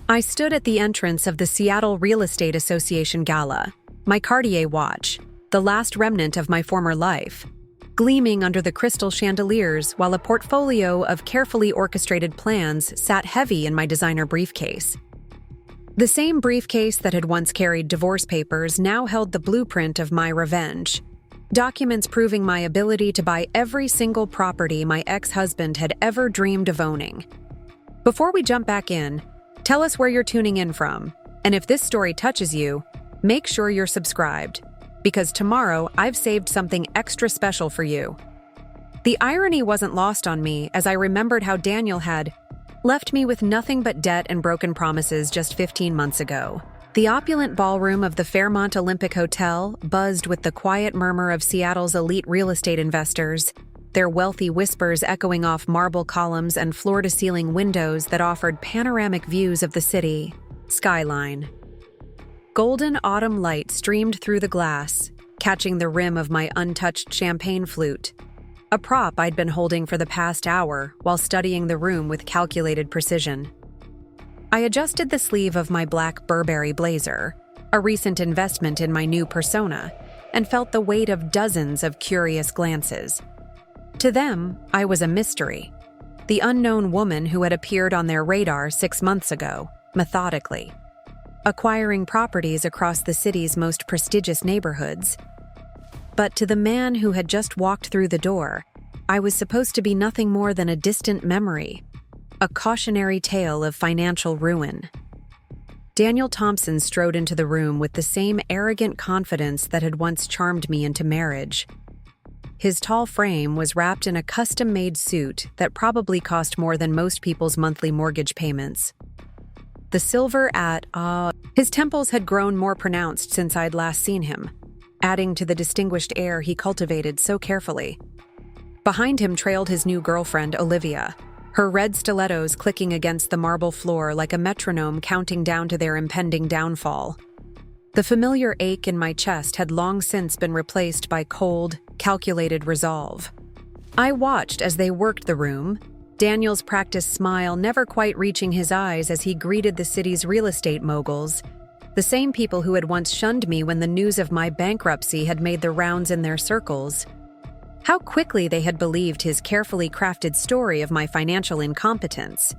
I stood at the entrance of the Seattle Real Estate Association gala, my Cartier watch, the last remnant of my former life, gleaming under the crystal chandeliers while a portfolio of carefully orchestrated plans sat heavy in my designer briefcase. The same briefcase that had once carried divorce papers now held the blueprint of my revenge, documents proving my ability to buy every single property my ex-husband had ever dreamed of owning. Before we jump back in, tell us where you're tuning in from, and if this story touches you, make sure you're subscribed, because tomorrow I've saved something extra special for you. The irony wasn't lost on me as I remembered how Daniel had left me with nothing but debt and broken promises just 15 months ago. The opulent ballroom of the Fairmont Olympic Hotel buzzed with the quiet murmur of Seattle's elite real estate investors, their wealthy whispers echoing off marble columns and floor-to-ceiling windows that offered panoramic views of the city, skyline. Golden autumn light streamed through the glass, catching the rim of my untouched champagne flute, a prop I'd been holding for the past hour while studying the room with calculated precision. I adjusted the sleeve of my black Burberry blazer, a recent investment in my new persona, and felt the weight of dozens of curious glances. To them, I was a mystery, the unknown woman who had appeared on their radar 6 months ago, methodically, acquiring properties across the city's most prestigious neighborhoods. But to the man who had just walked through the door, I was supposed to be nothing more than a distant memory, a cautionary tale of financial ruin. Daniel Thompson strode into the room with the same arrogant confidence that had once charmed me into marriage. His tall frame was wrapped in a custom-made suit that probably cost more than most people's monthly mortgage payments. The silver his temples had grown more pronounced since I'd last seen him, adding to the distinguished air he cultivated so carefully. Behind him trailed his new girlfriend, Olivia, her red stilettos clicking against the marble floor like a metronome counting down to their impending downfall. The familiar ache in my chest had long since been replaced by cold, calculated resolve. I watched as they worked the room, Daniel's practiced smile never quite reaching his eyes as he greeted the city's real estate moguls, the same people who had once shunned me when the news of my bankruptcy had made the rounds in their circles. How quickly they had believed his carefully crafted story of my financial incompetence,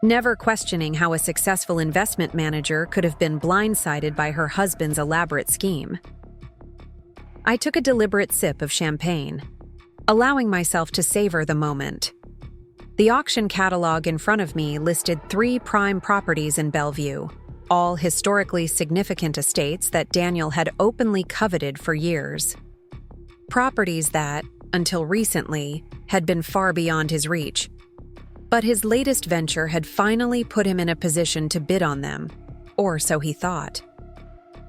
never questioning how a successful investment manager could have been blindsided by her husband's elaborate scheme. I took a deliberate sip of champagne, allowing myself to savor the moment. The auction catalog in front of me listed 3 prime properties in Bellevue, all historically significant estates that Daniel had openly coveted for years. Properties that, until recently, had been far beyond his reach. But his latest venture had finally put him in a position to bid on them, or so he thought.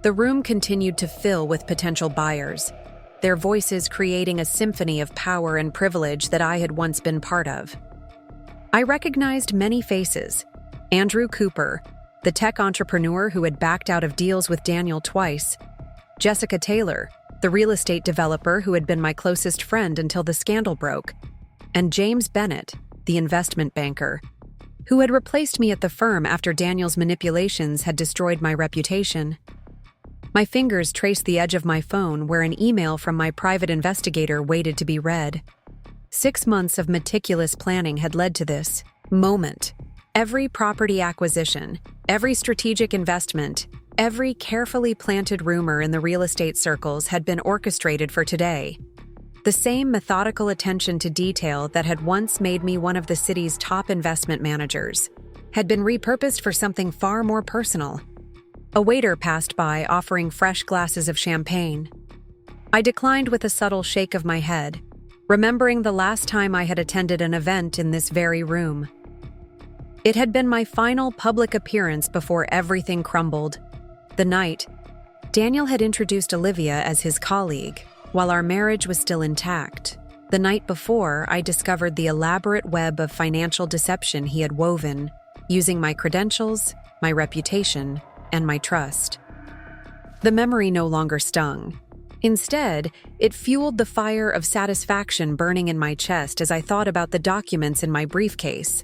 The room continued to fill with potential buyers, their voices creating a symphony of power and privilege that I had once been part of. I recognized many faces: Andrew Cooper, the tech entrepreneur who had backed out of deals with Daniel twice; Jessica Taylor, the real estate developer who had been my closest friend until the scandal broke; and James Bennett, the investment banker, who had replaced me at the firm after Daniel's manipulations had destroyed my reputation. My fingers traced the edge of my phone where an email from my private investigator waited to be read. 6 months of meticulous planning had led to this moment. Every property acquisition, every strategic investment, every carefully planted rumor in the real estate circles had been orchestrated for today. The same methodical attention to detail that had once made me one of the city's top investment managers had been repurposed for something far more personal. A waiter passed by offering fresh glasses of champagne. I declined with a subtle shake of my head, remembering the last time I had attended an event in this very room. It had been my final public appearance before everything crumbled. The night, Daniel had introduced Olivia as his colleague, while our marriage was still intact. The night before, I discovered the elaborate web of financial deception he had woven, using my credentials, my reputation, and my trust. The memory no longer stung. Instead, it fueled the fire of satisfaction burning in my chest as I thought about the documents in my briefcase.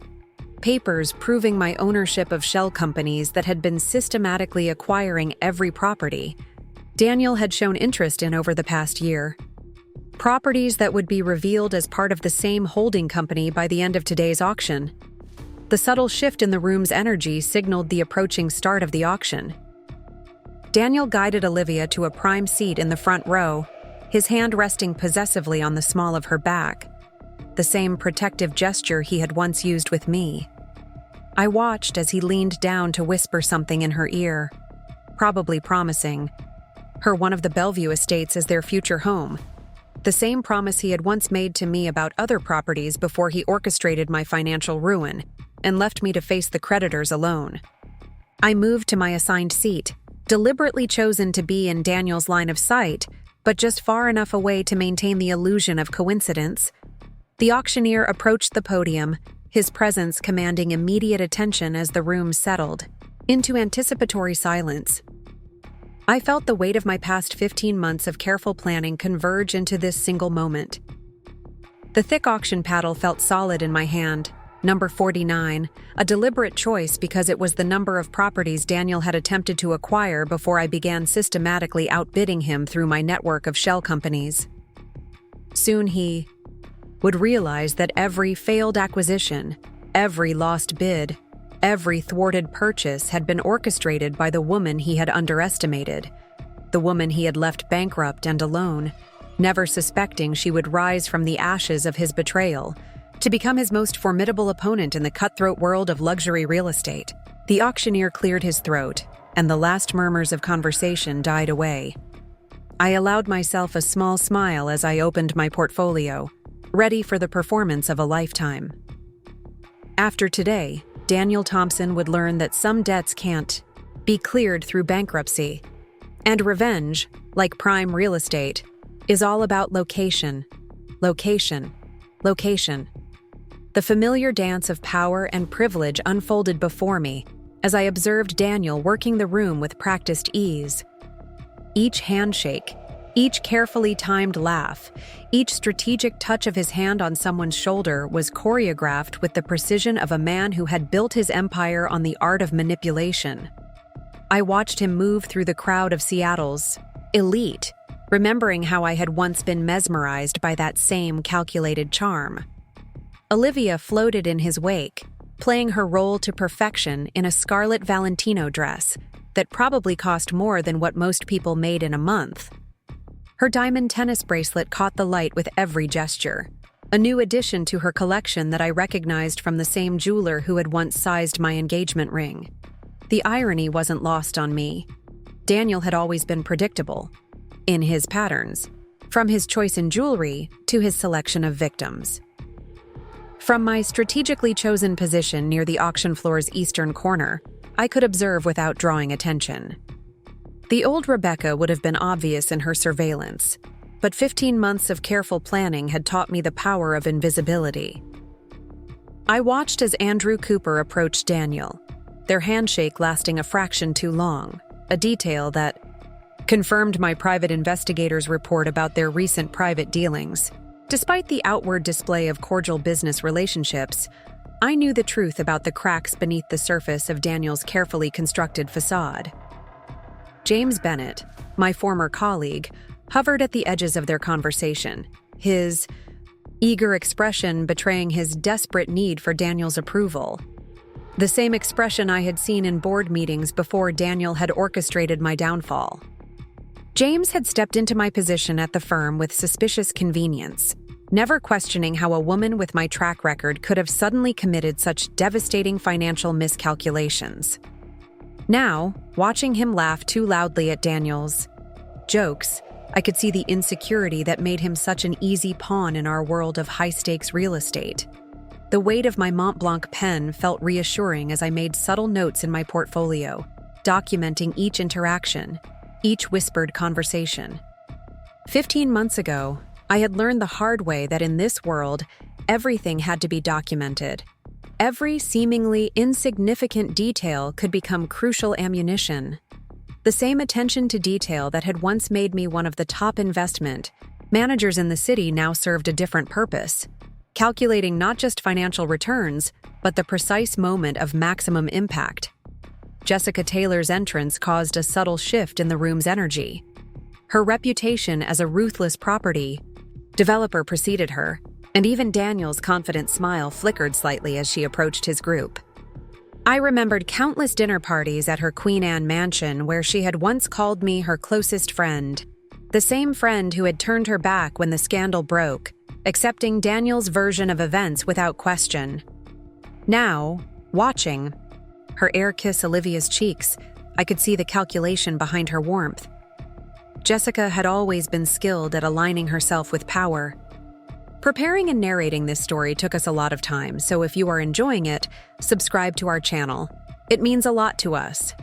papers proving my ownership of shell companies that had been systematically acquiring every property Daniel had shown interest in over the past year. Properties that would be revealed as part of the same holding company by the end of today's auction. The subtle shift in the room's energy signaled the approaching start of the auction. Daniel guided Olivia to a prime seat in the front row, his hand resting possessively on the small of her back, the same protective gesture he had once used with me. I watched as he leaned down to whisper something in her ear, probably promising her one of the Bellevue estates as their future home, the same promise he had once made to me about other properties before he orchestrated my financial ruin and left me to face the creditors alone. I moved to my assigned seat, deliberately chosen to be in Daniel's line of sight, but just far enough away to maintain the illusion of coincidence. The auctioneer approached the podium, his presence commanding immediate attention as the room settled into anticipatory silence. I felt the weight of my past 15 months of careful planning converge into this single moment. The thick auction paddle felt solid in my hand, number 49, a deliberate choice because it was the number of properties Daniel had attempted to acquire before I began systematically outbidding him through my network of shell companies. Soon he would realize that every failed acquisition, every lost bid, every thwarted purchase had been orchestrated by the woman he had underestimated, the woman he had left bankrupt and alone, never suspecting she would rise from the ashes of his betrayal to become his most formidable opponent in the cutthroat world of luxury real estate. The auctioneer cleared his throat, and the last murmurs of conversation died away. I allowed myself a small smile as I opened my portfolio, ready for the performance of a lifetime. After today, Daniel Thompson would learn that some debts can't be cleared through bankruptcy, and revenge, like prime real estate, is all about location, location, location. The familiar dance of power and privilege unfolded before me as I observed Daniel working the room with practiced ease. Each handshake, each carefully timed laugh, each strategic touch of his hand on someone's shoulder was choreographed with the precision of a man who had built his empire on the art of manipulation. I watched him move through the crowd of Seattle's elite, remembering how I had once been mesmerized by that same calculated charm. Olivia floated in his wake, playing her role to perfection in a scarlet Valentino dress that probably cost more than what most people made in a month. Her diamond tennis bracelet caught the light with every gesture, a new addition to her collection that I recognized from the same jeweler who had once sized my engagement ring. The irony wasn't lost on me. Daniel had always been predictable in his patterns, from his choice in jewelry to his selection of victims. From my strategically chosen position near the auction floor's eastern corner, I could observe without drawing attention. The old Rebecca would have been obvious in her surveillance, but 15 months of careful planning had taught me the power of invisibility. I watched as Andrew Cooper approached Daniel, their handshake lasting a fraction too long, a detail that confirmed my private investigator's report about their recent private dealings. Despite the outward display of cordial business relationships, I knew the truth about the cracks beneath the surface of Daniel's carefully constructed facade. James Bennett, my former colleague, hovered at the edges of their conversation, his eager expression betraying his desperate need for Daniel's approval. The same expression I had seen in board meetings before Daniel had orchestrated my downfall. James had stepped into my position at the firm with suspicious convenience, never questioning how a woman with my track record could have suddenly committed such devastating financial miscalculations. Now, watching him laugh too loudly at Daniel's jokes, I could see the insecurity that made him such an easy pawn in our world of high-stakes real estate. The weight of my Mont Blanc pen felt reassuring as I made subtle notes in my portfolio, documenting each interaction, each whispered conversation. 15 months ago, I had learned the hard way that in this world, everything had to be documented. Every seemingly insignificant detail could become crucial ammunition. The same attention to detail that had once made me one of the top investment managers in the city now served a different purpose. calculating not just financial returns, but the precise moment of maximum impact. Jessica Taylor's entrance caused a subtle shift in the room's energy. Her reputation as a ruthless property developer preceded her, and even Daniel's confident smile flickered slightly as she approached his group. I remembered countless dinner parties at her Queen Anne mansion where she had once called me her closest friend, the same friend who had turned her back when the scandal broke, accepting Daniel's version of events without question. Now, watching her air kiss Olivia's cheeks, I could see the calculation behind her warmth. Jessica had always been skilled at aligning herself with power. Preparing and narrating this story took us a lot of time, so if you are enjoying it, subscribe to our channel. It means a lot to us.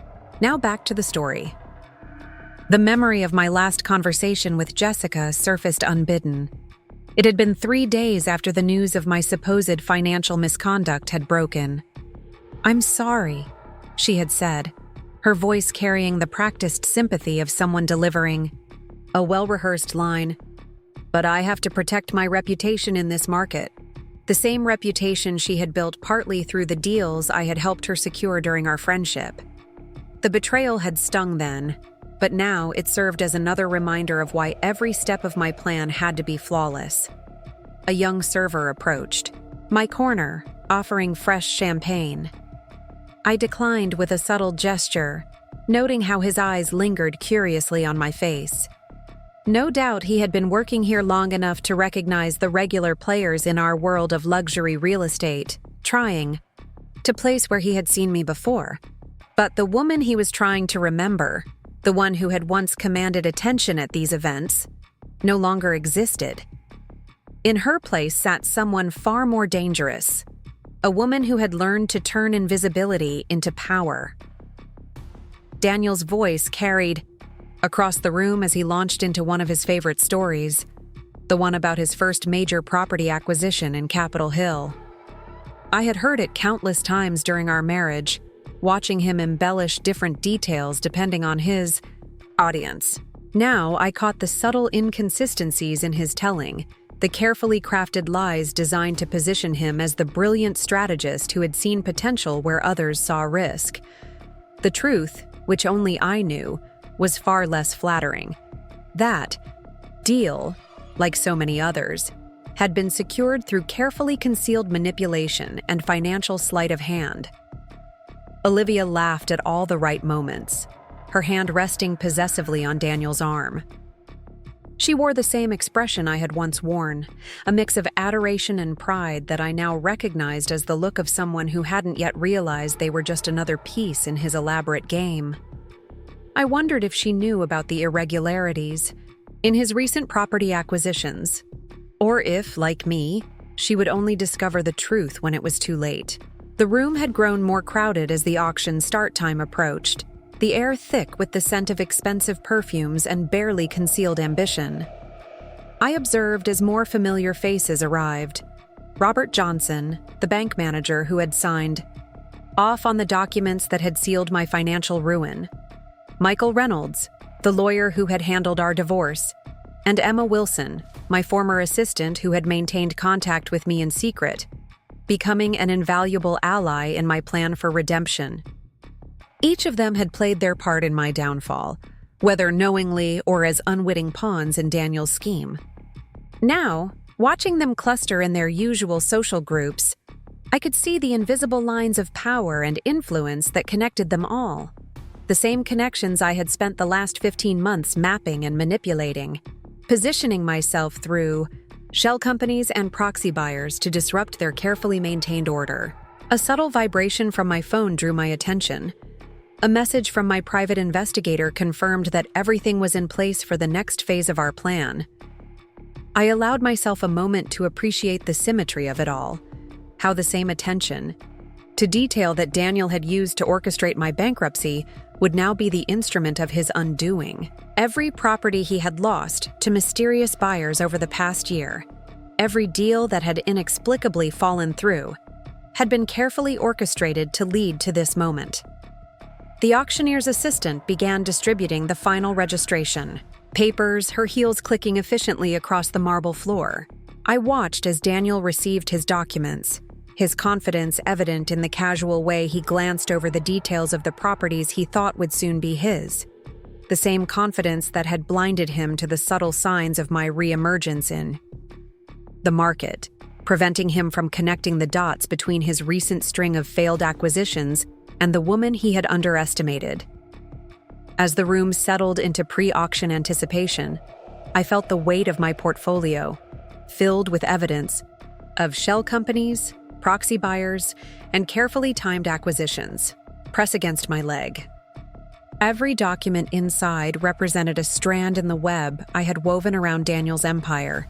Now back to the story. The memory of my last conversation with Jessica surfaced unbidden. It had been 3 days after the news of my supposed financial misconduct had broken. "I'm sorry," she had said, her voice carrying the practiced sympathy of someone delivering a well-rehearsed line. "But I have to protect my reputation in this market." The same reputation she had built partly through the deals I had helped her secure during our friendship. The betrayal had stung then, but now it served as another reminder of why every step of my plan had to be flawless. A young server approached my corner, offering fresh champagne. I declined with a subtle gesture, noting how his eyes lingered curiously on my face. No doubt he had been working here long enough to recognize the regular players in our world of luxury real estate, trying to place where he had seen me before. But the woman he was trying to remember, the one who had once commanded attention at these events, no longer existed. In her place sat someone far more dangerous, a woman who had learned to turn invisibility into power. Daniel's voice carried across the room as he launched into one of his favorite stories, the one about his first major property acquisition in Capitol Hill. I had heard it countless times during our marriage, watching him embellish different details depending on his audience. Now I caught the subtle inconsistencies in his telling, the carefully crafted lies designed to position him as the brilliant strategist who had seen potential where others saw risk. The truth, which only I knew, was far less flattering. That deal, like so many others, had been secured through carefully concealed manipulation and financial sleight of hand. Olivia laughed at all the right moments, her hand resting possessively on Daniel's arm. She wore the same expression I had once worn, a mix of adoration and pride that I now recognized as the look of someone who hadn't yet realized they were just another piece in his elaborate game. I wondered if she knew about the irregularities in his recent property acquisitions, or if, like me, she would only discover the truth when it was too late. The room had grown more crowded as the auction start time approached, the air thick with the scent of expensive perfumes and barely concealed ambition. I observed as more familiar faces arrived. Robert Johnson, the bank manager who had signed off on the documents that had sealed my financial ruin. Michael Reynolds, the lawyer who had handled our divorce, and Emma Wilson, my former assistant who had maintained contact with me in secret, becoming an invaluable ally in my plan for redemption. Each of them had played their part in my downfall, whether knowingly or as unwitting pawns in Daniel's scheme. Now, watching them cluster in their usual social groups, I could see the invisible lines of power and influence that connected them all. The same connections I had spent the last 15 months mapping and manipulating, positioning myself through shell companies and proxy buyers to disrupt their carefully maintained order. A subtle vibration from my phone drew my attention. A message from my private investigator confirmed that everything was in place for the next phase of our plan. I allowed myself a moment to appreciate the symmetry of it all, how the same attention to detail that Daniel had used to orchestrate my bankruptcy would now be the instrument of his undoing. Every property he had lost to mysterious buyers over the past year, every deal that had inexplicably fallen through, had been carefully orchestrated to lead to this moment. The auctioneer's assistant began distributing the final registration, papers, her heels clicking efficiently across the marble floor. I watched as Daniel received his documents, his confidence evident in the casual way he glanced over the details of the properties he thought would soon be his. The same confidence that had blinded him to the subtle signs of my re-emergence in the market, preventing him from connecting the dots between his recent string of failed acquisitions and the woman he had underestimated. As the room settled into pre-auction anticipation, I felt the weight of my portfolio, filled with evidence of shell companies, proxy buyers, and carefully timed acquisitions, press against my leg. Every document inside represented a strand in the web I had woven around Daniel's empire,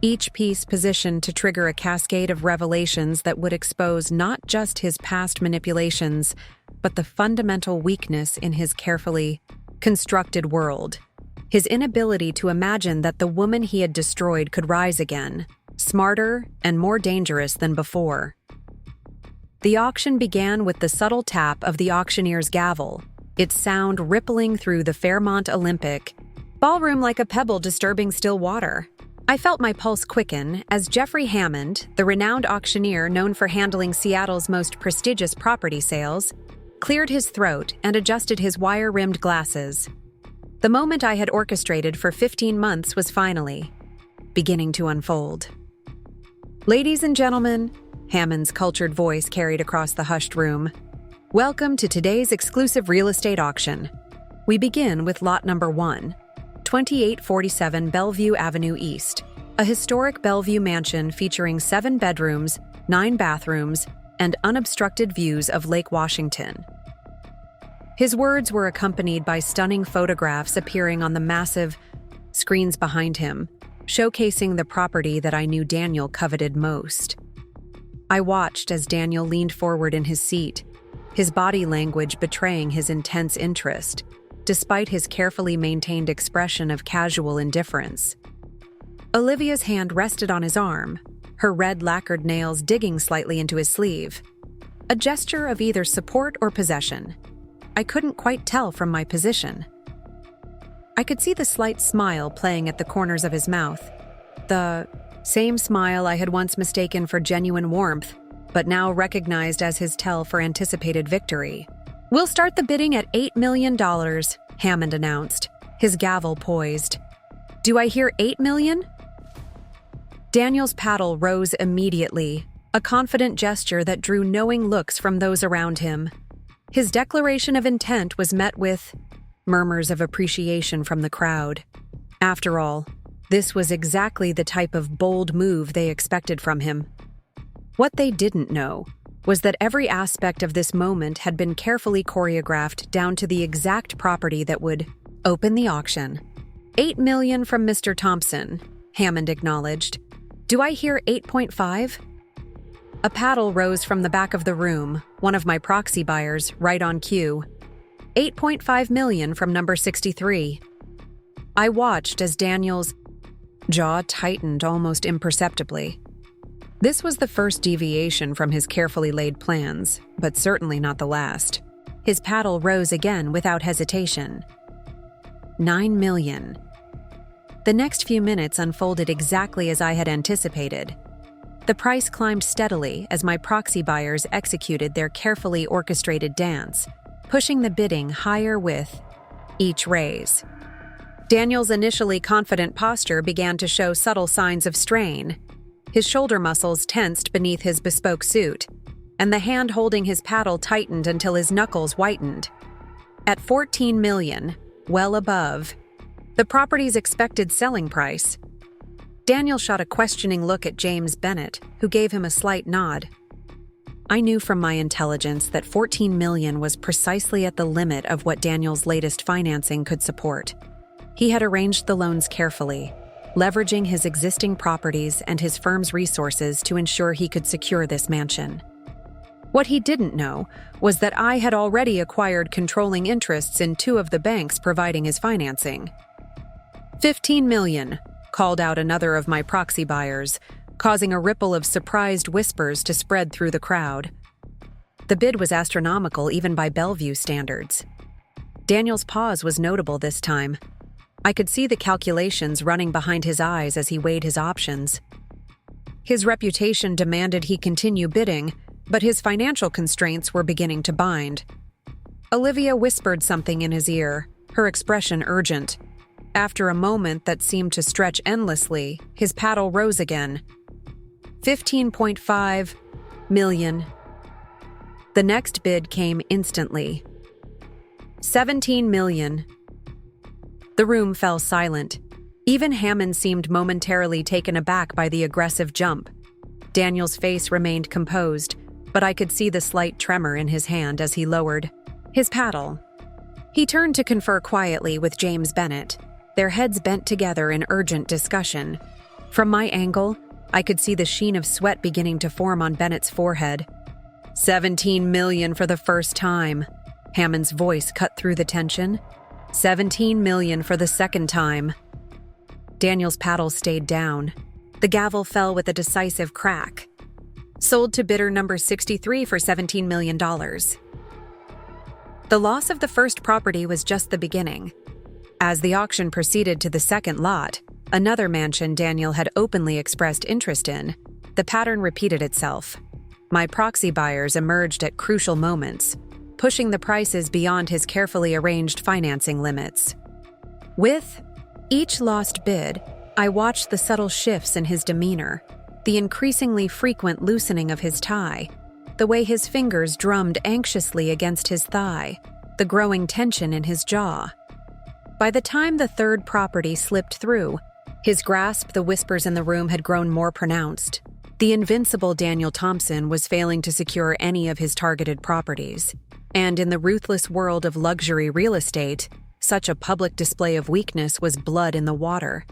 each piece positioned to trigger a cascade of revelations that would expose not just his past manipulations, but the fundamental weakness in his carefully constructed world. His inability to imagine that the woman he had destroyed could rise again, smarter and more dangerous than before. The auction began with the subtle tap of the auctioneer's gavel, its sound rippling through the Fairmont Olympic ballroom like a pebble disturbing still water. I felt my pulse quicken as Jeffrey Hammond, the renowned auctioneer known for handling Seattle's most prestigious property sales, cleared his throat and adjusted his wire-rimmed glasses. The moment I had orchestrated for 15 months was finally beginning to unfold. Ladies and gentlemen, Hammond's cultured voice carried across the hushed room, welcome to today's exclusive real estate auction. We begin with lot number 1, 2847 Bellevue Avenue East, a historic Bellevue mansion featuring 7 bedrooms, 9 bathrooms, and unobstructed views of Lake Washington. His words were accompanied by stunning photographs appearing on the massive screens behind him, showcasing the property that I knew Daniel coveted most. I watched as Daniel leaned forward in his seat, his body language betraying his intense interest, despite his carefully maintained expression of casual indifference. Olivia's hand rested on his arm, her red lacquered nails digging slightly into his sleeve, a gesture of either support or possession. I couldn't quite tell from my position. I could see the slight smile playing at the corners of his mouth, the same smile I had once mistaken for genuine warmth, but now recognized as his tell for anticipated victory. We'll start the bidding at $8 million, Hammond announced, his gavel poised. Do I hear $8 million? Daniel's paddle rose immediately, a confident gesture that drew knowing looks from those around him. His declaration of intent was met with murmurs of appreciation from the crowd. After all, this was exactly the type of bold move they expected from him. What they didn't know was that every aspect of this moment had been carefully choreographed down to the exact property that would open the auction. $8 million from Mr. Thompson, Hammond acknowledged. Do I hear 8.5? A paddle rose from the back of the room, one of my proxy buyers, right on cue. $8.5 million from number 63. I watched as Daniel's jaw tightened almost imperceptibly. This was the first deviation from his carefully laid plans, but certainly not the last. His paddle rose again without hesitation. $9 million. The next few minutes unfolded exactly as I had anticipated. The price climbed steadily as my proxy buyers executed their carefully orchestrated dance, pushing the bidding higher with each raise. Daniel's initially confident posture began to show subtle signs of strain. His shoulder muscles tensed beneath his bespoke suit, and the hand holding his paddle tightened until his knuckles whitened. At $14 million, well above the property's expected selling price, Daniel shot a questioning look at James Bennett, who gave him a slight nod. I knew from my intelligence that $14 million was precisely at the limit of what Daniel's latest financing could support. He had arranged the loans carefully, leveraging his existing properties and his firm's resources to ensure he could secure this mansion. What he didn't know was that I had already acquired controlling interests in 2 of the banks providing his financing. $15 million, called out another of my proxy buyers, causing a ripple of surprised whispers to spread through the crowd. The bid was astronomical even by Bellevue standards. Daniel's pause was notable this time. I could see the calculations running behind his eyes as he weighed his options. His reputation demanded he continue bidding, but his financial constraints were beginning to bind. Olivia whispered something in his ear, her expression urgent. After a moment that seemed to stretch endlessly, his paddle rose again. 15.5 million. The next bid came instantly. 17 million. The room fell silent. Even Hammond seemed momentarily taken aback by the aggressive jump. Daniel's face remained composed, but I could see the slight tremor in his hand as he lowered his paddle. He turned to confer quietly with James Bennett, their heads bent together in urgent discussion. From my angle, I could see the sheen of sweat beginning to form on Bennett's forehead. 17 million for the first time. Hammond's voice cut through the tension. 17 million for the second time. Daniel's paddle stayed down. The gavel fell with a decisive crack. Sold to bidder number 63 for $17 million. The loss of the first property was just the beginning. As the auction proceeded to the second lot, another mansion Daniel had openly expressed interest in, the pattern repeated itself. My proxy buyers emerged at crucial moments, pushing the prices beyond his carefully arranged financing limits. With each lost bid, I watched the subtle shifts in his demeanor, the increasingly frequent loosening of his tie, the way his fingers drummed anxiously against his thigh, the growing tension in his jaw. By the time the third property slipped through, his grasp, the whispers in the room had grown more pronounced. The invincible Daniel Thompson was failing to secure any of his targeted properties. And in the ruthless world of luxury real estate, such a public display of weakness was blood in the water.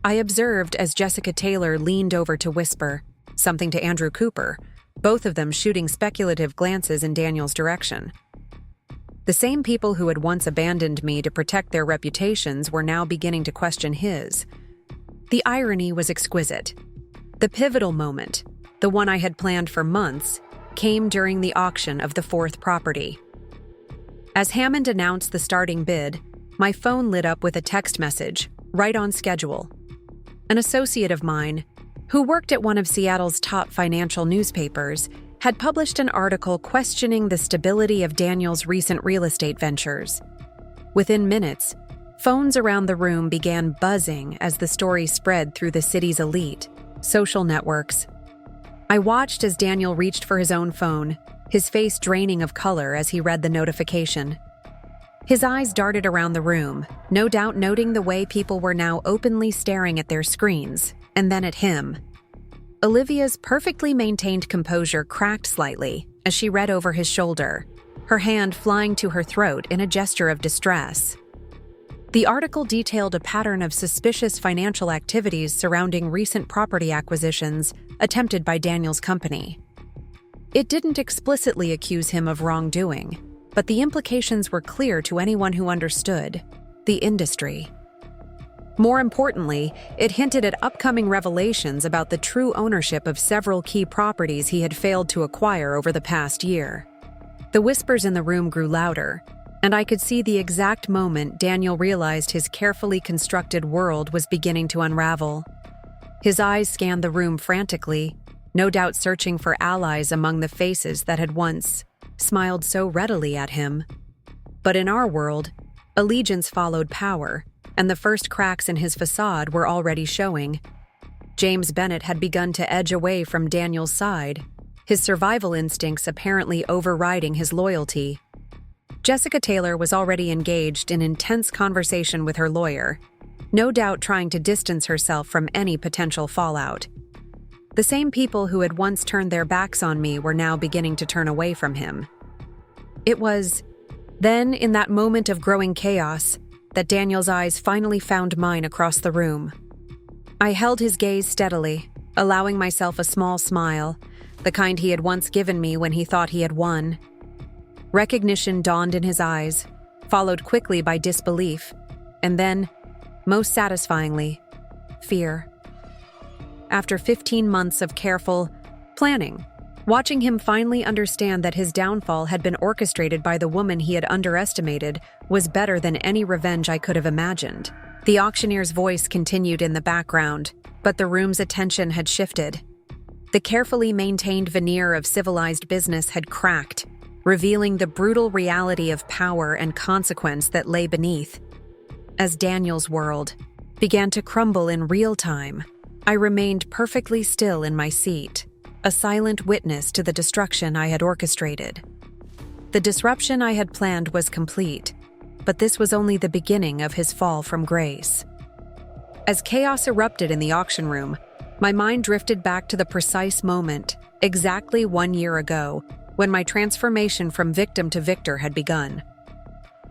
I observed as Jessica Taylor leaned over to whisper something to Andrew Cooper, both of them shooting speculative glances in Daniel's direction. The same people who had once abandoned me to protect their reputations were now beginning to question his. The irony was exquisite. The pivotal moment, the one I had planned for months, came during the auction of the fourth property. As Hammond announced the starting bid, my phone lit up with a text message, right on schedule. An associate of mine, who worked at one of Seattle's top financial newspapers, had published an article questioning the stability of Daniel's recent real estate ventures. Within minutes, phones around the room began buzzing as the story spread through the city's elite social networks. I watched as Daniel reached for his own phone, his face draining of color as he read the notification. His eyes darted around the room, no doubt noting the way people were now openly staring at their screens, and then at him. Olivia's perfectly maintained composure cracked slightly as she read over his shoulder, her hand flying to her throat in a gesture of distress. The article detailed a pattern of suspicious financial activities surrounding recent property acquisitions attempted by Daniel's company. It didn't explicitly accuse him of wrongdoing, but the implications were clear to anyone who understood the industry. More importantly, it hinted at upcoming revelations about the true ownership of several key properties he had failed to acquire over the past year. The whispers in the room grew louder, and I could see the exact moment Daniel realized his carefully constructed world was beginning to unravel. His eyes scanned the room frantically, no doubt searching for allies among the faces that had once smiled so readily at him. But in our world, allegiance followed power, and the first cracks in his facade were already showing. James Bennett had begun to edge away from Daniel's side, his survival instincts apparently overriding his loyalty. Jessica Taylor was already engaged in intense conversation with her lawyer, no doubt trying to distance herself from any potential fallout. The same people who had once turned their backs on me were now beginning to turn away from him. It was then, in that moment of growing chaos, that Daniel's eyes finally found mine across the room. I held his gaze steadily, allowing myself a small smile, the kind he had once given me when he thought he had won. Recognition dawned in his eyes, followed quickly by disbelief, and then, most satisfyingly, fear. After 15 months of careful planning, watching him finally understand that his downfall had been orchestrated by the woman he had underestimated was better than any revenge I could have imagined. The auctioneer's voice continued in the background, but the room's attention had shifted. The carefully maintained veneer of civilized business had cracked, revealing the brutal reality of power and consequence that lay beneath. As Daniel's world began to crumble in real time, I remained perfectly still in my seat, a silent witness to the destruction I had orchestrated. The disruption I had planned was complete, but this was only the beginning of his fall from grace. As chaos erupted in the auction room, my mind drifted back to the precise moment, exactly 1 year ago, when my transformation from victim to victor had begun.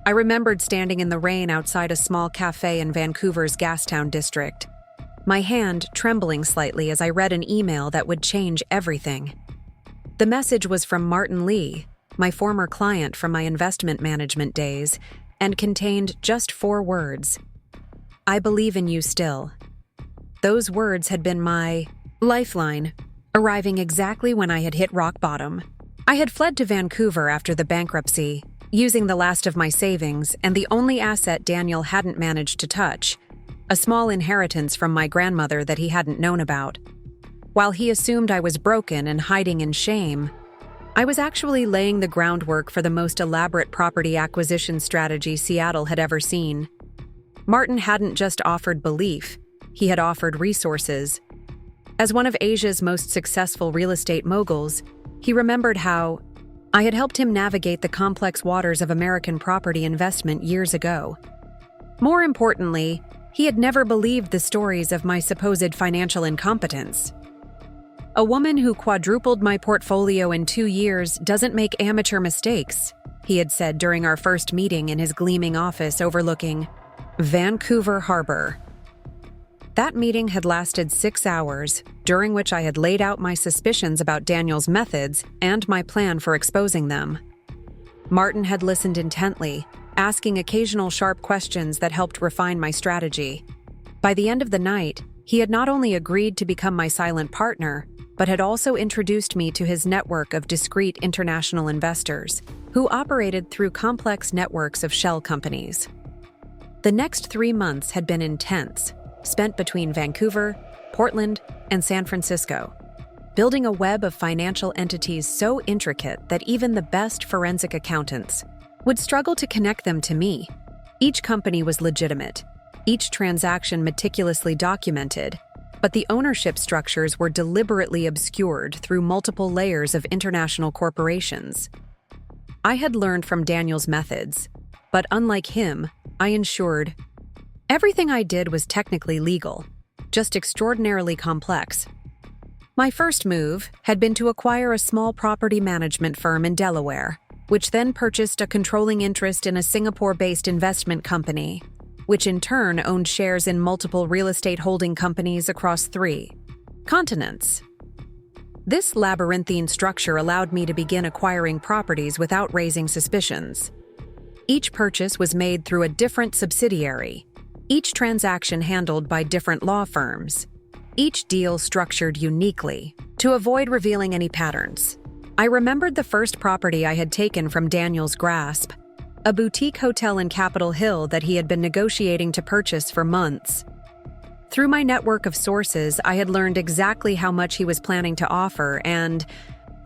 I remembered standing in the rain outside a small cafe in Vancouver's Gastown district, my hand trembling slightly as I read an email that would change everything. The message was from Martin Lee, my former client from my investment management days, and contained just 4 words. "I believe in you still." Those words had been my lifeline, arriving exactly when I had hit rock bottom. I had fled to Vancouver after the bankruptcy, using the last of my savings and the only asset Daniel hadn't managed to touch, a small inheritance from my grandmother that he hadn't known about. While he assumed I was broken and hiding in shame, I was actually laying the groundwork for the most elaborate property acquisition strategy Seattle had ever seen. Martin hadn't just offered belief, he had offered resources. As one of Asia's most successful real estate moguls, he remembered how I had helped him navigate the complex waters of American property investment years ago. More importantly, he had never believed the stories of my supposed financial incompetence. "A woman who quadrupled my portfolio in 2 years doesn't make amateur mistakes," he had said during our first meeting in his gleaming office overlooking Vancouver Harbor. That meeting had lasted 6 hours, during which I had laid out my suspicions about Daniel's methods and my plan for exposing them. Martin had listened intently, asking occasional sharp questions that helped refine my strategy. By the end of the night, he had not only agreed to become my silent partner, but had also introduced me to his network of discreet international investors, who operated through complex networks of shell companies. The next 3 months had been intense, spent between Vancouver, Portland, and San Francisco, building a web of financial entities so intricate that even the best forensic accountants would struggle to connect them to me. Each company was legitimate, each transaction meticulously documented, but the ownership structures were deliberately obscured through multiple layers of international corporations. I had learned from Daniel's methods, but unlike him, I ensured everything I did was technically legal, just extraordinarily complex. My first move had been to acquire a small property management firm in Delaware, which then purchased a controlling interest in a Singapore-based investment company, which in turn owned shares in multiple real estate holding companies across 3 continents. This labyrinthine structure allowed me to begin acquiring properties without raising suspicions. Each purchase was made through a different subsidiary, each transaction handled by different law firms, each deal structured uniquely, to avoid revealing any patterns. I remembered the first property I had taken from Daniel's grasp, a boutique hotel in Capitol Hill that he had been negotiating to purchase for months. Through my network of sources, I had learned exactly how much he was planning to offer and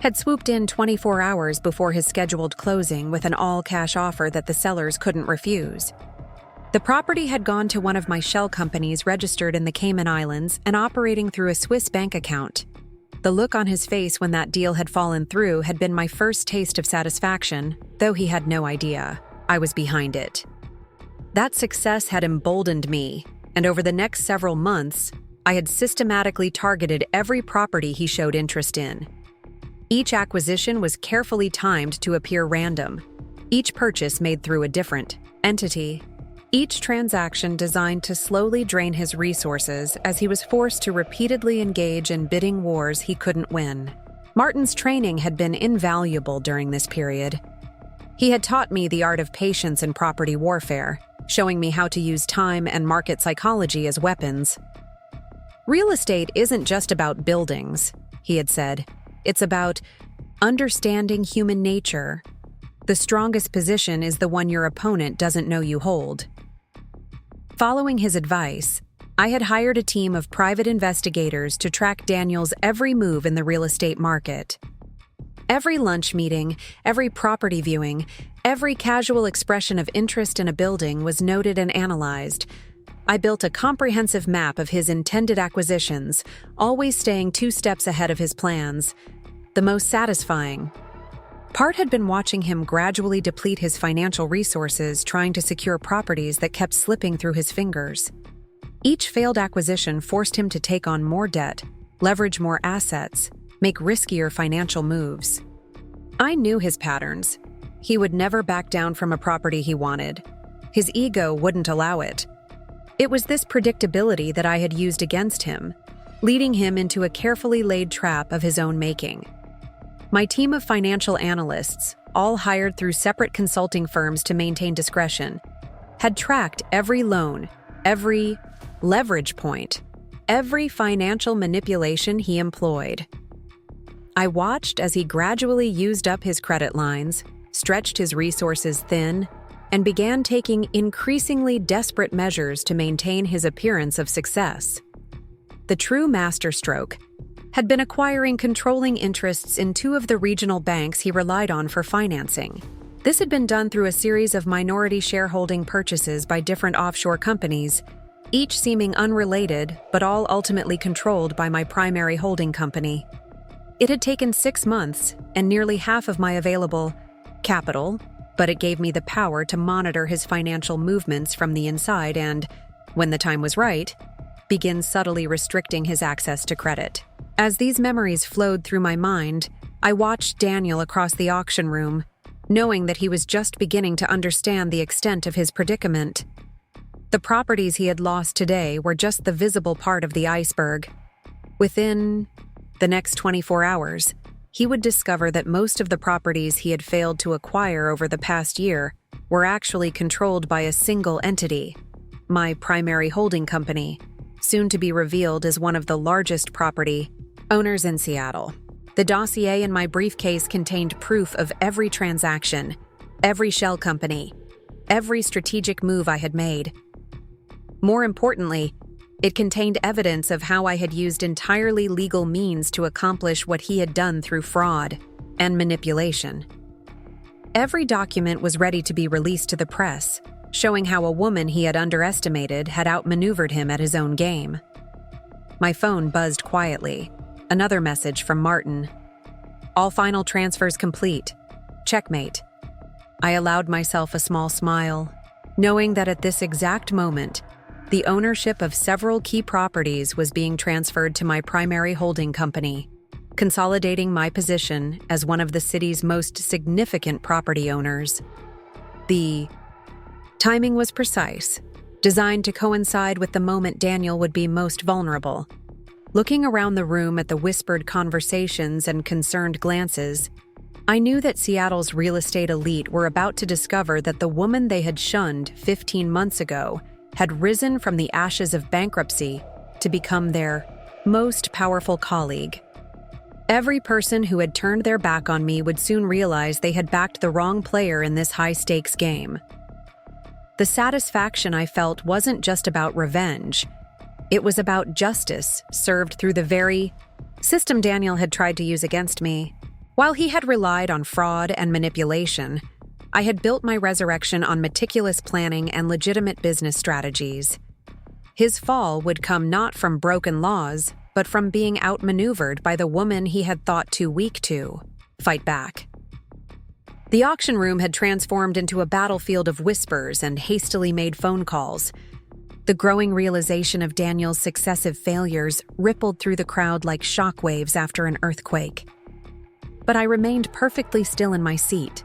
had swooped in 24 hours before his scheduled closing with an all-cash offer that the sellers couldn't refuse. The property had gone to one of my shell companies registered in the Cayman Islands and operating through a Swiss bank account. The look on his face when that deal had fallen through had been my first taste of satisfaction, though he had no idea. I was behind it. That success had emboldened me, and over the next several months, I had systematically targeted every property he showed interest in. Each acquisition was carefully timed to appear random, each purchase made through a different entity, each transaction designed to slowly drain his resources as he was forced to repeatedly engage in bidding wars he couldn't win. Martin's training had been invaluable during this period. He had taught me the art of patience in property warfare, showing me how to use time and market psychology as weapons. "Real estate isn't just about buildings," he had said. "It's about understanding human nature. The strongest position is the one your opponent doesn't know you hold." Following his advice, I had hired a team of private investigators to track Daniel's every move in the real estate market. Every lunch meeting, every property viewing, every casual expression of interest in a building was noted and analyzed. I built a comprehensive map of his intended acquisitions, always staying 2 steps ahead of his plans. The most satisfying part had been watching him gradually deplete his financial resources trying to secure properties that kept slipping through his fingers. Each failed acquisition forced him to take on more debt, leverage more assets, make riskier financial moves. I knew his patterns. He would never back down from a property he wanted. His ego wouldn't allow it. It was this predictability that I had used against him, leading him into a carefully laid trap of his own making. My team of financial analysts, all hired through separate consulting firms to maintain discretion, had tracked every loan, every leverage point, every financial manipulation he employed. I watched as he gradually used up his credit lines, stretched his resources thin, and began taking increasingly desperate measures to maintain his appearance of success. The true masterstroke had been acquiring controlling interests in 2 of the regional banks he relied on for financing. This had been done through a series of minority shareholding purchases by different offshore companies, each seeming unrelated but all ultimately controlled by my primary holding company. It had taken 6 months and nearly half of my available capital, but it gave me the power to monitor his financial movements from the inside and, when the time was right, begin subtly restricting his access to credit. As these memories flowed through my mind, I watched Daniel across the auction room, knowing that he was just beginning to understand the extent of his predicament. The properties he had lost today were just the visible part of the iceberg. Within the next 24 hours, he would discover that most of the properties he had failed to acquire over the past year were actually controlled by a single entity, my primary holding company, soon to be revealed as one of the largest property owners in Seattle. The dossier in my briefcase contained proof of every transaction, every shell company, every strategic move I had made. More importantly, it contained evidence of how I had used entirely legal means to accomplish what he had done through fraud and manipulation. Every document was ready to be released to the press, showing how a woman he had underestimated had outmaneuvered him at his own game. My phone buzzed quietly. Another message from Martin. All final transfers complete. Checkmate. I allowed myself a small smile, knowing that at this exact moment, the ownership of several key properties was being transferred to my primary holding company, consolidating my position as one of the city's most significant property owners. The timing was precise, designed to coincide with the moment Daniel would be most vulnerable. Looking around the room at the whispered conversations and concerned glances, I knew that Seattle's real estate elite were about to discover that the woman they had shunned 15 months ago had risen from the ashes of bankruptcy to become their most powerful colleague. Every person who had turned their back on me would soon realize they had backed the wrong player in this high-stakes game. The satisfaction I felt wasn't just about revenge. It was about justice served through the very system Daniel had tried to use against me. While he had relied on fraud and manipulation, I had built my resurrection on meticulous planning and legitimate business strategies. His fall would come not from broken laws, but from being outmaneuvered by the woman he had thought too weak to fight back. The auction room had transformed into a battlefield of whispers and hastily made phone calls. The growing realization of Daniel's successive failures rippled through the crowd like shockwaves after an earthquake. But I remained perfectly still in my seat,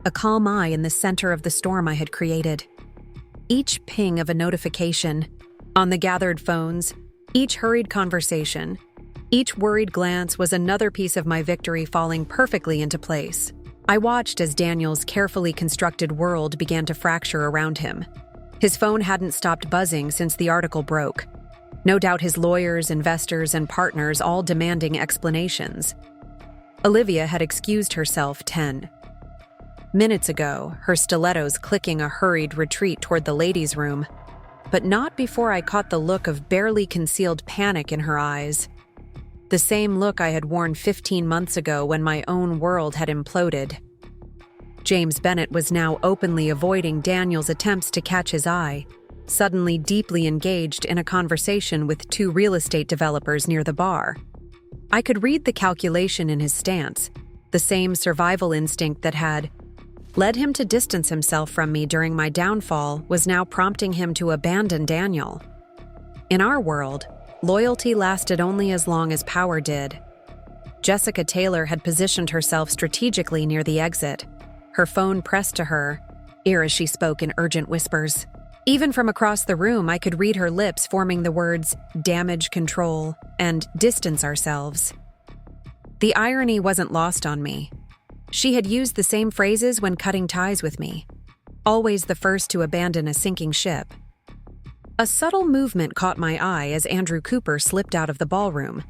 a calm eye in the center of the storm I had created. Each ping of a notification on the gathered phones, each hurried conversation, each worried glance was another piece of my victory falling perfectly into place. I watched as Daniel's carefully constructed world began to fracture around him. His phone hadn't stopped buzzing since the article broke. No doubt his lawyers, investors, and partners all demanding explanations. Olivia had excused herself 10 minutes ago, her stilettos clicking a hurried retreat toward the ladies' room. but not before I caught the look of barely concealed panic in her eyes. The same look I had worn 15 months ago when my own world had imploded. James Bennett was now openly avoiding Daniel's attempts to catch his eye, suddenly deeply engaged in a conversation with two real estate developers near the bar. I could read the calculation in his stance, the same survival instinct that had led him to distance himself from me during my downfall was now prompting him to abandon Daniel. In our world, loyalty lasted only as long as power did. Jessica Taylor had positioned herself strategically near the exit, her phone pressed to her ear as she spoke in urgent whispers. Even from across the room, I could read her lips forming the words damage control and distance ourselves. The irony wasn't lost on me. She had used the same phrases when cutting ties with me, always the first to abandon a sinking ship. A subtle movement caught my eye as Andrew Cooper slipped out of the ballroom,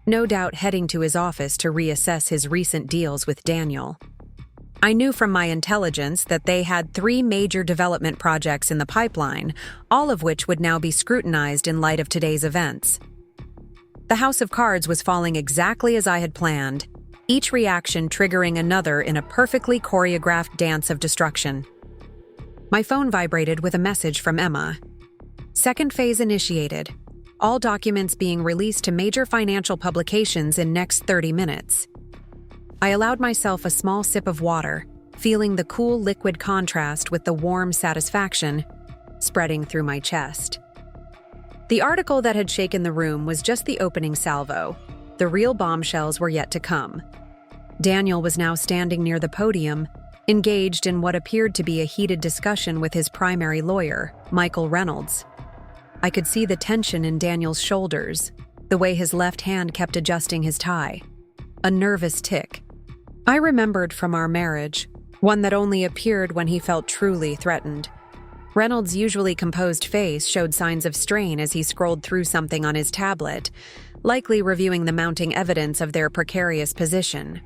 no doubt heading to his office to reassess his recent deals with Daniel. I knew from my intelligence that they had 3 major development projects in the pipeline, all of which would now be scrutinized in light of today's events. The house of cards was falling exactly as I had planned, each reaction triggering another in a perfectly choreographed dance of destruction. My phone vibrated with a message from Emma. Second phase initiated. All documents being released to major financial publications in next 30 minutes. I allowed myself a small sip of water, feeling the cool liquid contrast with the warm satisfaction spreading through my chest. The article that had shaken the room was just the opening salvo. The real bombshells were yet to come. Daniel was now standing near the podium, engaged in what appeared to be a heated discussion with his primary lawyer, Michael Reynolds. I could see the tension in Daniel's shoulders, the way his left hand kept adjusting his tie. A nervous tick. I remembered from our marriage, one that only appeared when he felt truly threatened. Reynolds' usually composed face showed signs of strain as he scrolled through something on his tablet, likely reviewing the mounting evidence of their precarious position.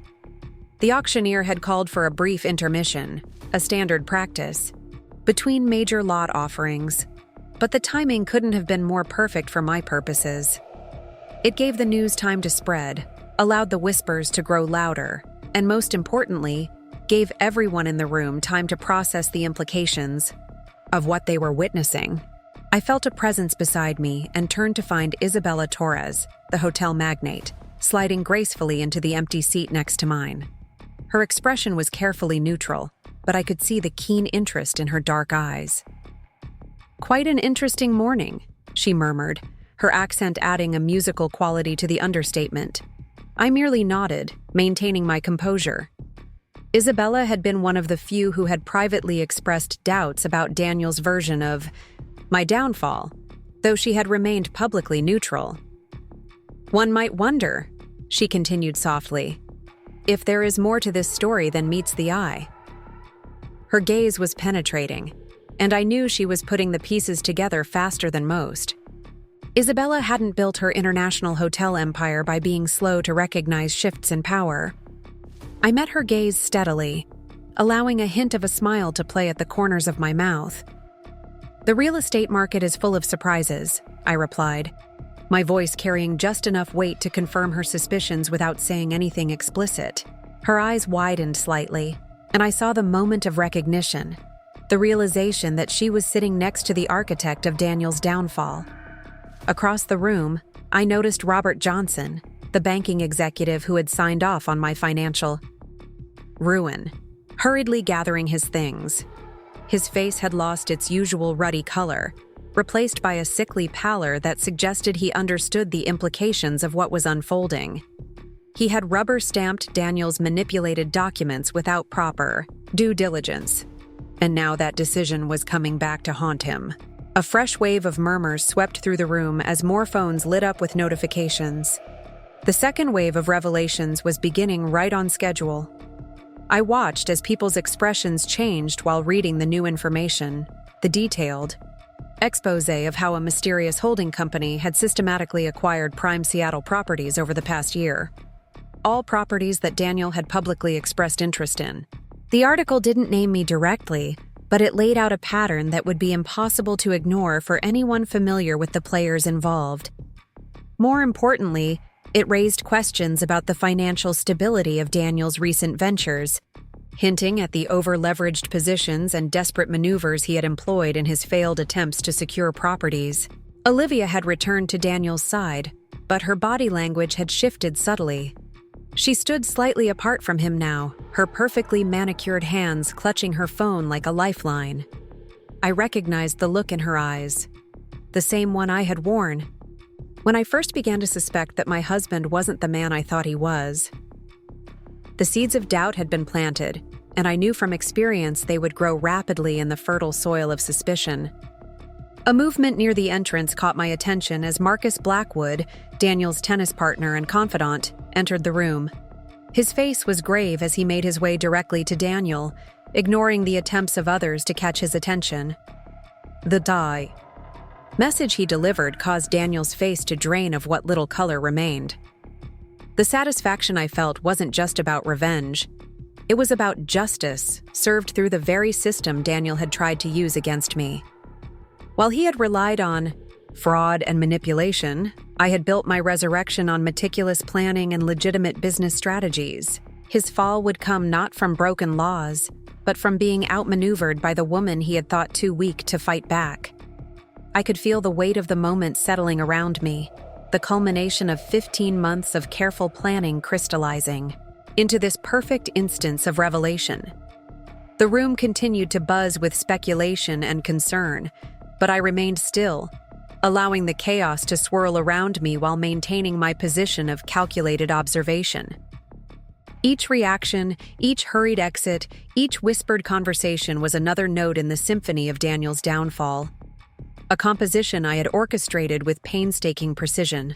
The auctioneer had called for a brief intermission, a standard practice, between major lot offerings, but the timing couldn't have been more perfect for my purposes. It gave the news time to spread, allowed the whispers to grow louder, and most importantly, gave everyone in the room time to process the implications of what they were witnessing. I felt a presence beside me and turned to find Isabella Torres, the hotel magnate, sliding gracefully into the empty seat next to mine. Her expression was carefully neutral, but I could see the keen interest in her dark eyes. "Quite an interesting morning," she murmured, her accent adding a musical quality to the understatement. I merely nodded, maintaining my composure. Isabella had been one of the few who had privately expressed doubts about Daniel's version of my downfall, though she had remained publicly neutral. "One might wonder," she continued softly, "if there is more to this story than meets the eye." Her gaze was penetrating, and I knew she was putting the pieces together faster than most. Isabella hadn't built her international hotel empire by being slow to recognize shifts in power. I met her gaze steadily, allowing a hint of a smile to play at the corners of my mouth. "The real estate market is full of surprises," I replied, my voice carrying just enough weight to confirm her suspicions without saying anything explicit. Her eyes widened slightly, and I saw the moment of recognition, the realization that she was sitting next to the architect of Daniel's downfall. Across the room, I noticed Robert Johnson, the banking executive who had signed off on my financial ruin, hurriedly gathering his things. His face had lost its usual ruddy color, replaced by a sickly pallor that suggested he understood the implications of what was unfolding. He had rubber-stamped Daniel's manipulated documents without proper due diligence, and now that decision was coming back to haunt him. A fresh wave of murmurs swept through the room as more phones lit up with notifications. The second wave of revelations was beginning right on schedule. I watched as people's expressions changed while reading the new information, the detailed exposé of how a mysterious holding company had systematically acquired prime Seattle properties over the past year. All properties that Daniel had publicly expressed interest in. The article didn't name me directly, but it laid out a pattern that would be impossible to ignore for anyone familiar with the players involved. More importantly, it raised questions about the financial stability of Daniel's recent ventures, hinting at the over-leveraged positions and desperate maneuvers he had employed in his failed attempts to secure properties. Olivia had returned to Daniel's side, but her body language had shifted subtly. She stood slightly apart from him now, her perfectly manicured hands clutching her phone like a lifeline. I recognized the look in her eyes, the same one I had worn when I first began to suspect that my husband wasn't the man I thought he was. The seeds of doubt had been planted, and I knew from experience they would grow rapidly in the fertile soil of suspicion. A movement near the entrance caught my attention as Marcus Blackwood, Daniel's tennis partner and confidant, entered the room. His face was grave as he made his way directly to Daniel, ignoring the attempts of others to catch his attention. The die message he delivered caused Daniel's face to drain of what little color remained. The satisfaction I felt wasn't just about revenge. It was about justice, served through the very system Daniel had tried to use against me. While he had relied on fraud and manipulation, I had built my resurrection on meticulous planning and legitimate business strategies. His fall would come not from broken laws, but from being outmaneuvered by the woman he had thought too weak to fight back. I could feel the weight of the moment settling around me, the culmination of 15 months of careful planning crystallizing into this perfect instance of revelation. The room continued to buzz with speculation and concern, but I remained still, allowing the chaos to swirl around me while maintaining my position of calculated observation. Each reaction, each hurried exit, each whispered conversation was another note in the symphony of Daniel's downfall, a composition I had orchestrated with painstaking precision.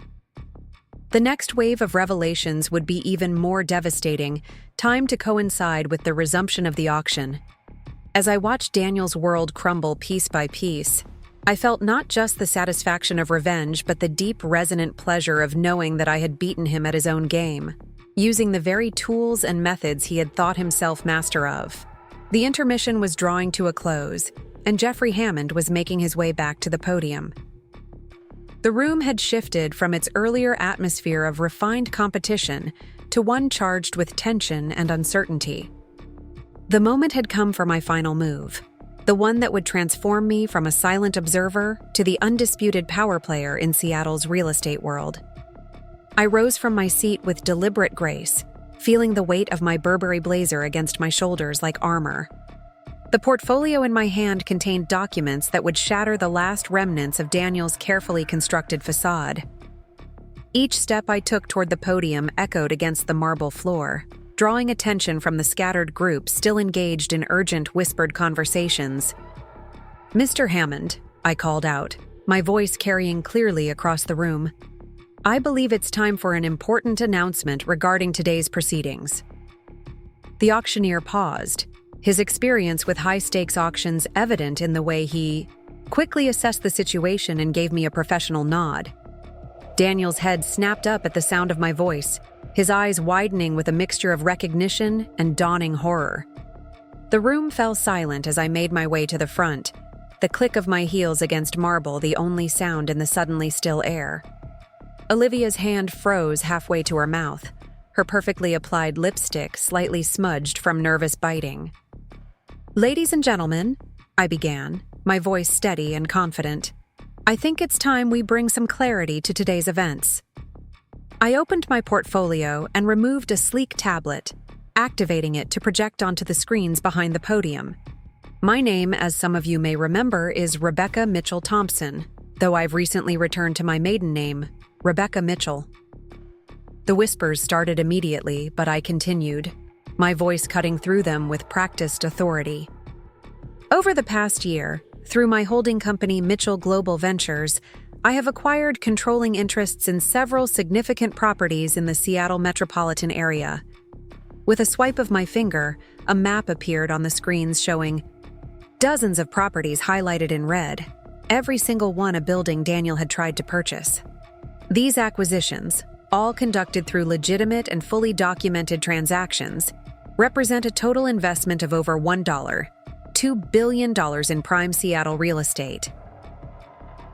The next wave of revelations would be even more devastating, timed to coincide with the resumption of the auction. As I watched Daniel's world crumble piece by piece, I felt not just the satisfaction of revenge, but the deep, resonant pleasure of knowing that I had beaten him at his own game, using the very tools and methods he had thought himself master of. The intermission was drawing to a close, and Jeffrey Hammond was making his way back to the podium. The room had shifted from its earlier atmosphere of refined competition to one charged with tension and uncertainty. The moment had come for my final move, the one that would transform me from a silent observer to the undisputed power player in Seattle's real estate world. I rose from my seat with deliberate grace, feeling the weight of my Burberry blazer against my shoulders like armor. The portfolio in my hand contained documents that would shatter the last remnants of Daniel's carefully constructed facade. Each step I took toward the podium echoed against the marble floor, drawing attention from the scattered group still engaged in urgent whispered conversations. "Mr. Hammond," I called out, my voice carrying clearly across the room. "I believe it's time for an important announcement regarding today's proceedings." The auctioneer paused, his experience with high-stakes auctions evident in the way he quickly assessed the situation and gave me a professional nod. Daniel's head snapped up at the sound of my voice, his eyes widening with a mixture of recognition and dawning horror. The room fell silent as I made my way to the front, the click of my heels against marble the only sound in the suddenly still air. Olivia's hand froze halfway to her mouth, her perfectly applied lipstick slightly smudged from nervous biting. "Ladies and gentlemen," I began, my voice steady and confident, "I think it's time we bring some clarity to today's events." I opened my portfolio and removed a sleek tablet, activating it to project onto the screens behind the podium. My name, as some of you may remember, is Rebecca Mitchell Thompson, though I've recently returned to my maiden name, Rebecca Mitchell. The whispers started immediately, but I continued, my voice cutting through them with practiced authority. Over the past year, through my holding company Mitchell Global Ventures, I have acquired controlling interests in several significant properties in the Seattle metropolitan area. With a swipe of my finger, a map appeared on the screens showing dozens of properties highlighted in red, every single one a building Daniel had tried to purchase. These acquisitions, all conducted through legitimate and fully documented transactions, represent a total investment of over $1, $2 billion in prime Seattle real estate.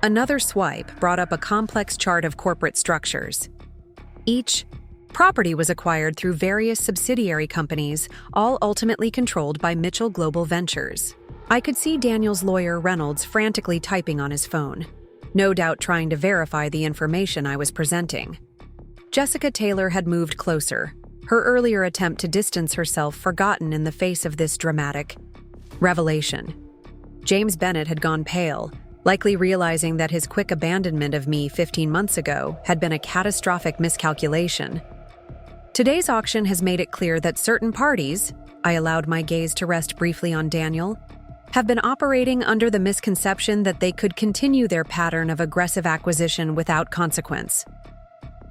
Another swipe brought up a complex chart of corporate structures. Each property was acquired through various subsidiary companies, all ultimately controlled by Mitchell Global Ventures. I could see Daniel's lawyer Reynolds frantically typing on his phone, no doubt trying to verify the information I was presenting. Jessica Taylor had moved closer, her earlier attempt to distance herself forgotten in the face of this dramatic revelation. James Bennett had gone pale, likely realizing that his quick abandonment of me 15 months ago had been a catastrophic miscalculation. Today's auction has made it clear that certain parties, I allowed my gaze to rest briefly on Daniel, have been operating under the misconception that they could continue their pattern of aggressive acquisition without consequence.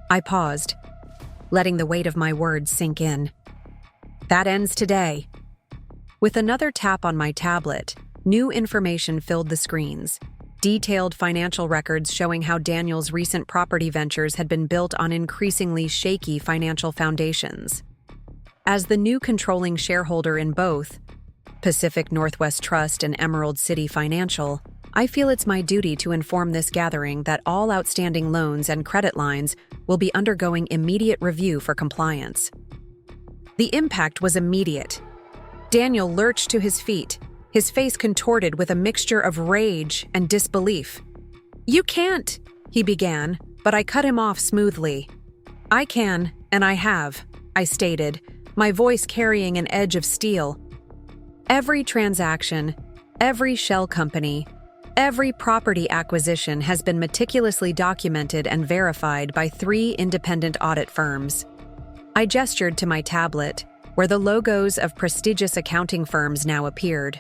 I paused, letting the weight of my words sink in. That ends today. With another tap on my tablet, new information filled the screens. Detailed financial records showing how Daniel's recent property ventures had been built on increasingly shaky financial foundations. As the new controlling shareholder in both Pacific Northwest Trust and Emerald City Financial, I feel it's my duty to inform this gathering that all outstanding loans and credit lines will be undergoing immediate review for compliance. The impact was immediate. Daniel lurched to his feet, his face contorted with a mixture of rage and disbelief. "You can't," he began, but I cut him off smoothly. "I can, and I have," I stated, my voice carrying an edge of steel. "Every transaction, every shell company, every property acquisition has been meticulously documented and verified by 3 independent audit firms." I gestured to my tablet, where the logos of prestigious accounting firms now appeared.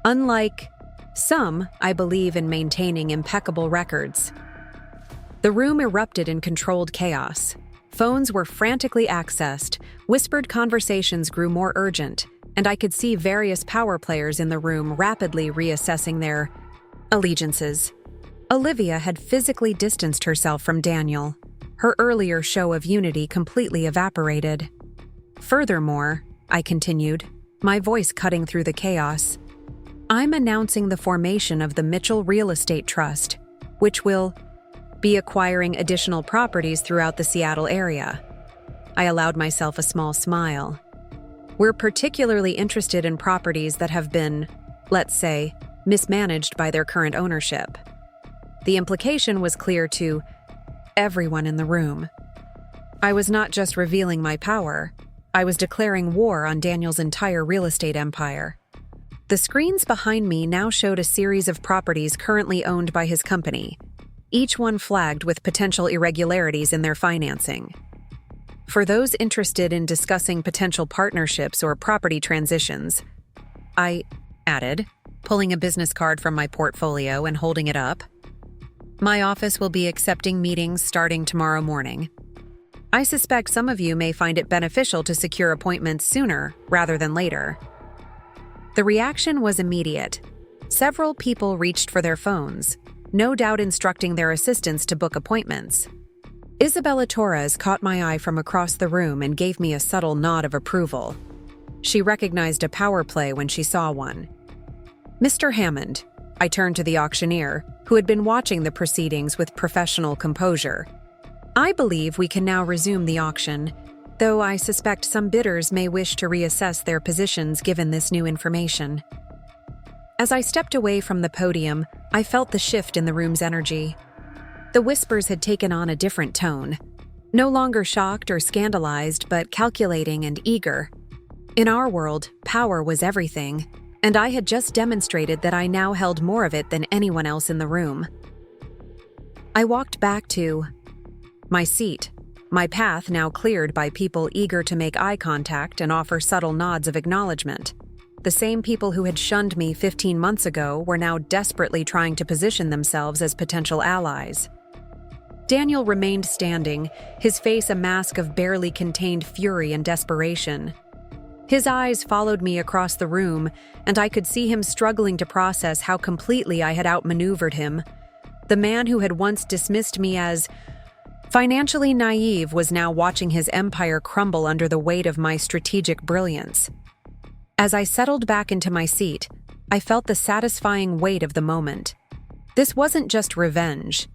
Unlike some, I believe in maintaining impeccable records. The room erupted in controlled chaos. Phones were frantically accessed, whispered conversations grew more urgent, and I could see various power players in the room rapidly reassessing their allegiances. Olivia had physically distanced herself from Daniel. Her earlier show of unity completely evaporated. Furthermore, I continued, my voice cutting through the chaos, I'm announcing the formation of the Mitchell Real Estate Trust, which will be acquiring additional properties throughout the Seattle area. I allowed myself a small smile. We're particularly interested in properties that have been, let's say, mismanaged by their current ownership. The implication was clear to everyone in the room. I was not just revealing my power, I was declaring war on Daniel's entire real estate empire. The screens behind me now showed a series of properties currently owned by his company, each one flagged with potential irregularities in their financing. For those interested in discussing potential partnerships or property transitions, I added, pulling a business card from my portfolio and holding it up, my office will be accepting meetings starting tomorrow morning. I suspect some of you may find it beneficial to secure appointments sooner rather than later. The reaction was immediate. Several people reached for their phones, no doubt instructing their assistants to book appointments. Isabella Torres caught my eye from across the room and gave me a subtle nod of approval. She recognized a power play when she saw one. "Mr. Hammond," I turned to the auctioneer, who had been watching the proceedings with professional composure. "I believe we can now resume the auction, though I suspect some bidders may wish to reassess their positions given this new information." As I stepped away from the podium, I felt the shift in the room's energy. The whispers had taken on a different tone, no longer shocked or scandalized, but calculating and eager. In our world, power was everything, and I had just demonstrated that I now held more of it than anyone else in the room. I walked back to my seat, my path now cleared by people eager to make eye contact and offer subtle nods of acknowledgement. The same people who had shunned me 15 months ago were now desperately trying to position themselves as potential allies. Daniel remained standing, his face a mask of barely contained fury and desperation. His eyes followed me across the room, and I could see him struggling to process how completely I had outmaneuvered him. The man who had once dismissed me as financially naive was now watching his empire crumble under the weight of my strategic brilliance. As I settled back into my seat, I felt the satisfying weight of the moment. This wasn't just revenge.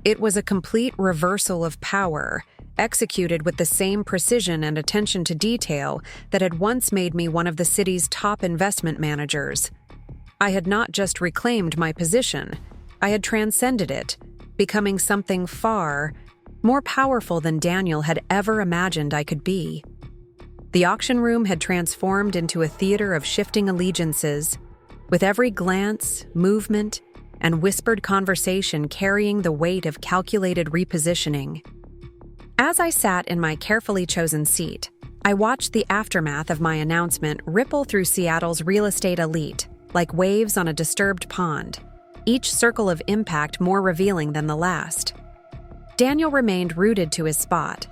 It was a complete reversal of power, executed with the same precision and attention to detail that had once made me one of the city's top investment managers. I had not just reclaimed my position, I had transcended it, becoming something far more powerful than Daniel had ever imagined I could be. The auction room had transformed into a theater of shifting allegiances, with every glance, movement, and whispered conversation carrying the weight of calculated repositioning. As I sat in my carefully chosen seat, I watched the aftermath of my announcement ripple through Seattle's real estate elite, like waves on a disturbed pond, each circle of impact more revealing than the last. Daniel remained rooted to his spot,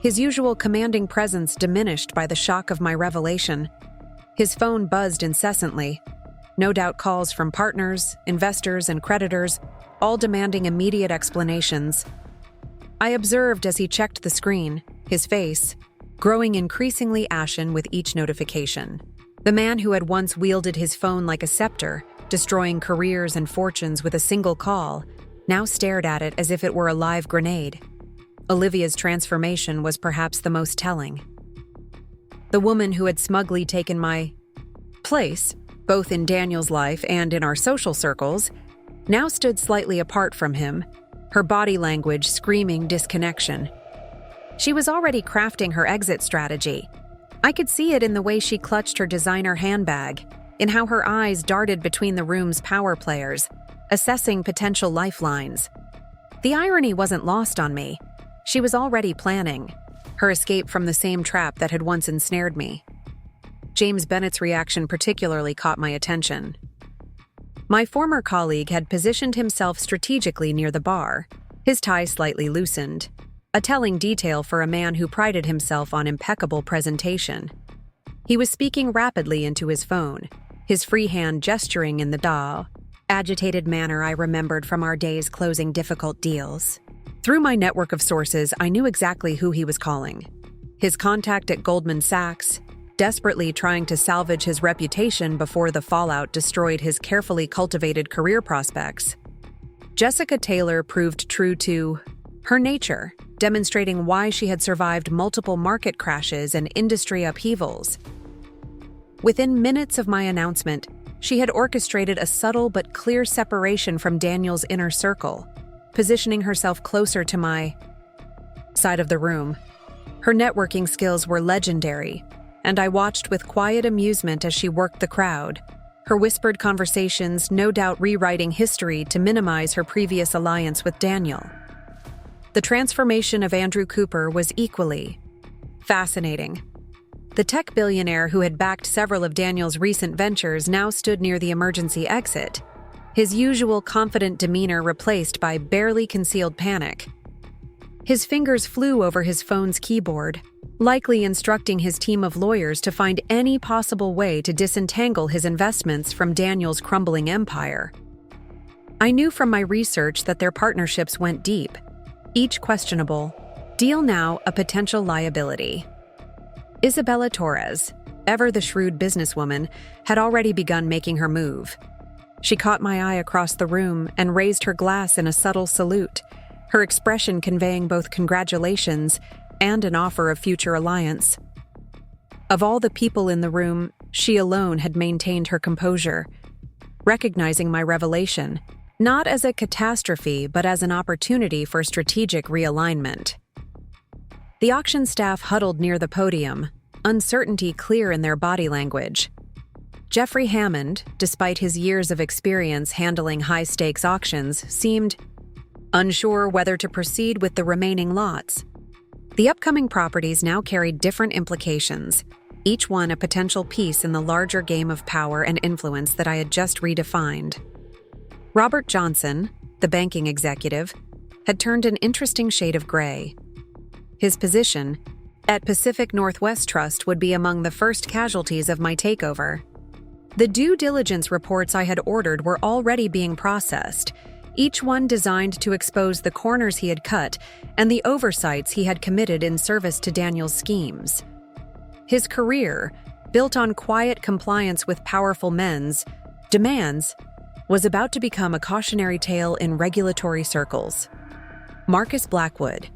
his usual commanding presence diminished by the shock of my revelation. His phone buzzed incessantly, no doubt calls from partners, investors, and creditors, all demanding immediate explanations. I observed as he checked the screen, his face growing increasingly ashen with each notification. The man who had once wielded his phone like a scepter, destroying careers and fortunes with a single call, now stared at it as if it were a live grenade. Olivia's transformation was perhaps the most telling. The woman who had smugly taken my place, both in Daniel's life and in our social circles, now stood slightly apart from him, her body language screaming disconnection. She was already crafting her exit strategy. I could see it in the way she clutched her designer handbag, in how her eyes darted between the room's power players, assessing potential lifelines. The irony wasn't lost on me. She was already planning her escape from the same trap that had once ensnared me. James Bennett's reaction particularly caught my attention. My former colleague had positioned himself strategically near the bar, his tie slightly loosened, a telling detail for a man who prided himself on impeccable presentation. He was speaking rapidly into his phone, his free hand gesturing in the agitated manner I remembered from our days closing difficult deals. Through my network of sources, I knew exactly who he was calling. His contact at Goldman Sachs, desperately trying to salvage his reputation before the fallout destroyed his carefully cultivated career prospects. Jessica Taylor proved true to her nature, demonstrating why she had survived multiple market crashes and industry upheavals. Within minutes of my announcement, she had orchestrated a subtle but clear separation from Daniel's inner circle, positioning herself closer to my side of the room. Her networking skills were legendary, and I watched with quiet amusement as she worked the crowd, her whispered conversations no doubt rewriting history to minimize her previous alliance with Daniel. The transformation of Andrew Cooper was equally fascinating. The tech billionaire who had backed several of Daniel's recent ventures now stood near the emergency exit, his usual confident demeanor replaced by barely concealed panic. His fingers flew over his phone's keyboard, likely instructing his team of lawyers to find any possible way to disentangle his investments from Daniel's crumbling empire. I knew from my research that their partnerships went deep, each questionable, deal now a potential liability. Isabella Torres, ever the shrewd businesswoman, had already begun making her move. She caught my eye across the room and raised her glass in a subtle salute, her expression conveying both congratulations and an offer of future alliance. Of all the people in the room, she alone had maintained her composure, recognizing my revelation, not as a catastrophe but as an opportunity for strategic realignment. The auction staff huddled near the podium, uncertainty clear in their body language. Jeffrey Hammond, despite his years of experience handling high-stakes auctions, seemed unsure whether to proceed with the remaining lots. The upcoming properties now carried different implications, each one a potential piece in the larger game of power and influence that I had just redefined. Robert Johnson, the banking executive, had turned an interesting shade of gray. His position at Pacific Northwest Trust would be among the first casualties of my takeover. The due diligence reports I had ordered were already being processed, each one designed to expose the corners he had cut and the oversights he had committed in service to Daniel's schemes. His career, built on quiet compliance with powerful men's demands, was about to become a cautionary tale in regulatory circles. Marcus Blackwood,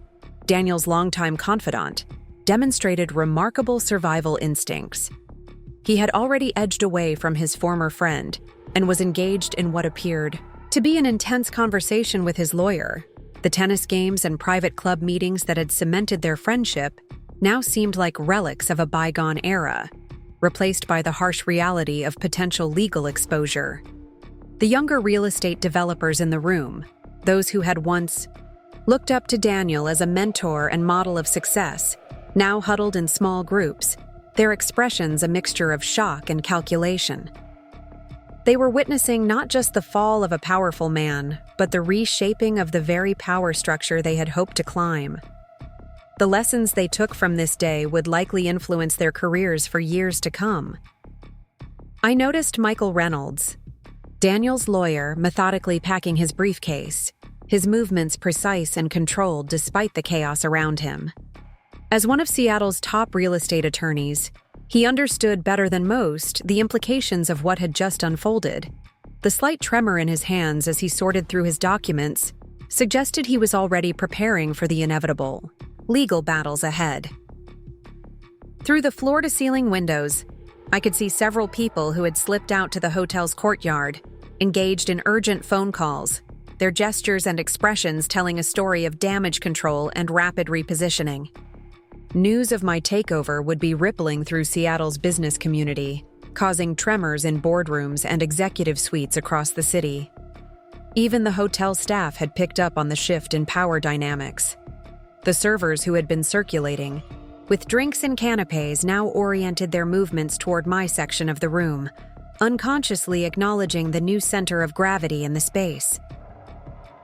Daniel's longtime confidant, demonstrated remarkable survival instincts. He had already edged away from his former friend and was engaged in what appeared to be an intense conversation with his lawyer. The tennis games and private club meetings that had cemented their friendship now seemed like relics of a bygone era, replaced by the harsh reality of potential legal exposure. The younger real estate developers in the room, those who had once looked up to Daniel as a mentor and model of success, now huddled in small groups, their expressions a mixture of shock and calculation. They were witnessing not just the fall of a powerful man, but the reshaping of the very power structure they had hoped to climb. The lessons they took from this day would likely influence their careers for years to come. I noticed Michael Reynolds, Daniel's lawyer, methodically packing his briefcase, his movements precise and controlled despite the chaos around him. As one of Seattle's top real estate attorneys, he understood better than most the implications of what had just unfolded. The slight tremor in his hands as he sorted through his documents suggested he was already preparing for the inevitable legal battles ahead. Through the floor-to-ceiling windows, I could see several people who had slipped out to the hotel's courtyard, engaged in urgent phone calls, their gestures and expressions telling a story of damage control and rapid repositioning. News of my takeover would be rippling through Seattle's business community, causing tremors in boardrooms and executive suites across the city. Even the hotel staff had picked up on the shift in power dynamics. The servers who had been circulating, with drinks and canapes, now oriented their movements toward my section of the room, unconsciously acknowledging the new center of gravity in the space.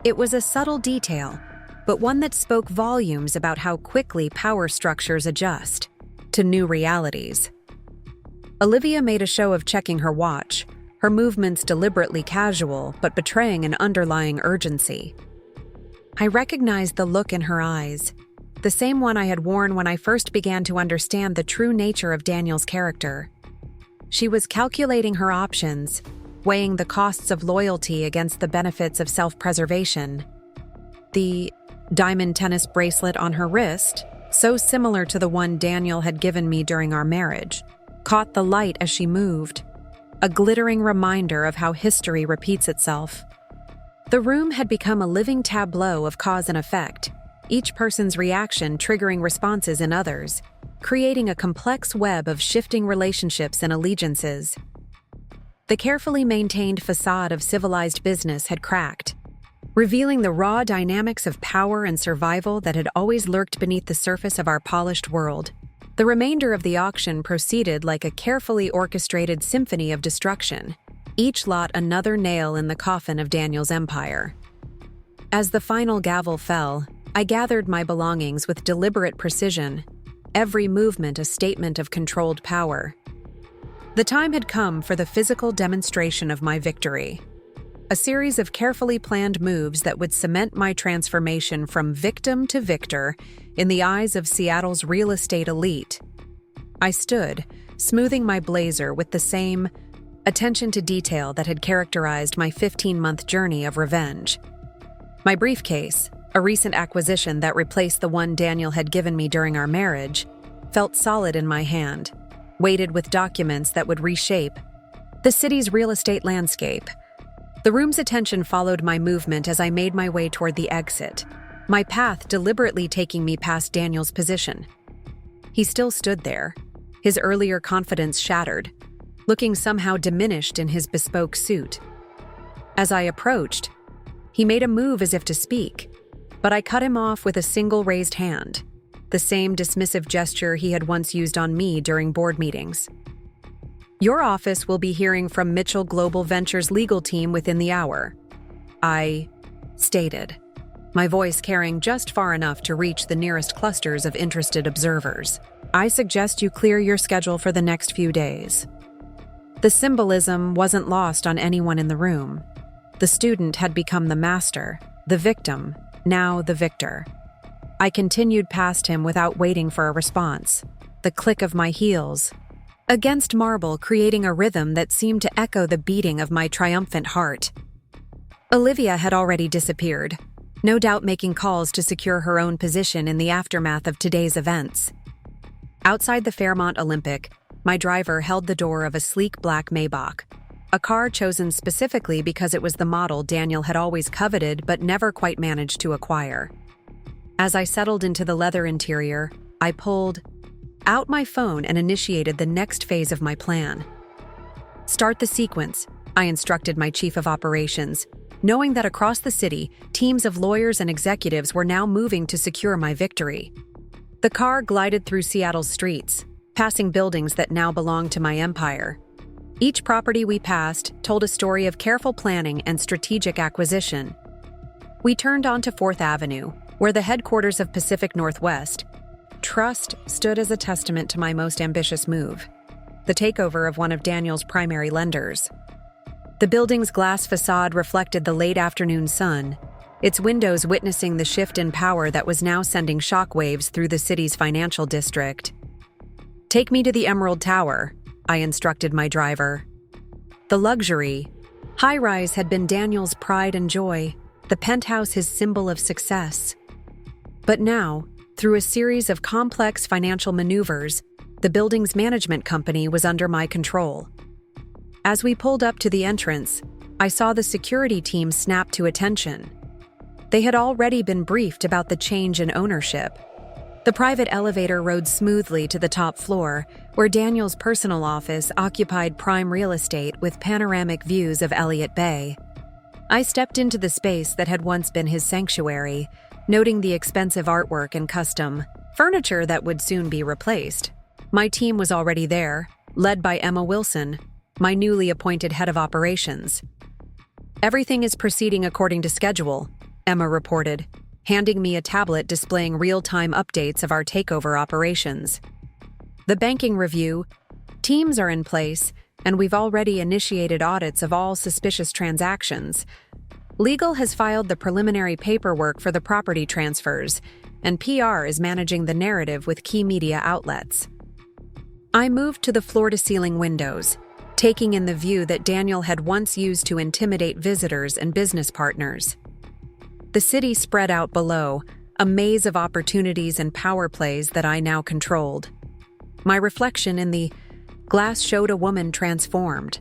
It was a subtle detail, but one that spoke volumes about how quickly power structures adjust to new realities. Olivia made a show of checking her watch, her movements deliberately casual but betraying an underlying urgency. I recognized the look in her eyes, the same one I had worn when I first began to understand the true nature of Daniel's character. She was calculating her options, weighing the costs of loyalty against the benefits of self-preservation. The diamond tennis bracelet on her wrist, so similar to the one Daniel had given me during our marriage, caught the light as she moved, a glittering reminder of how history repeats itself. The room had become a living tableau of cause and effect, each person's reaction triggering responses in others, creating a complex web of shifting relationships and allegiances. The carefully maintained facade of civilized business had cracked, revealing the raw dynamics of power and survival that had always lurked beneath the surface of our polished world. The remainder of the auction proceeded like a carefully orchestrated symphony of destruction, each lot another nail in the coffin of Daniel's empire. As the final gavel fell, I gathered my belongings with deliberate precision, every movement a statement of controlled power. The time had come for the physical demonstration of my victory, a series of carefully planned moves that would cement my transformation from victim to victor in the eyes of Seattle's real estate elite. I stood, smoothing my blazer with the same attention to detail that had characterized my 15-month journey of revenge. My briefcase, a recent acquisition that replaced the one Daniel had given me during our marriage, felt solid in my hand, weighted with documents that would reshape the city's real estate landscape. The room's attention followed my movement as I made my way toward the exit, my path deliberately taking me past Daniel's position. He still stood there, his earlier confidence shattered, looking somehow diminished in his bespoke suit. As I approached, he made a move as if to speak, but I cut him off with a single raised hand, the same dismissive gesture he had once used on me during board meetings. "Your office will be hearing from Mitchell Global Ventures' legal team within the hour," I stated, my voice carrying just far enough to reach the nearest clusters of interested observers. "I suggest you clear your schedule for the next few days." The symbolism wasn't lost on anyone in the room. The student had become the master, the victim, now the victor. I continued past him without waiting for a response, the click of my heels, against marble, creating a rhythm that seemed to echo the beating of my triumphant heart. Olivia had already disappeared, no doubt making calls to secure her own position in the aftermath of today's events. Outside the Fairmont Olympic, my driver held the door of a sleek black Maybach, a car chosen specifically because it was the model Daniel had always coveted but never quite managed to acquire. As I settled into the leather interior, I pulled out my phone and initiated the next phase of my plan. "Start the sequence," I instructed my chief of operations, knowing that across the city, teams of lawyers and executives were now moving to secure my victory. The car glided through Seattle's streets, passing buildings that now belonged to my empire. Each property we passed told a story of careful planning and strategic acquisition. We turned onto 4th Avenue, where the headquarters of Pacific Northwest Trust stood as a testament to my most ambitious move, the takeover of one of Daniel's primary lenders. The building's glass facade reflected the late afternoon sun, its windows witnessing the shift in power that was now sending shockwaves through the city's financial district. "Take me to the Emerald Tower," I instructed my driver. The luxury high-rise had been Daniel's pride and joy, the penthouse his symbol of success. But now, through a series of complex financial maneuvers, the building's management company was under my control. As we pulled up to the entrance, I saw the security team snap to attention. They had already been briefed about the change in ownership. The private elevator rode smoothly to the top floor, where Daniel's personal office occupied prime real estate with panoramic views of Elliott Bay. I stepped into the space that had once been his sanctuary, noting the expensive artwork and custom furniture that would soon be replaced. My team was already there, led by Emma Wilson, my newly appointed head of operations. "Everything is proceeding according to schedule," Emma reported, handing me a tablet displaying real-time updates of our takeover operations. "The banking review teams are in place, and we've already initiated audits of all suspicious transactions. Legal has filed the preliminary paperwork for the property transfers, and PR is managing the narrative with key media outlets." I moved to the floor-to-ceiling windows, taking in the view that Daniel had once used to intimidate visitors and business partners. The city spread out below, a maze of opportunities and power plays that I now controlled. My reflection in the glass showed a woman transformed.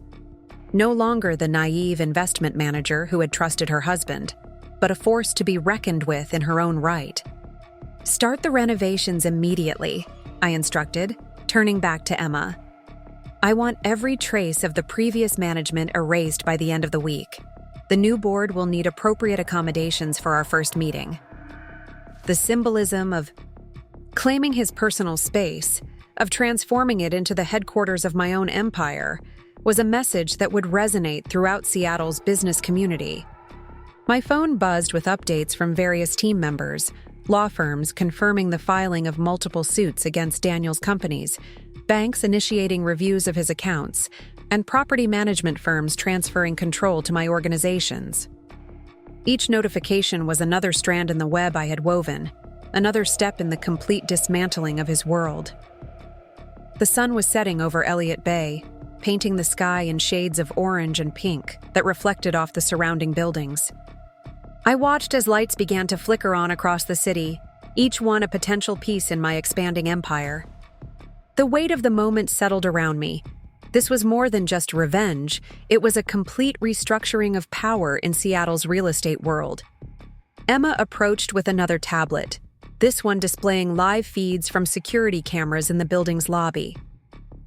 No longer the naive investment manager who had trusted her husband, but a force to be reckoned with in her own right. "Start the renovations immediately," I instructed, turning back to Emma. "I want every trace of the previous management erased by the end of the week. The new board will need appropriate accommodations for our first meeting." The symbolism of claiming his personal space, of transforming it into the headquarters of my own empire, was a message that would resonate throughout Seattle's business community. My phone buzzed with updates from various team members, law firms confirming the filing of multiple suits against Daniel's companies, banks initiating reviews of his accounts, and property management firms transferring control to my organizations. Each notification was another strand in the web I had woven, another step in the complete dismantling of his world. The sun was setting over Elliott Bay, painting the sky in shades of orange and pink that reflected off the surrounding buildings. I watched as lights began to flicker on across the city, each one a potential piece in my expanding empire. The weight of the moment settled around me. This was more than just revenge, it was a complete restructuring of power in Seattle's real estate world. Emma approached with another tablet, this one displaying live feeds from security cameras in the building's lobby.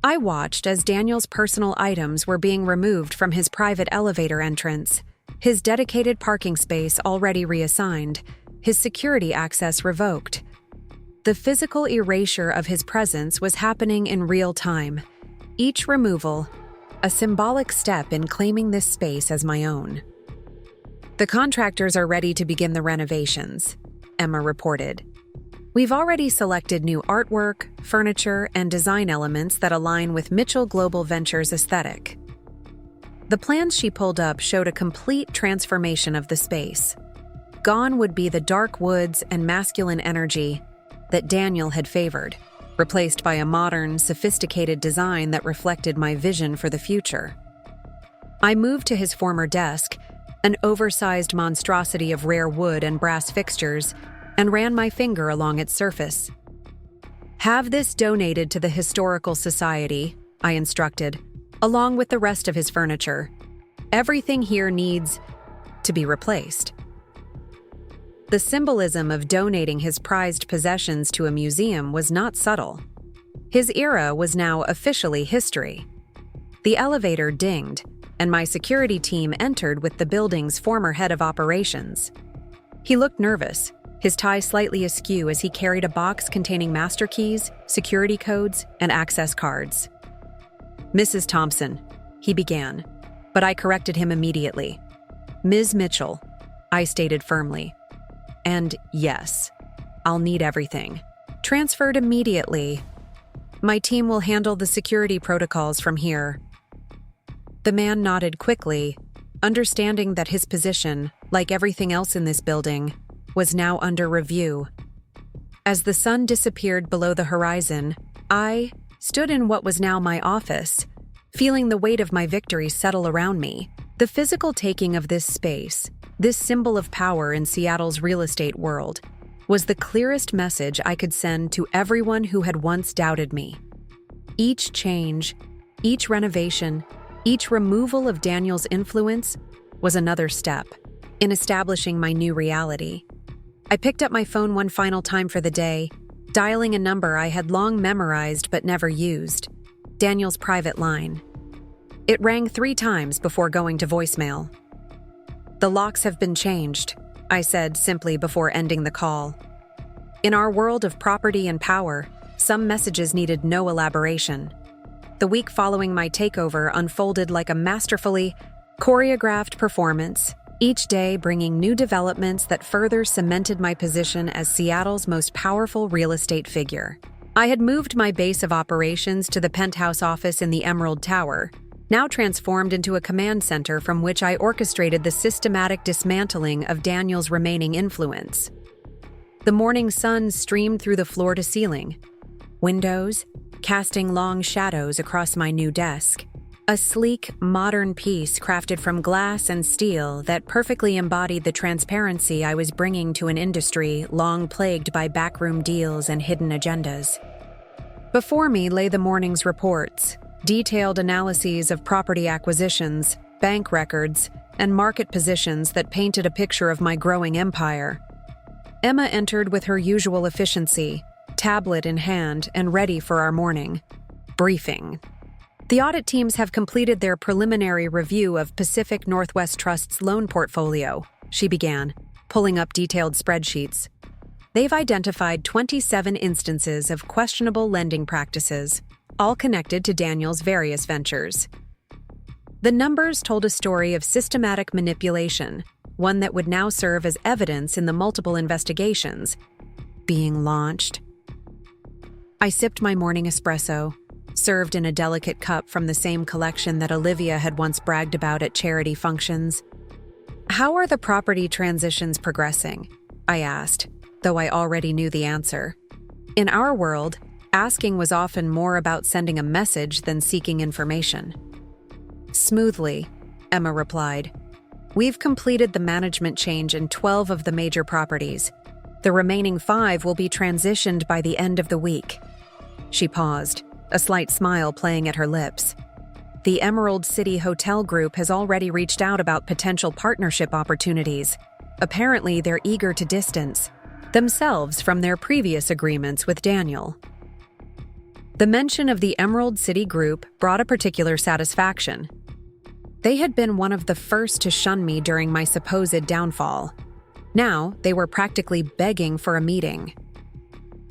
I watched as Daniel's personal items were being removed from his private elevator entrance, his dedicated parking space already reassigned, his security access revoked. The physical erasure of his presence was happening in real time. Each removal, a symbolic step in claiming this space as my own. "The contractors are ready to begin the renovations," Emma reported. "We've already selected new artwork, furniture, and design elements that align with Mitchell Global Ventures' aesthetic." The plans she pulled up showed a complete transformation of the space. Gone would be the dark woods and masculine energy that Daniel had favored, replaced by a modern, sophisticated design that reflected my vision for the future. I moved to his former desk, an oversized monstrosity of rare wood and brass fixtures, and ran my finger along its surface. "Have this donated to the Historical Society," I instructed, along with the rest of his furniture. "Everything here needs to be replaced." The symbolism of donating his prized possessions to a museum was not subtle. His era was now officially history. The elevator dinged, and my security team entered with the building's former head of operations. He looked nervous, his tie slightly askew as he carried a box containing master keys, security codes, and access cards. "Mrs. Thompson," he began, but I corrected him immediately. "Ms. Mitchell," I stated firmly. "And yes, I'll need everything. Transferred immediately. My team will handle the security protocols from here." The man nodded quickly, understanding that his position, like everything else in this building, was now under review. As the sun disappeared below the horizon, I stood in what was now my office, feeling the weight of my victory settle around me. The physical taking of this space, this symbol of power in Seattle's real estate world, was the clearest message I could send to everyone who had once doubted me. Each change, each renovation, each removal of Daniel's influence was another step in establishing my new reality. I picked up my phone one final time for the day, dialing a number I had long memorized but never used, Daniel's private line. It rang 3 times before going to voicemail. "The locks have been changed," I said simply before ending the call. In our world of property and power, some messages needed no elaboration. The week following my takeover unfolded like a masterfully choreographed performance, each day bringing new developments that further cemented my position as Seattle's most powerful real estate figure. I had moved my base of operations to the penthouse office in the Emerald Tower, now transformed into a command center from which I orchestrated the systematic dismantling of Daniel's remaining influence. The morning sun streamed through the floor-to-ceiling windows, casting long shadows across my new desk. A sleek, modern piece crafted from glass and steel that perfectly embodied the transparency I was bringing to an industry long plagued by backroom deals and hidden agendas. Before me lay the morning's reports, detailed analyses of property acquisitions, bank records, and market positions that painted a picture of my growing empire. Emma entered with her usual efficiency, tablet in hand and ready for our morning briefing. "The audit teams have completed their preliminary review of Pacific Northwest Trust's loan portfolio," she began, pulling up detailed spreadsheets. "They've identified 27 instances of questionable lending practices, all connected to Daniel's various ventures." The numbers told a story of systematic manipulation, one that would now serve as evidence in the multiple investigations being launched. I sipped my morning espresso, served in a delicate cup from the same collection that Olivia had once bragged about at charity functions. "How are the property transitions progressing?" I asked, though I already knew the answer. In our world, asking was often more about sending a message than seeking information. "Smoothly," Emma replied. "We've completed the management change in 12 of the major properties. The remaining 5 will be transitioned by the end of the week." She paused, a slight smile playing at her lips. "The Emerald City Hotel Group has already reached out about potential partnership opportunities. Apparently, they're eager to distance themselves from their previous agreements with Daniel." The mention of the Emerald City Group brought a particular satisfaction. They had been one of the first to shun me during my supposed downfall. Now, they were practically begging for a meeting.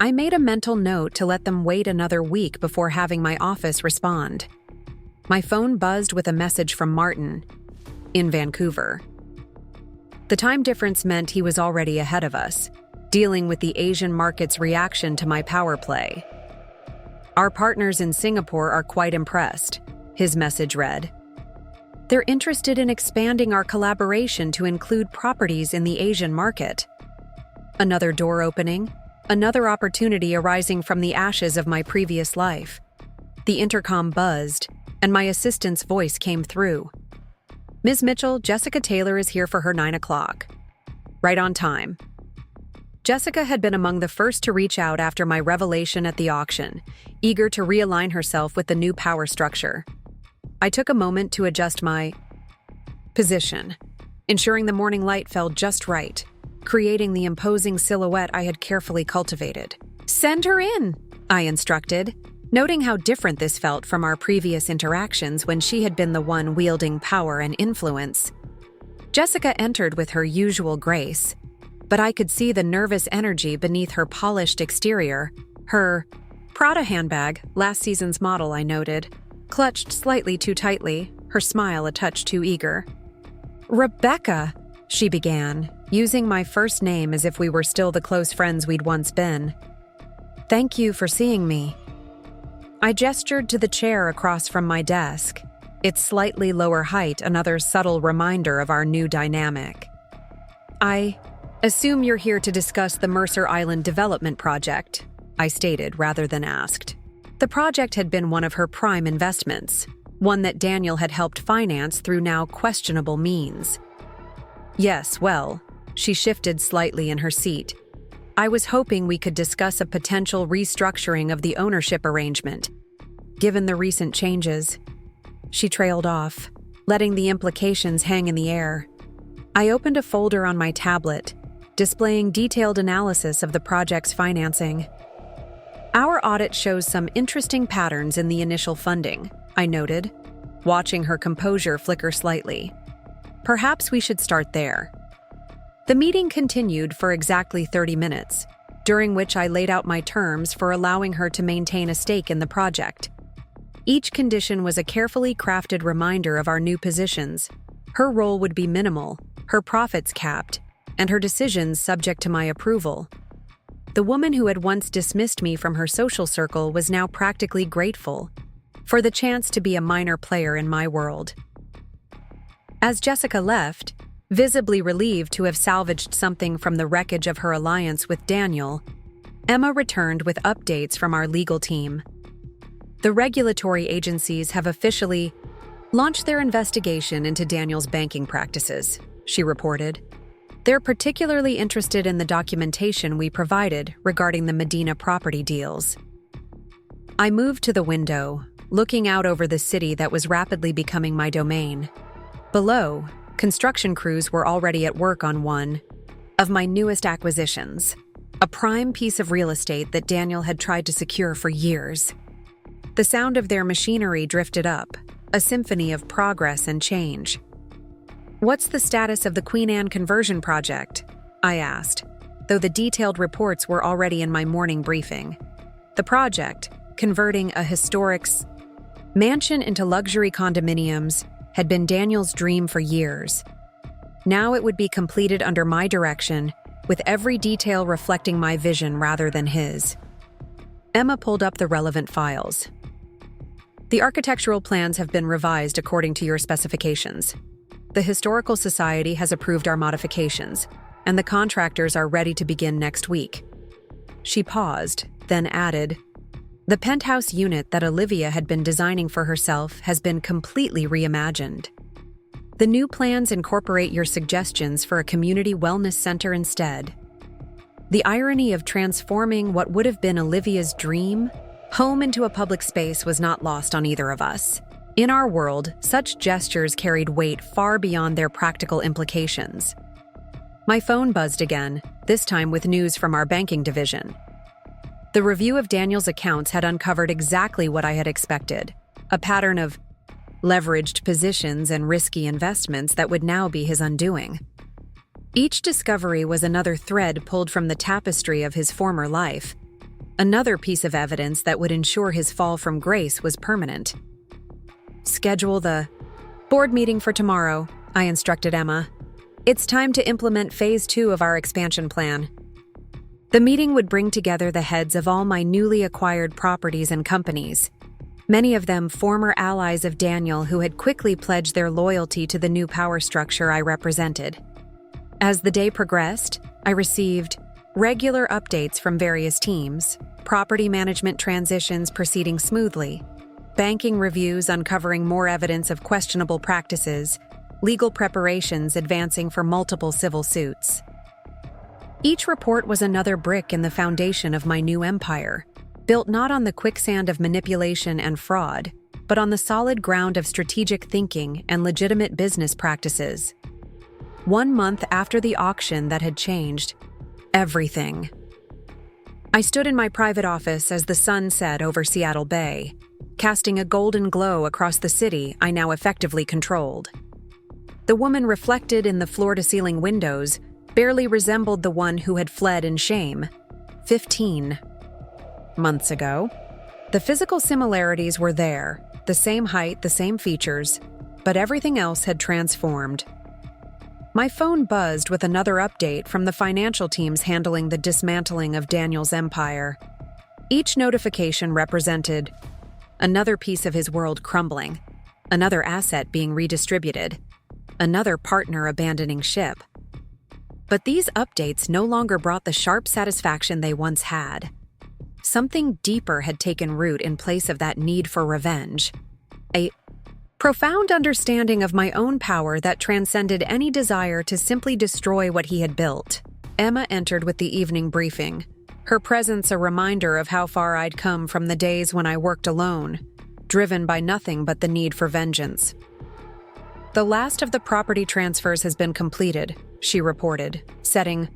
I made a mental note to let them wait another week before having my office respond. My phone buzzed with a message from Martin, in Vancouver. The time difference meant he was already ahead of us, dealing with the Asian market's reaction to my power play. "Our partners in Singapore are quite impressed," his message read. "They're interested in expanding our collaboration to include properties in the Asian market." Another door opening, another opportunity arising from the ashes of my previous life. The intercom buzzed, and my assistant's voice came through. "Ms. Mitchell, Jessica Taylor is here for her 9 o'clock. Right on time." Jessica had been among the first to reach out after my revelation at the auction, eager to realign herself with the new power structure. I took a moment to adjust my position, ensuring the morning light fell just right, creating the imposing silhouette I had carefully cultivated. "Send her in," I instructed, noting how different this felt from our previous interactions when she had been the one wielding power and influence. Jessica entered with her usual grace, but I could see the nervous energy beneath her polished exterior. Her Prada handbag, last season's model, I noted, clutched slightly too tightly, her smile a touch too eager. "Rebecca," she began, using my first name as if we were still the close friends we'd once been. "Thank you for seeing me." I gestured to the chair across from my desk, its slightly lower height another subtle reminder of our new dynamic. "I assume you're here to discuss the Mercer Island development project," I stated rather than asked. The project had been one of her prime investments, one that Daniel had helped finance through now questionable means. "Yes, well," she shifted slightly in her seat. "I was hoping we could discuss a potential restructuring of the ownership arrangement. Given the recent changes," she trailed off, letting the implications hang in the air. I opened a folder on my tablet, displaying detailed analysis of the project's financing. "Our audit shows some interesting patterns in the initial funding," I noted, watching her composure flicker slightly. "Perhaps we should start there." The meeting continued for exactly 30 minutes, during which I laid out my terms for allowing her to maintain a stake in the project. Each condition was a carefully crafted reminder of our new positions. Her role would be minimal, her profits capped, and her decisions subject to my approval. The woman who had once dismissed me from her social circle was now practically grateful for the chance to be a minor player in my world. As Jessica left, visibly relieved to have salvaged something from the wreckage of her alliance with Daniel, Emma returned with updates from our legal team. "The regulatory agencies have officially launched their investigation into Daniel's banking practices," she reported. "They're particularly interested in the documentation we provided regarding the Medina property deals." I moved to the window, looking out over the city that was rapidly becoming my domain. Below, construction crews were already at work on one of my newest acquisitions, a prime piece of real estate that Daniel had tried to secure for years. The sound of their machinery drifted up, a symphony of progress and change. "What's the status of the Queen Anne conversion project?" I asked, though the detailed reports were already in my morning briefing. The project, converting a historic mansion into luxury condominiums, had been Daniel's dream for years. Now it would be completed under my direction, with every detail reflecting my vision rather than his. Emma pulled up the relevant files. "The architectural plans have been revised according to your specifications. The Historical Society has approved our modifications, and the contractors are ready to begin next week." She paused, then added, "The penthouse unit that Olivia had been designing for herself has been completely reimagined. The new plans incorporate your suggestions for a community wellness center instead." The irony of transforming what would have been Olivia's dream home into a public space was not lost on either of us. In our world, such gestures carried weight far beyond their practical implications. My phone buzzed again, this time with news from our banking division. The review of Daniel's accounts had uncovered exactly what I had expected, a pattern of leveraged positions and risky investments that would now be his undoing. Each discovery was another thread pulled from the tapestry of his former life, another piece of evidence that would ensure his fall from grace was permanent. "Schedule the board meeting for tomorrow," I instructed Emma. "It's time to implement phase 2 of our expansion plan." The meeting would bring together the heads of all my newly acquired properties and companies, many of them former allies of Daniel who had quickly pledged their loyalty to the new power structure I represented. As the day progressed, I received Regular updates from various teams, property management transitions proceeding smoothly, banking reviews uncovering more evidence of questionable practices, legal preparations advancing for multiple civil suits. Each report was another brick in the foundation of my new empire, built not on the quicksand of manipulation and fraud, but on the solid ground of strategic thinking and legitimate business practices. 1 month after the auction that had changed everything. I stood in my private office as the sun set over Seattle Bay, casting a golden glow across the city I now effectively controlled. The woman reflected in the floor-to-ceiling windows barely resembled the one who had fled in shame 15 months ago. The physical similarities were there, the same height, the same features, but everything else had transformed. My phone buzzed with another update from the financial teams handling the dismantling of Daniel's empire. Each notification represented another piece of his world crumbling, another asset being redistributed, another partner abandoning ship. But these updates no longer brought the sharp satisfaction they once had. Something deeper had taken root in place of that need for revenge. A profound understanding of my own power that transcended any desire to simply destroy what he had built. Emma entered with the evening briefing, her presence a reminder of how far I'd come from the days when I worked alone, driven by nothing but the need for vengeance. "The last of the property transfers has been completed," she reported, setting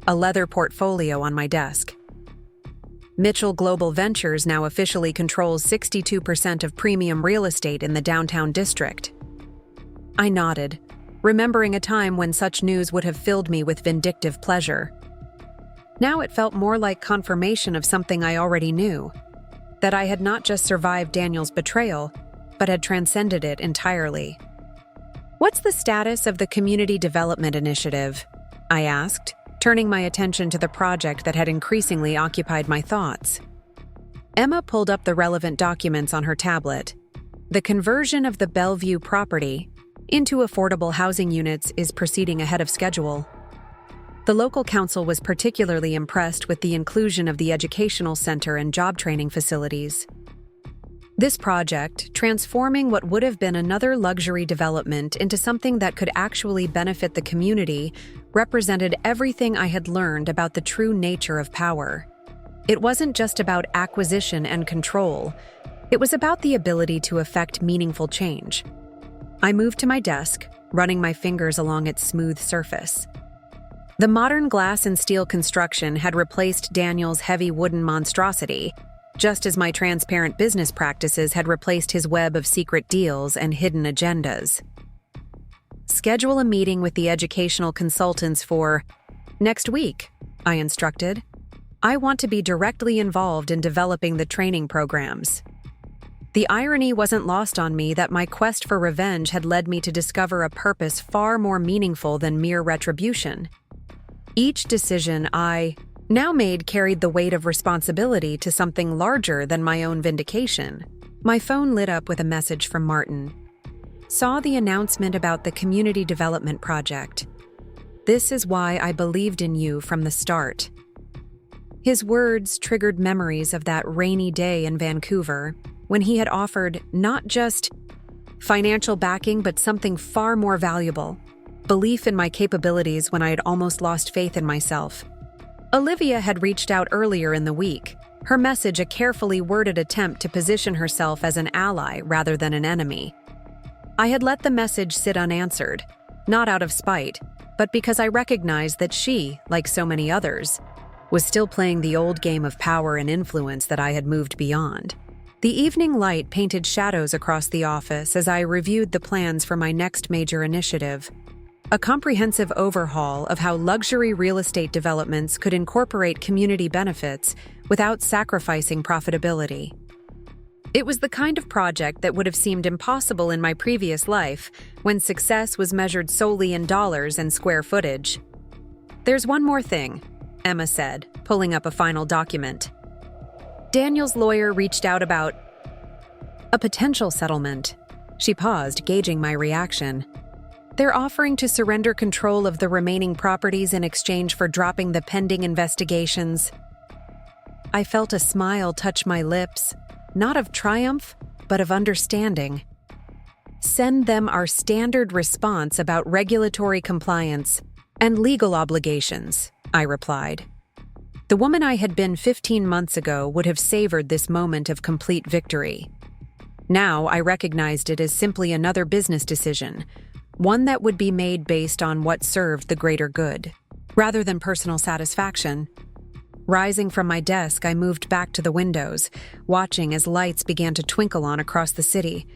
a leather portfolio on my desk. "Mitchell Global Ventures now officially controls 62% of premium real estate in the downtown district." I nodded, remembering a time when such news would have filled me with vindictive pleasure. Now it felt more like confirmation of something I already knew, that I had not just survived Daniel's betrayal, but had transcended it entirely. "What's the status of the Community Development Initiative?" I asked, turning my attention to the project that had increasingly occupied my thoughts. Emma pulled up the relevant documents on her tablet. "The conversion of the Bellevue property into affordable housing units is proceeding ahead of schedule." The local council was particularly impressed with the inclusion of the educational center and job training facilities. This project, transforming what would have been another luxury development into something that could actually benefit the community, represented everything I had learned about the true nature of power. It wasn't just about acquisition and control. It was about the ability to effect meaningful change. I moved to my desk, running my fingers along its smooth surface. The modern glass and steel construction had replaced Daniel's heavy wooden monstrosity, just as my transparent business practices had replaced his web of secret deals and hidden agendas. "Schedule a meeting with the educational consultants for next week," I instructed. "I want to be directly involved in developing the training programs." The irony wasn't lost on me that my quest for revenge had led me to discover a purpose far more meaningful than mere retribution. Each decision I now made carried the weight of responsibility to something larger than my own vindication. My phone lit up with a message from Martin. "Saw the announcement about the community development project. This is why I believed in you from the start." His words triggered memories of that rainy day in Vancouver, when he had offered not just financial backing but something far more valuable, belief in my capabilities when I had almost lost faith in myself. Olivia had reached out earlier in the week, her message a carefully worded attempt to position herself as an ally rather than an enemy. I had let the message sit unanswered, not out of spite, but because I recognized that she, like so many others, was still playing the old game of power and influence that I had moved beyond. The evening light painted shadows across the office as I reviewed the plans for my next major initiative. A comprehensive overhaul of how luxury real estate developments could incorporate community benefits without sacrificing profitability. It was the kind of project that would have seemed impossible in my previous life, when success was measured solely in dollars and square footage. "There's one more thing," Emma said, pulling up a final document. "Daniel's lawyer reached out about a potential settlement." She paused, gauging my reaction. They're offering to surrender control of the remaining properties in exchange for dropping the pending investigations. I felt a smile touch my lips, not of triumph, but of understanding. Send them our standard response about regulatory compliance and legal obligations, I replied. The woman I had been 15 months ago would have savored this moment of complete victory. Now I recognized it as simply another business decision, one that would be made based on what served the greater good, rather than personal satisfaction. Rising from my desk, I moved back to the windows, watching as lights began to twinkle on across the city,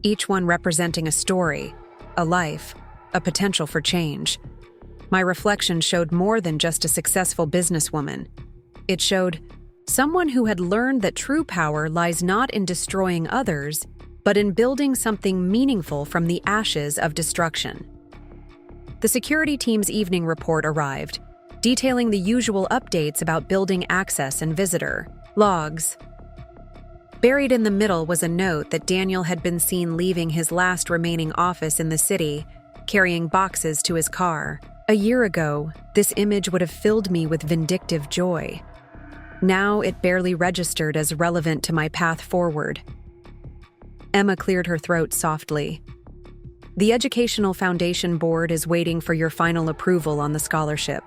each one representing a story, a life, a potential for change. My reflection showed more than just a successful businesswoman. It showed someone who had learned that true power lies not in destroying others, but in building something meaningful from the ashes of destruction. The security team's evening report arrived, detailing the usual updates about building access and visitor logs. Buried in the middle was a note that Daniel had been seen leaving his last remaining office in the city, carrying boxes to his car. A year ago, this image would have filled me with vindictive joy. Now it barely registered as relevant to my path forward. Emma cleared her throat softly. The Educational Foundation Board is waiting for your final approval on the scholarship.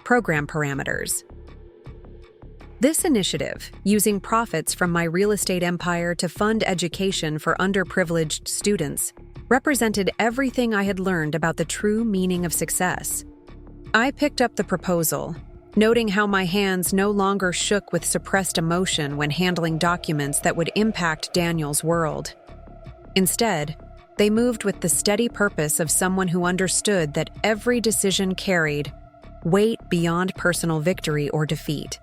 Program parameters. This initiative, using profits from my real estate empire to fund education for underprivileged students, represented everything I had learned about the true meaning of success. I picked up the proposal, noting how my hands no longer shook with suppressed emotion when handling documents that would impact Daniel's world. Instead, they moved with the steady purpose of someone who understood that every decision carried weight beyond personal victory or defeat.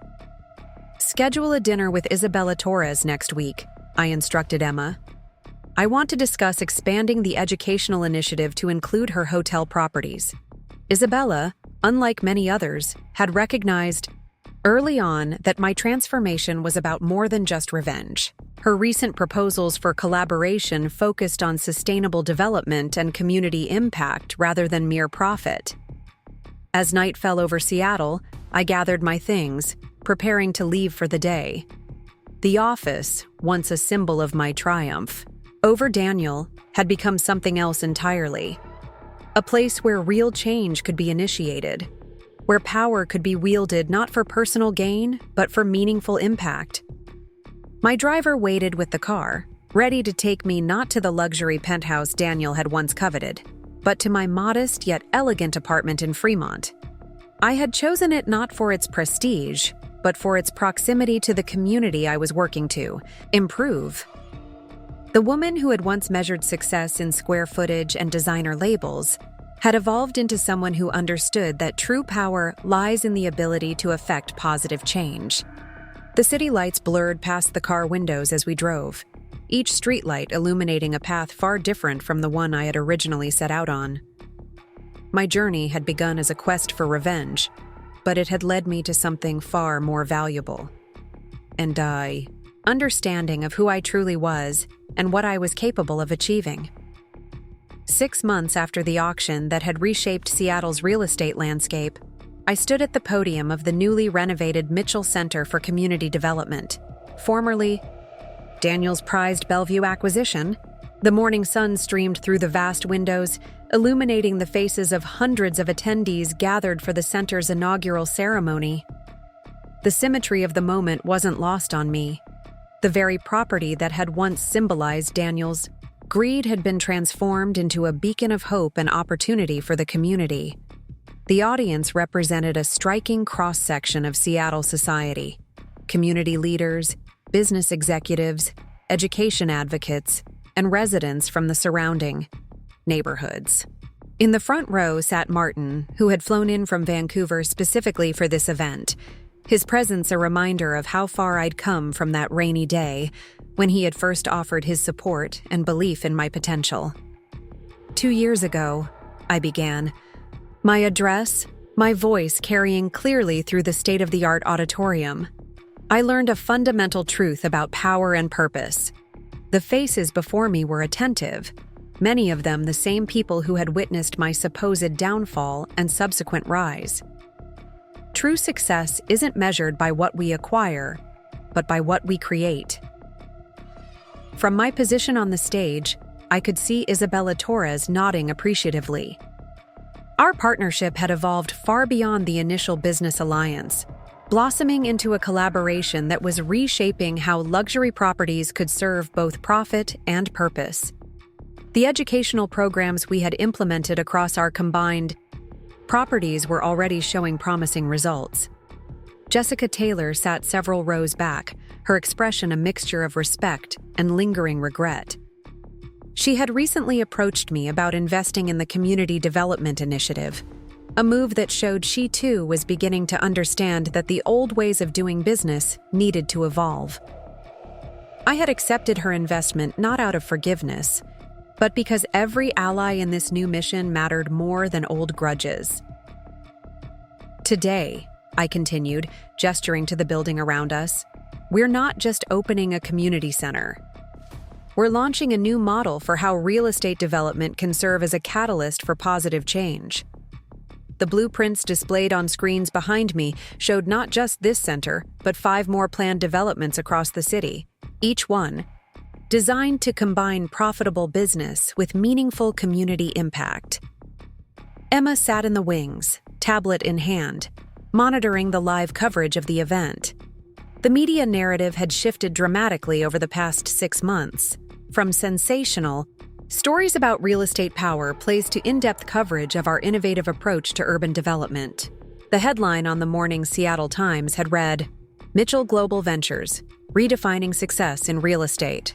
Schedule a dinner with Isabella Torres next week, I instructed Emma. I want to discuss expanding the educational initiative to include her hotel properties. Isabella, unlike many others, had recognized early on that my transformation was about more than just revenge. Her recent proposals for collaboration focused on sustainable development and community impact rather than mere profit. As night fell over Seattle, I gathered my things, preparing to leave for the day. The office, once a symbol of my triumph, over Daniel, had become something else entirely. A place where real change could be initiated, where power could be wielded not for personal gain, but for meaningful impact. My driver waited with the car, ready to take me not to the luxury penthouse Daniel had once coveted, but to my modest yet elegant apartment in Fairmont. I had chosen it not for its prestige, but for its proximity to the community I was working to improve. The woman who had once measured success in square footage and designer labels had evolved into someone who understood that true power lies in the ability to effect positive change. The city lights blurred past the car windows as we drove, each streetlight illuminating a path far different from the one I had originally set out on. My journey had begun as a quest for revenge, but it had led me to something far more valuable. And understanding of who I truly was and what I was capable of achieving. 6 months after the auction that had reshaped Seattle's real estate landscape, I stood at the podium of the newly renovated Mitchell Center for Community Development, formerly Daniel's prized Bellevue acquisition. The morning sun streamed through the vast windows, illuminating the faces of hundreds of attendees gathered for the center's inaugural ceremony. The symmetry of the moment wasn't lost on me. The very property that had once symbolized Daniel's greed had been transformed into a beacon of hope and opportunity for the community. The audience represented a striking cross-section of Seattle society: community leaders, business executives, education advocates, and residents from the surrounding neighborhoods. In the front row sat Martin, who had flown in from Vancouver specifically for this event, his presence a reminder of how far I'd come from that rainy day when he had first offered his support and belief in my potential. 2 years ago, I began, my address, my voice carrying clearly through the state-of-the-art auditorium. I learned a fundamental truth about power and purpose. The faces before me were attentive, many of them the same people who had witnessed my supposed downfall and subsequent rise. True success isn't measured by what we acquire, but by what we create. From my position on the stage, I could see Isabella Torres nodding appreciatively. Our partnership had evolved far beyond the initial business alliance, blossoming into a collaboration that was reshaping how luxury properties could serve both profit and purpose. The educational programs we had implemented across our combined properties were already showing promising results. Jessica Taylor sat several rows back, her expression a mixture of respect and lingering regret. She had recently approached me about investing in the Community Development Initiative, a move that showed she too was beginning to understand that the old ways of doing business needed to evolve. I had accepted her investment not out of forgiveness, but because every ally in this new mission mattered more than old grudges. Today, I continued, gesturing to the building around us, we're not just opening a community center. We're launching a new model for how real estate development can serve as a catalyst for positive change. The blueprints displayed on screens behind me showed not just this center, but 5 more planned developments across the city, each one designed to combine profitable business with meaningful community impact. Emma sat in the wings, tablet in hand, monitoring the live coverage of the event. The media narrative had shifted dramatically over the past 6 months, from sensational stories about real estate power plays to in-depth coverage of our innovative approach to urban development. The headline on the morning's Seattle Times had read, "Mitchell Global Ventures, Redefining Success in Real Estate."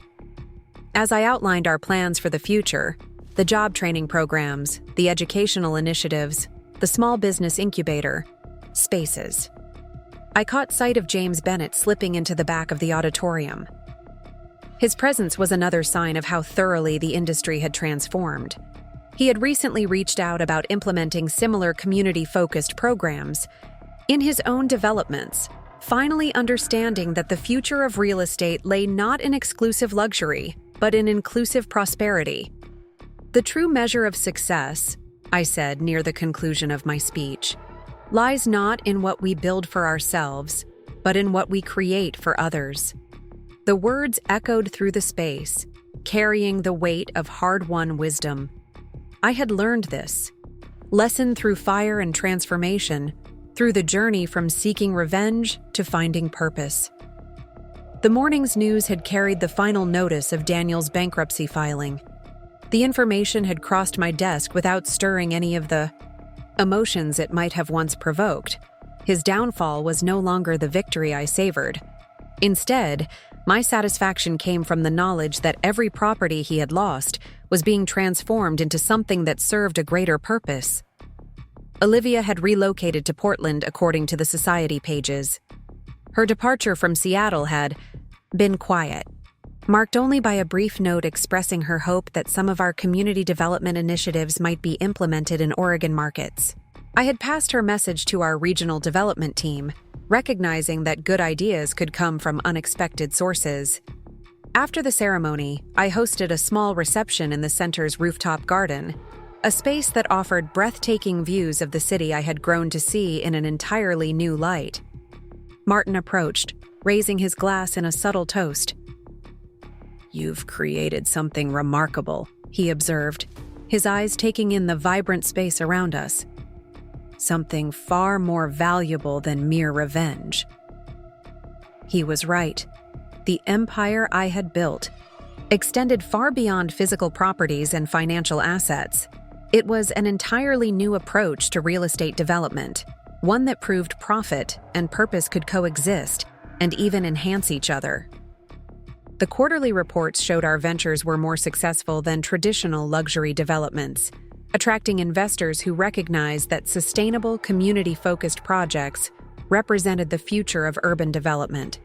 As I outlined our plans for the future, the job training programs, the educational initiatives, the small business incubator, spaces, I caught sight of James Bennett slipping into the back of the auditorium. His presence was another sign of how thoroughly the industry had transformed. He had recently reached out about implementing similar community-focused programs in his own developments, finally understanding that the future of real estate lay not in exclusive luxury, but in inclusive prosperity. The true measure of success, I said near the conclusion of my speech, lies not in what we build for ourselves, but in what we create for others. The words echoed through the space, carrying the weight of hard-won wisdom. I had learned this lesson through fire and transformation, through the journey from seeking revenge to finding purpose. The morning's news had carried the final notice of Daniel's bankruptcy filing. The information had crossed my desk without stirring any of the emotions it might have once provoked. His downfall was no longer the victory I savored. Instead, my satisfaction came from the knowledge that every property he had lost was being transformed into something that served a greater purpose. Olivia had relocated to Portland according to the society pages. Her departure from Seattle had been quiet, marked only by a brief note expressing her hope that some of our community development initiatives might be implemented in Oregon markets. I had passed her message to our regional development team, recognizing that good ideas could come from unexpected sources. After the ceremony, I hosted a small reception in the center's rooftop garden, a space that offered breathtaking views of the city I had grown to see in an entirely new light. Martin approached, raising his glass in a subtle toast. "You've created something remarkable," he observed, his eyes taking in the vibrant space around us. "Something far more valuable than mere revenge." He was right. The empire I had built extended far beyond physical properties and financial assets. It was an entirely new approach to real estate development, one that proved profit and purpose could coexist and even enhance each other. The quarterly reports showed our ventures were more successful than traditional luxury developments, attracting investors who recognized that sustainable, community-focused projects represented the future of urban development.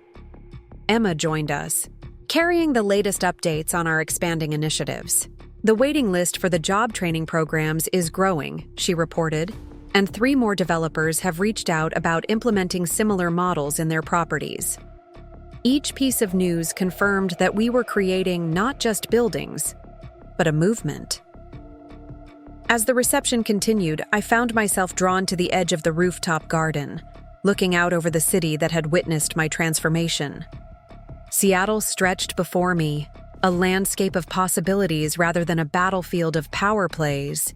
Emma joined us, carrying the latest updates on our expanding initiatives. "The waiting list for the job training programs is growing," she reported, and 3 more developers have reached out about implementing similar models in their properties. Each piece of news confirmed that we were creating not just buildings, but a movement. As the reception continued, I found myself drawn to the edge of the rooftop garden, looking out over the city that had witnessed my transformation. Seattle stretched before me, a landscape of possibilities rather than a battlefield of power plays.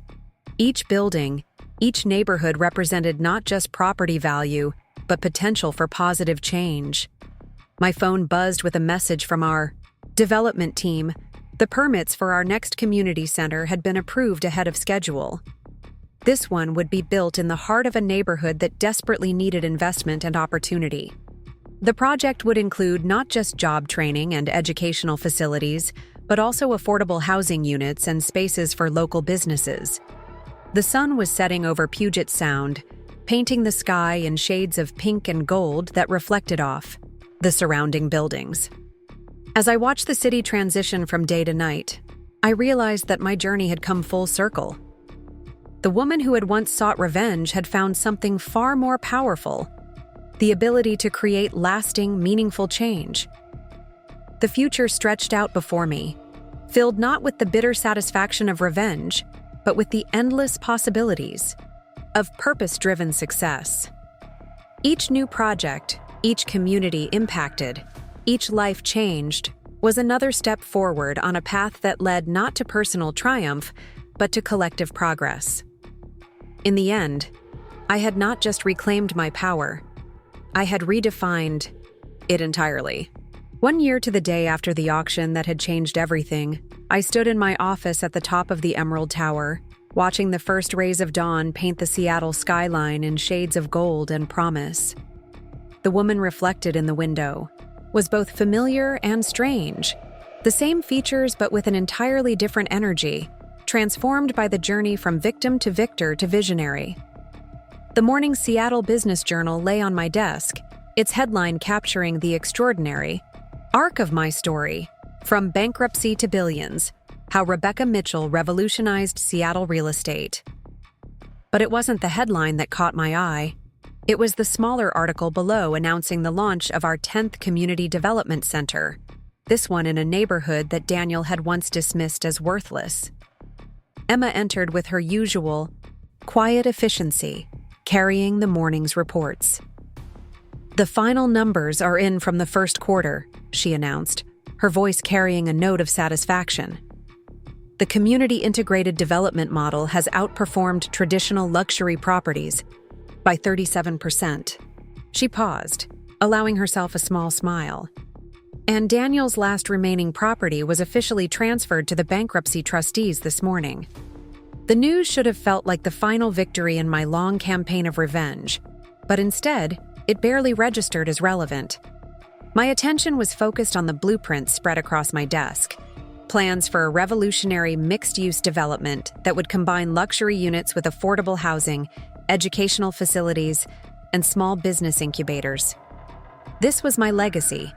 Each building, each neighborhood represented not just property value, but potential for positive change. My phone buzzed with a message from our development team. The permits for our next community center had been approved ahead of schedule. This one would be built in the heart of a neighborhood that desperately needed investment and opportunity. The project would include not just job training and educational facilities, but also affordable housing units and spaces for local businesses. The sun was setting over Puget Sound, painting the sky in shades of pink and gold that reflected off the surrounding buildings. As I watched the city transition from day to night, I realized that my journey had come full circle. The woman who had once sought revenge had found something far more powerful: the ability to create lasting, meaningful change. The future stretched out before me, filled not with the bitter satisfaction of revenge, but with the endless possibilities of purpose-driven success. Each new project, each community impacted, each life changed, was another step forward on a path that led not to personal triumph, but to collective progress. In the end, I had not just reclaimed my power, I had redefined it entirely. 1 year to the day after the auction that had changed everything, I stood in my office at the top of the Emerald Tower, watching the first rays of dawn paint the Seattle skyline in shades of gold and promise. The woman reflected in the window was both familiar and strange, the same features but with an entirely different energy, transformed by the journey from victim to victor to visionary. The morning Seattle Business Journal lay on my desk, its headline capturing the extraordinary arc of my story, from bankruptcy to billions, how Rebecca Mitchell revolutionized Seattle real estate. But it wasn't the headline that caught my eye. It was the smaller article below announcing the launch of our 10th Community Development Center, this one in a neighborhood that Daniel had once dismissed as worthless. Emma entered with her usual, quiet efficiency, carrying the morning's reports. "The final numbers are in from the first quarter," she announced, her voice carrying a note of satisfaction. "The community integrated development model has outperformed traditional luxury properties by 37%. She paused, allowing herself a small smile. "And Daniel's last remaining property was officially transferred to the bankruptcy trustees this morning." The news should have felt like the final victory in my long campaign of revenge, but instead, it barely registered as relevant. My attention was focused on the blueprints spread across my desk, plans for a revolutionary mixed-use development that would combine luxury units with affordable housing, educational facilities, and small business incubators. This was my legacy.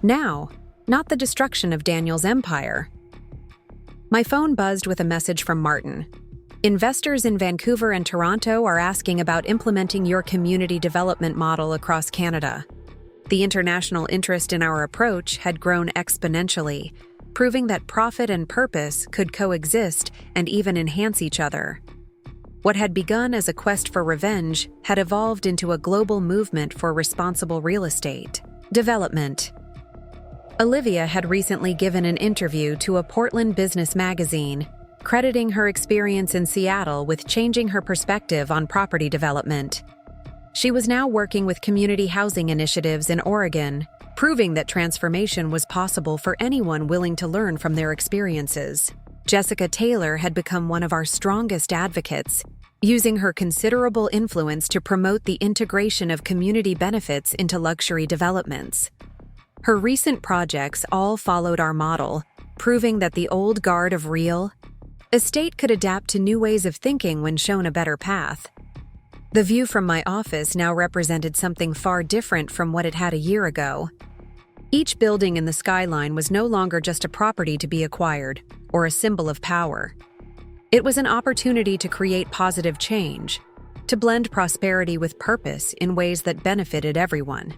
Now, not the destruction of Daniel's empire. My phone buzzed with a message from Martin. "Investors in Vancouver and Toronto are asking about implementing your community development model across Canada." The international interest in our approach had grown exponentially, proving that profit and purpose could coexist and even enhance each other. What had begun as a quest for revenge had evolved into a global movement for responsible real estate development. Olivia had recently given an interview to a Portland business magazine, crediting her experience in Seattle with changing her perspective on property development. She was now working with community housing initiatives in Oregon, proving that transformation was possible for anyone willing to learn from their experiences. Jessica Taylor had become one of our strongest advocates, using her considerable influence to promote the integration of community benefits into luxury developments. Her recent projects all followed our model, proving that the old guard of real estate could adapt to new ways of thinking when shown a better path. The view from my office now represented something far different from what it had a year ago. Each building in the skyline was no longer just a property to be acquired, or a symbol of power. It was an opportunity to create positive change, to blend prosperity with purpose in ways that benefited everyone.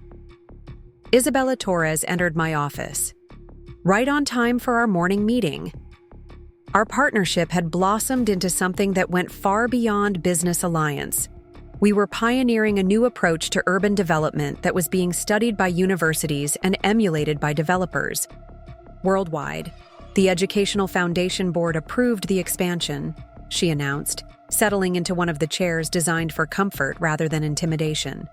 Isabella Torres entered my office, right on time for our morning meeting. Our partnership had blossomed into something that went far beyond business alliance. We were pioneering a new approach to urban development that was being studied by universities and emulated by developers. Worldwide, the Educational Foundation Board approved the expansion, she announced, settling into one of the chairs designed for comfort rather than intimidation.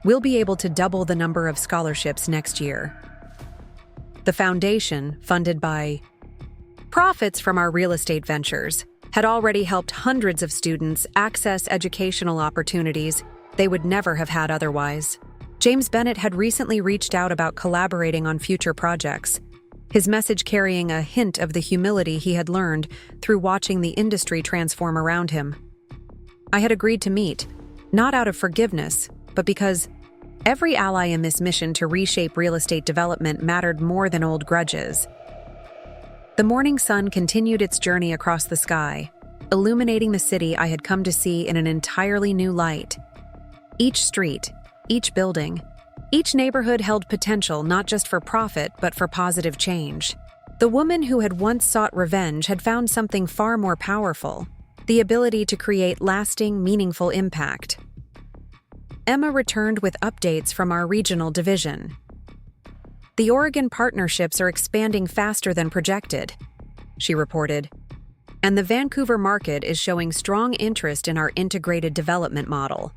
We'll be able to double the number of scholarships next year. The foundation, funded by profits from our real estate ventures, had already helped hundreds of students access educational opportunities they would never have had otherwise. James Bennett had recently reached out about collaborating on future projects, his message carrying a hint of the humility he had learned through watching the industry transform around him. I had agreed to meet, not out of forgiveness, but because every ally in this mission to reshape real estate development mattered more than old grudges. The morning sun continued its journey across the sky, illuminating the city I had come to see in an entirely new light. Each street, each building, each neighborhood held potential not just for profit but for positive change. The woman who had once sought revenge had found something far more powerful: the ability to create lasting, meaningful impact. Emma returned with updates from our regional division. The Oregon partnerships are expanding faster than projected, she reported, and the Vancouver market is showing strong interest in our integrated development model.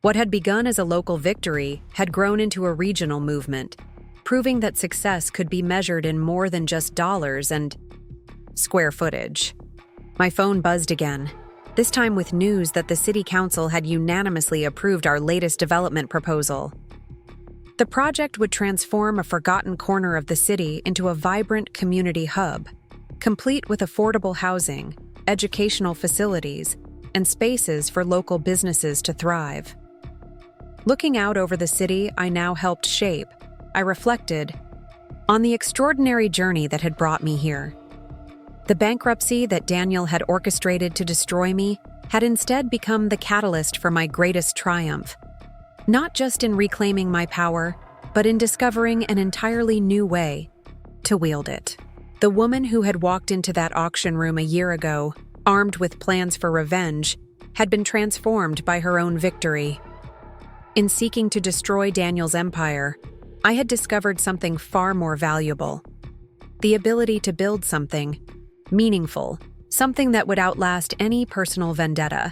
What had begun as a local victory had grown into a regional movement, proving that success could be measured in more than just dollars and square footage. My phone buzzed again, this time with news that the City Council had unanimously approved our latest development proposal. The project would transform a forgotten corner of the city into a vibrant community hub, complete with affordable housing, educational facilities, and spaces for local businesses to thrive. Looking out over the city I now helped shape, I reflected on the extraordinary journey that had brought me here. The bankruptcy that Daniel had orchestrated to destroy me had instead become the catalyst for my greatest triumph, not just in reclaiming my power, but in discovering an entirely new way to wield it. The woman who had walked into that auction room a year ago, armed with plans for revenge, had been transformed by her own victory. In seeking to destroy Daniel's empire, I had discovered something far more valuable: the ability to build something meaningful, something that would outlast any personal vendetta.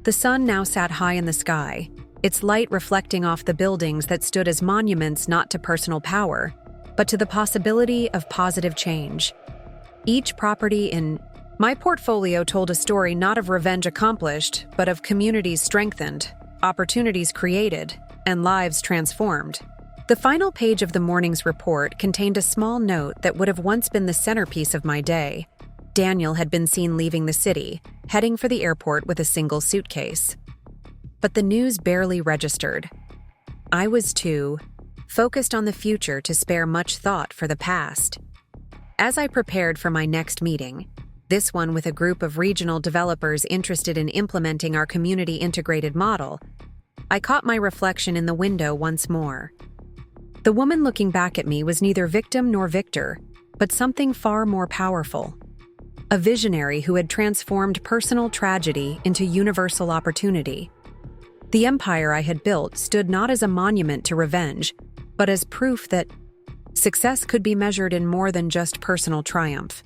The sun now sat high in the sky, its light reflecting off the buildings that stood as monuments not to personal power, but to the possibility of positive change. Each property in my portfolio told a story not of revenge accomplished, but of communities strengthened, opportunities created, and lives transformed. The final page of the morning's report contained a small note that would have once been the centerpiece of my day. Daniel had been seen leaving the city, heading for the airport with a single suitcase. But the news barely registered. I was too focused on the future to spare much thought for the past. As I prepared for my next meeting, this one with a group of regional developers interested in implementing our community integrated model, I caught my reflection in the window once more. The woman looking back at me was neither victim nor victor, but something far more powerful. A visionary who had transformed personal tragedy into universal opportunity. The empire I had built stood not as a monument to revenge, but as proof that success could be measured in more than just personal triumph.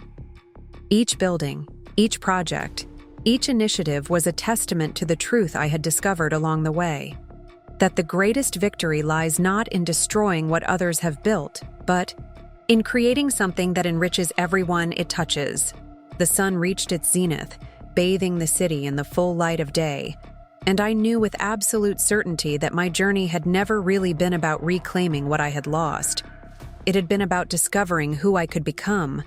Each building, each project, each initiative was a testament to the truth I had discovered along the way: that the greatest victory lies not in destroying what others have built, but in creating something that enriches everyone it touches. The sun reached its zenith, bathing the city in the full light of day, and I knew with absolute certainty that my journey had never really been about reclaiming what I had lost. It had been about discovering who I could become,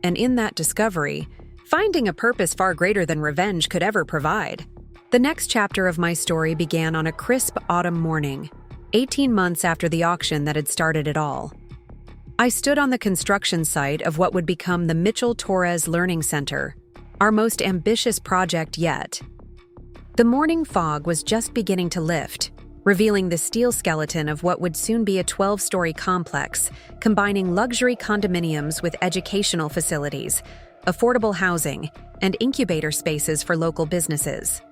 and in that discovery, finding a purpose far greater than revenge could ever provide. The next chapter of my story began on a crisp autumn morning, 18 months after the auction that had started it all. I stood on the construction site of what would become the Mitchell-Torres Learning Center, our most ambitious project yet. The morning fog was just beginning to lift, revealing the steel skeleton of what would soon be a 12-story complex, combining luxury condominiums with educational facilities, affordable housing, and incubator spaces for local businesses.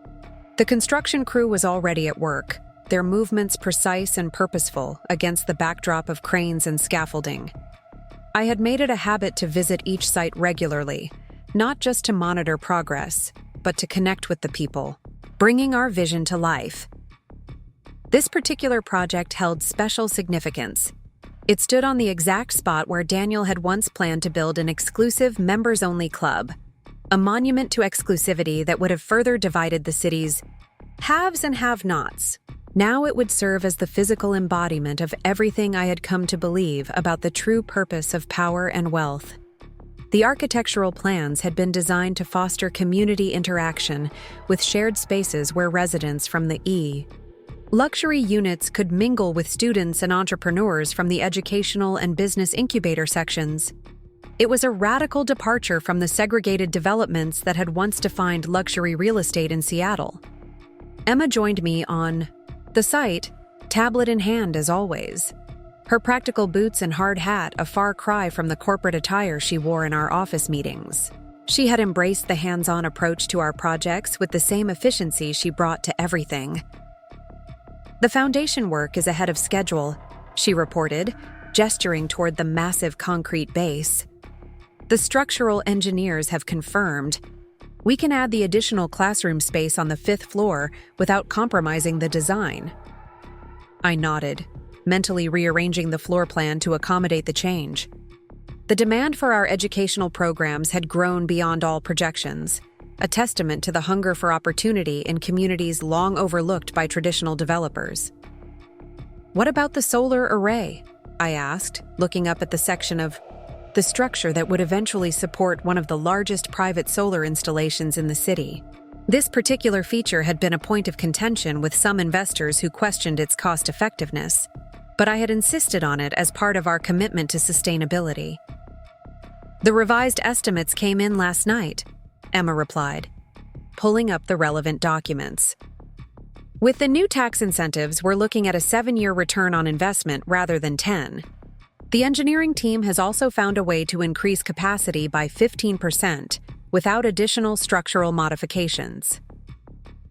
The construction crew was already at work, their movements precise and purposeful against the backdrop of cranes and scaffolding. I had made it a habit to visit each site regularly, not just to monitor progress, but to connect with the people, bringing our vision to life. This particular project held special significance. It stood on the exact spot where Daniel had once planned to build an exclusive members-only club, a monument to exclusivity that would have further divided the city's haves and have-nots. Now it would serve as the physical embodiment of everything I had come to believe about the true purpose of power and wealth. The architectural plans had been designed to foster community interaction with shared spaces where residents from the luxury units could mingle with students and entrepreneurs from the educational and business incubator sections. It was a radical departure from the segregated developments that had once defined luxury real estate in Seattle. Emma joined me on the site, tablet in hand as always. Her practical boots and hard hat a far cry from the corporate attire she wore in our office meetings. She had embraced the hands-on approach to our projects with the same efficiency she brought to everything. "The foundation work is ahead of schedule," she reported, gesturing toward the massive concrete base. "The structural engineers have confirmed we can add the additional classroom space on the 5th floor without compromising the design." I nodded, mentally rearranging the floor plan to accommodate the change. The demand for our educational programs had grown beyond all projections, a testament to the hunger for opportunity in communities long overlooked by traditional developers. "What about the solar array?" I asked, looking up at the section of the structure that would eventually support one of the largest private solar installations in the city. This particular feature had been a point of contention with some investors who questioned its cost-effectiveness, but I had insisted on it as part of our commitment to sustainability. "The revised estimates came in last night," Emma replied, pulling up the relevant documents. "With the new tax incentives, we're looking at a 7-year return on investment rather than 10. The engineering team has also found a way to increase capacity by 15% without additional structural modifications."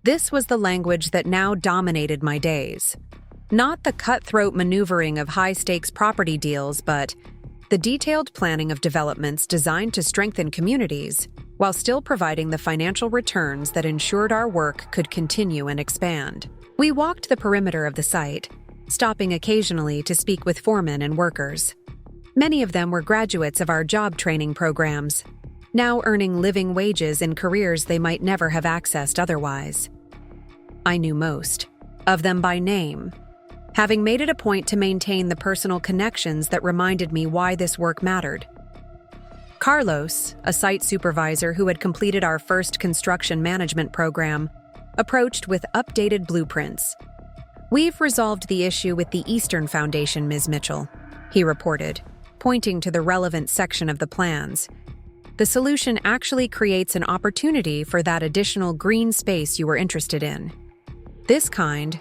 This was the language that now dominated my days. Not the cutthroat maneuvering of high-stakes property deals, but the detailed planning of developments designed to strengthen communities while still providing the financial returns that ensured our work could continue and expand. We walked the perimeter of the site, stopping occasionally to speak with foremen and workers. Many of them were graduates of our job training programs, now earning living wages in careers they might never have accessed otherwise. I knew most of them by name, having made it a point to maintain the personal connections that reminded me why this work mattered. Carlos, a site supervisor who had completed our first construction management program, approached with updated blueprints. "We've resolved the issue with the Eastern Foundation, Ms. Mitchell," he reported, pointing to the relevant section of the plans. "The solution actually creates an opportunity for that additional green space you were interested in." This kind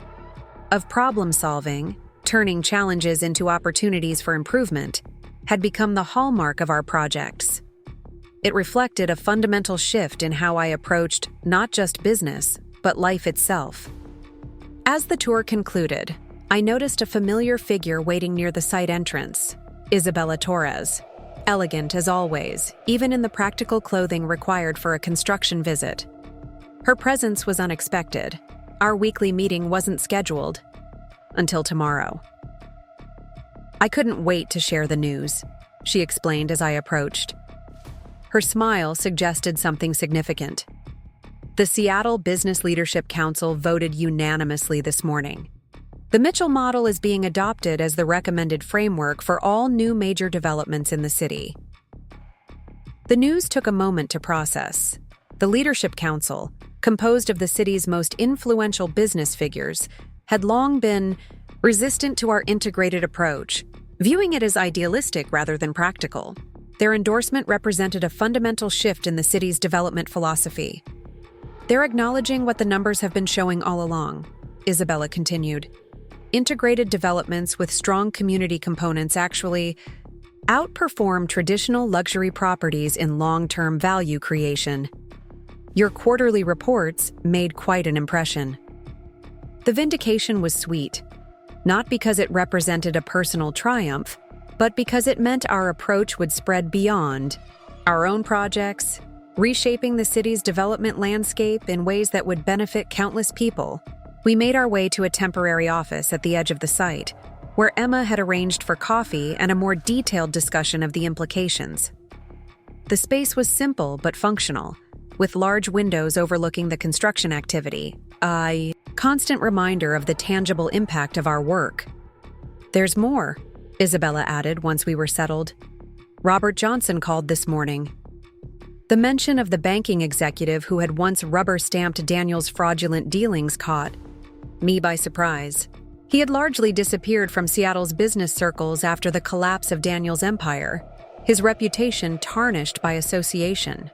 of problem-solving, turning challenges into opportunities for improvement, had become the hallmark of our projects. It reflected a fundamental shift in how I approached not just business, but life itself. As the tour concluded, I noticed a familiar figure waiting near the site entrance, Isabella Torres, elegant as always, even in the practical clothing required for a construction visit. Her presence was unexpected. Our weekly meeting wasn't scheduled until tomorrow. "I couldn't wait to share the news," she explained as I approached. Her smile suggested something significant. "The Seattle Business Leadership Council voted unanimously this morning. The Mitchell model is being adopted as the recommended framework for all new major developments in the city." The news took a moment to process. The Leadership Council, composed of the city's most influential business figures, had long been resistant to our integrated approach, viewing it as idealistic rather than practical. Their endorsement represented a fundamental shift in the city's development philosophy. "They're acknowledging what the numbers have been showing all along," Isabella continued. "Integrated developments with strong community components actually outperform traditional luxury properties in long-term value creation. Your quarterly reports made quite an impression. The vindication was sweet, not because it represented a personal triumph, but because it meant our approach would spread beyond our own projects, reshaping the city's development landscape in ways that would benefit countless people. We made our way to a temporary office at the edge of the site, where Emma had arranged for coffee and a more detailed discussion of the implications. The space was simple but functional, with large windows overlooking the construction activity, a constant reminder of the tangible impact of our work. "There's more," Isabella added once we were settled. "Robert Johnson called this morning." The mention of the banking executive who had once rubber-stamped Daniel's fraudulent dealings caught me by surprise. He had largely disappeared from Seattle's business circles after the collapse of Daniel's empire, his reputation tarnished by association.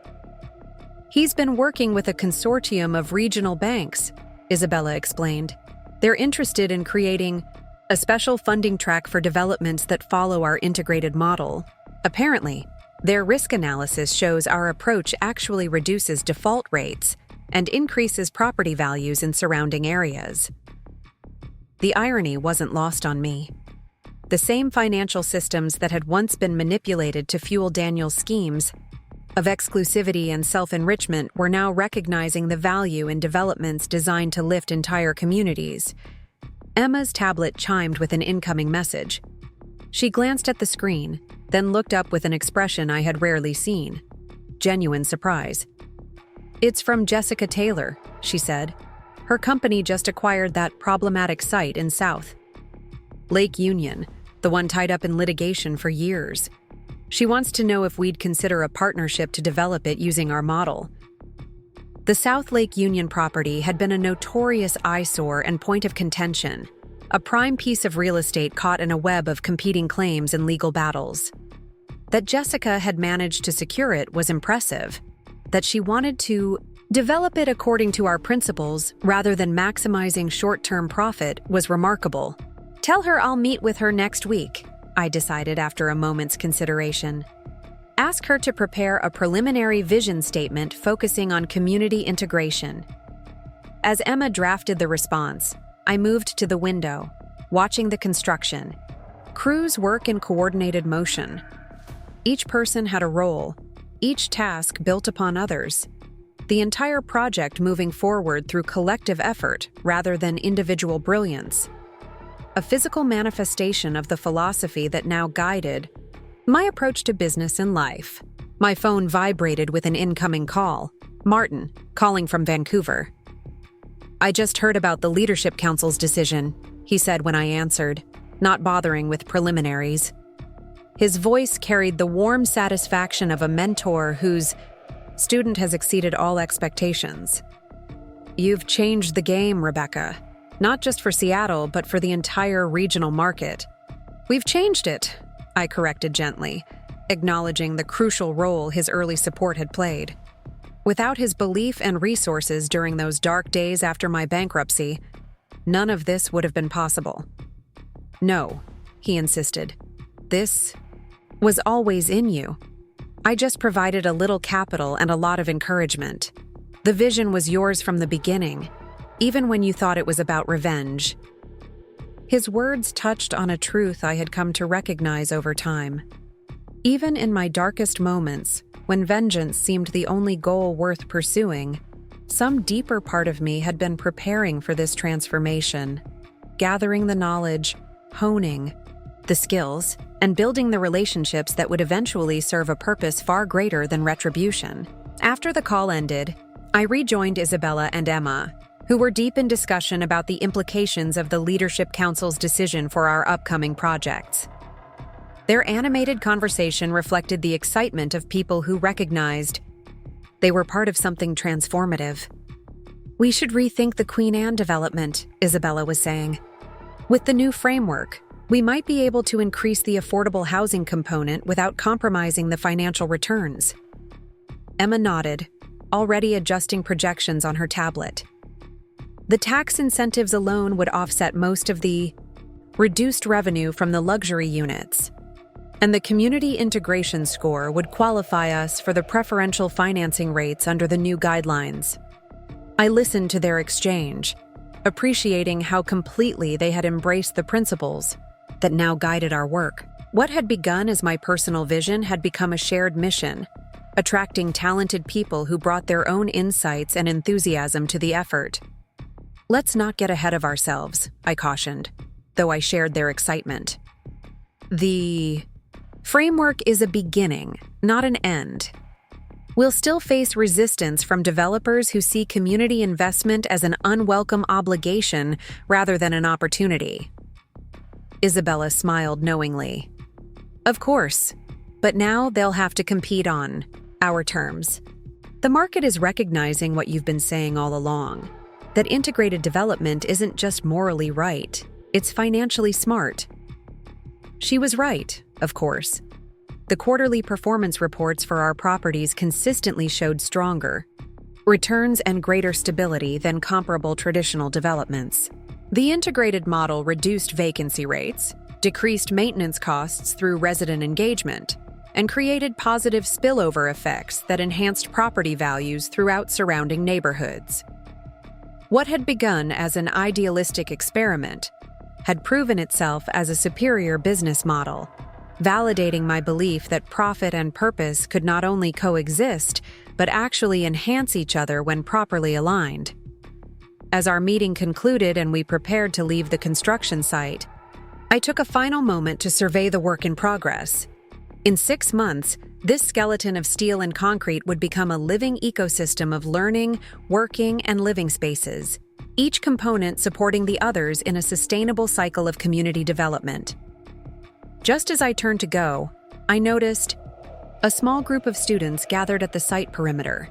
"He's been working with a consortium of regional banks," Isabella explained. "They're interested in creating a special funding track for developments that follow our integrated model. Apparently, their risk analysis shows our approach actually reduces default rates and increases property values in surrounding areas." The irony wasn't lost on me. The same financial systems that had once been manipulated to fuel Daniel's schemes of exclusivity and self-enrichment were now recognizing the value in developments designed to lift entire communities. Emma's tablet chimed with an incoming message. She glanced at the screen, then looked up with an expression I had rarely seen: genuine surprise. "It's from Jessica Taylor," she said. "Her company just acquired that problematic site in South Lake Union, the one tied up in litigation for years. She wants to know if we'd consider a partnership to develop it using our model." The South Lake Union property had been a notorious eyesore and point of contention, a prime piece of real estate caught in a web of competing claims and legal battles. That Jessica had managed to secure it was impressive. That she wanted to develop it according to our principles rather than maximizing short-term profit was remarkable. "Tell her I'll meet with her next week," I decided after a moment's consideration. "Ask her to prepare a preliminary vision statement focusing on community integration." As Emma drafted the response, I moved to the window, watching the construction. Crews work in coordinated motion. Each person had a role, each task built upon others. The entire project moving forward through collective effort rather than individual brilliance. A physical manifestation of the philosophy that now guided my approach to business and life. My phone vibrated with an incoming call. Martin, calling from Vancouver. "I just heard about the Leadership Council's decision," he said when I answered, not bothering with preliminaries. His voice carried the warm satisfaction of a mentor whose student has exceeded all expectations. "You've changed the game, Rebecca. Not just for Seattle, but for the entire regional market." "We've changed it," I corrected gently, acknowledging the crucial role his early support had played. Without his belief and resources during those dark days after my bankruptcy, none of this would have been possible. "No," he insisted. "This was always in you. I just provided a little capital and a lot of encouragement. The vision was yours from the beginning, even when you thought it was about revenge." His words touched on a truth I had come to recognize over time. Even in my darkest moments, when vengeance seemed the only goal worth pursuing, some deeper part of me had been preparing for this transformation, gathering the knowledge, honing the skills, and building the relationships that would eventually serve a purpose far greater than retribution. After the call ended, I rejoined Isabella and Emma, who were deep in discussion about the implications of the Leadership Council's decision for our upcoming projects. Their animated conversation reflected the excitement of people who recognized they were part of something transformative. "We should rethink the Queen Anne development," Isabella was saying. "With the new framework, we might be able to increase the affordable housing component without compromising the financial returns." Emma nodded, already adjusting projections on her tablet. "The tax incentives alone would offset most of the reduced revenue from the luxury units. and the community integration score would qualify us for the preferential financing rates under the new guidelines. I listened to their exchange, appreciating how completely they had embraced the principles that now guided our work. What had begun as my personal vision had become a shared mission, attracting talented people who brought their own insights and enthusiasm to the effort. Let's not get ahead of ourselves, I cautioned, though I shared their excitement. The framework is a beginning, not an end. We'll still face resistance from developers who see community investment as an unwelcome obligation rather than an opportunity. Isabella smiled knowingly. Of course, but now they'll have to compete on our terms. The market is recognizing what you've been saying all along, that integrated development isn't just morally right, it's financially smart. She was right, of course. The quarterly performance reports for our properties consistently showed stronger returns and greater stability than comparable traditional developments. The integrated model reduced vacancy rates, decreased maintenance costs through resident engagement, and created positive spillover effects that enhanced property values throughout surrounding neighborhoods. What had begun as an idealistic experiment had proven itself as a superior business model, validating my belief that profit and purpose could not only coexist, but actually enhance each other when properly aligned. As our meeting concluded and we prepared to leave the construction site, I took a final moment to survey the work in progress. In 6 months, this skeleton of steel and concrete would become a living ecosystem of learning, working, and living spaces, each component supporting the others in a sustainable cycle of community development. Just as I turned to go, I noticed a small group of students gathered at the site perimeter,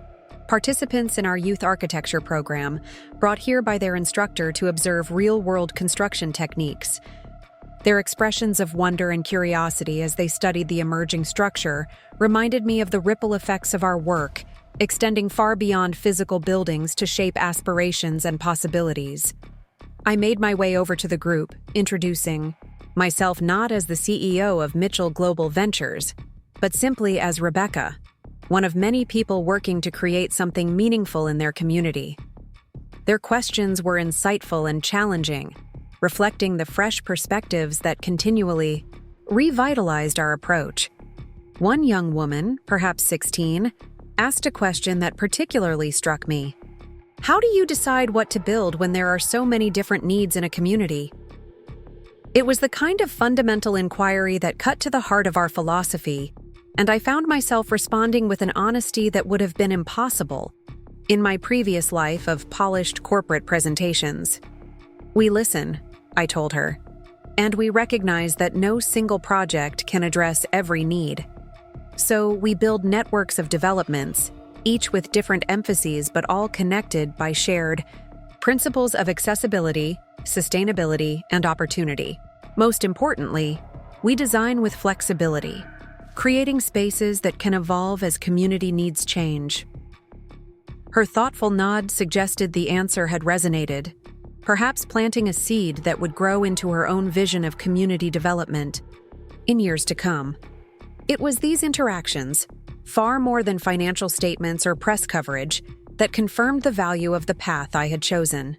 participants in our youth architecture program, brought here by their instructor to observe real-world construction techniques. Their expressions of wonder and curiosity as they studied the emerging structure reminded me of the ripple effects of our work, extending far beyond physical buildings to shape aspirations and possibilities. I made my way over to the group, introducing myself not as the CEO of Mitchell Global Ventures, but simply as Rebecca, one of many people working to create something meaningful in their community. Their questions were insightful and challenging, reflecting the fresh perspectives that continually revitalized our approach. One young woman, perhaps 16, asked a question that particularly struck me. How do you decide what to build when there are so many different needs in a community? It was the kind of fundamental inquiry that cut to the heart of our philosophy, and I found myself responding with an honesty that would have been impossible in my previous life of polished corporate presentations. We listen, I told her, and we recognize that no single project can address every need. So we build networks of developments, each with different emphases but all connected by shared principles of accessibility, sustainability, and opportunity. Most importantly, we design with flexibility, creating spaces that can evolve as community needs change. Her thoughtful nod suggested the answer had resonated, perhaps planting a seed that would grow into her own vision of community development in years to come. It was these interactions, far more than financial statements or press coverage, that confirmed the value of the path I had chosen.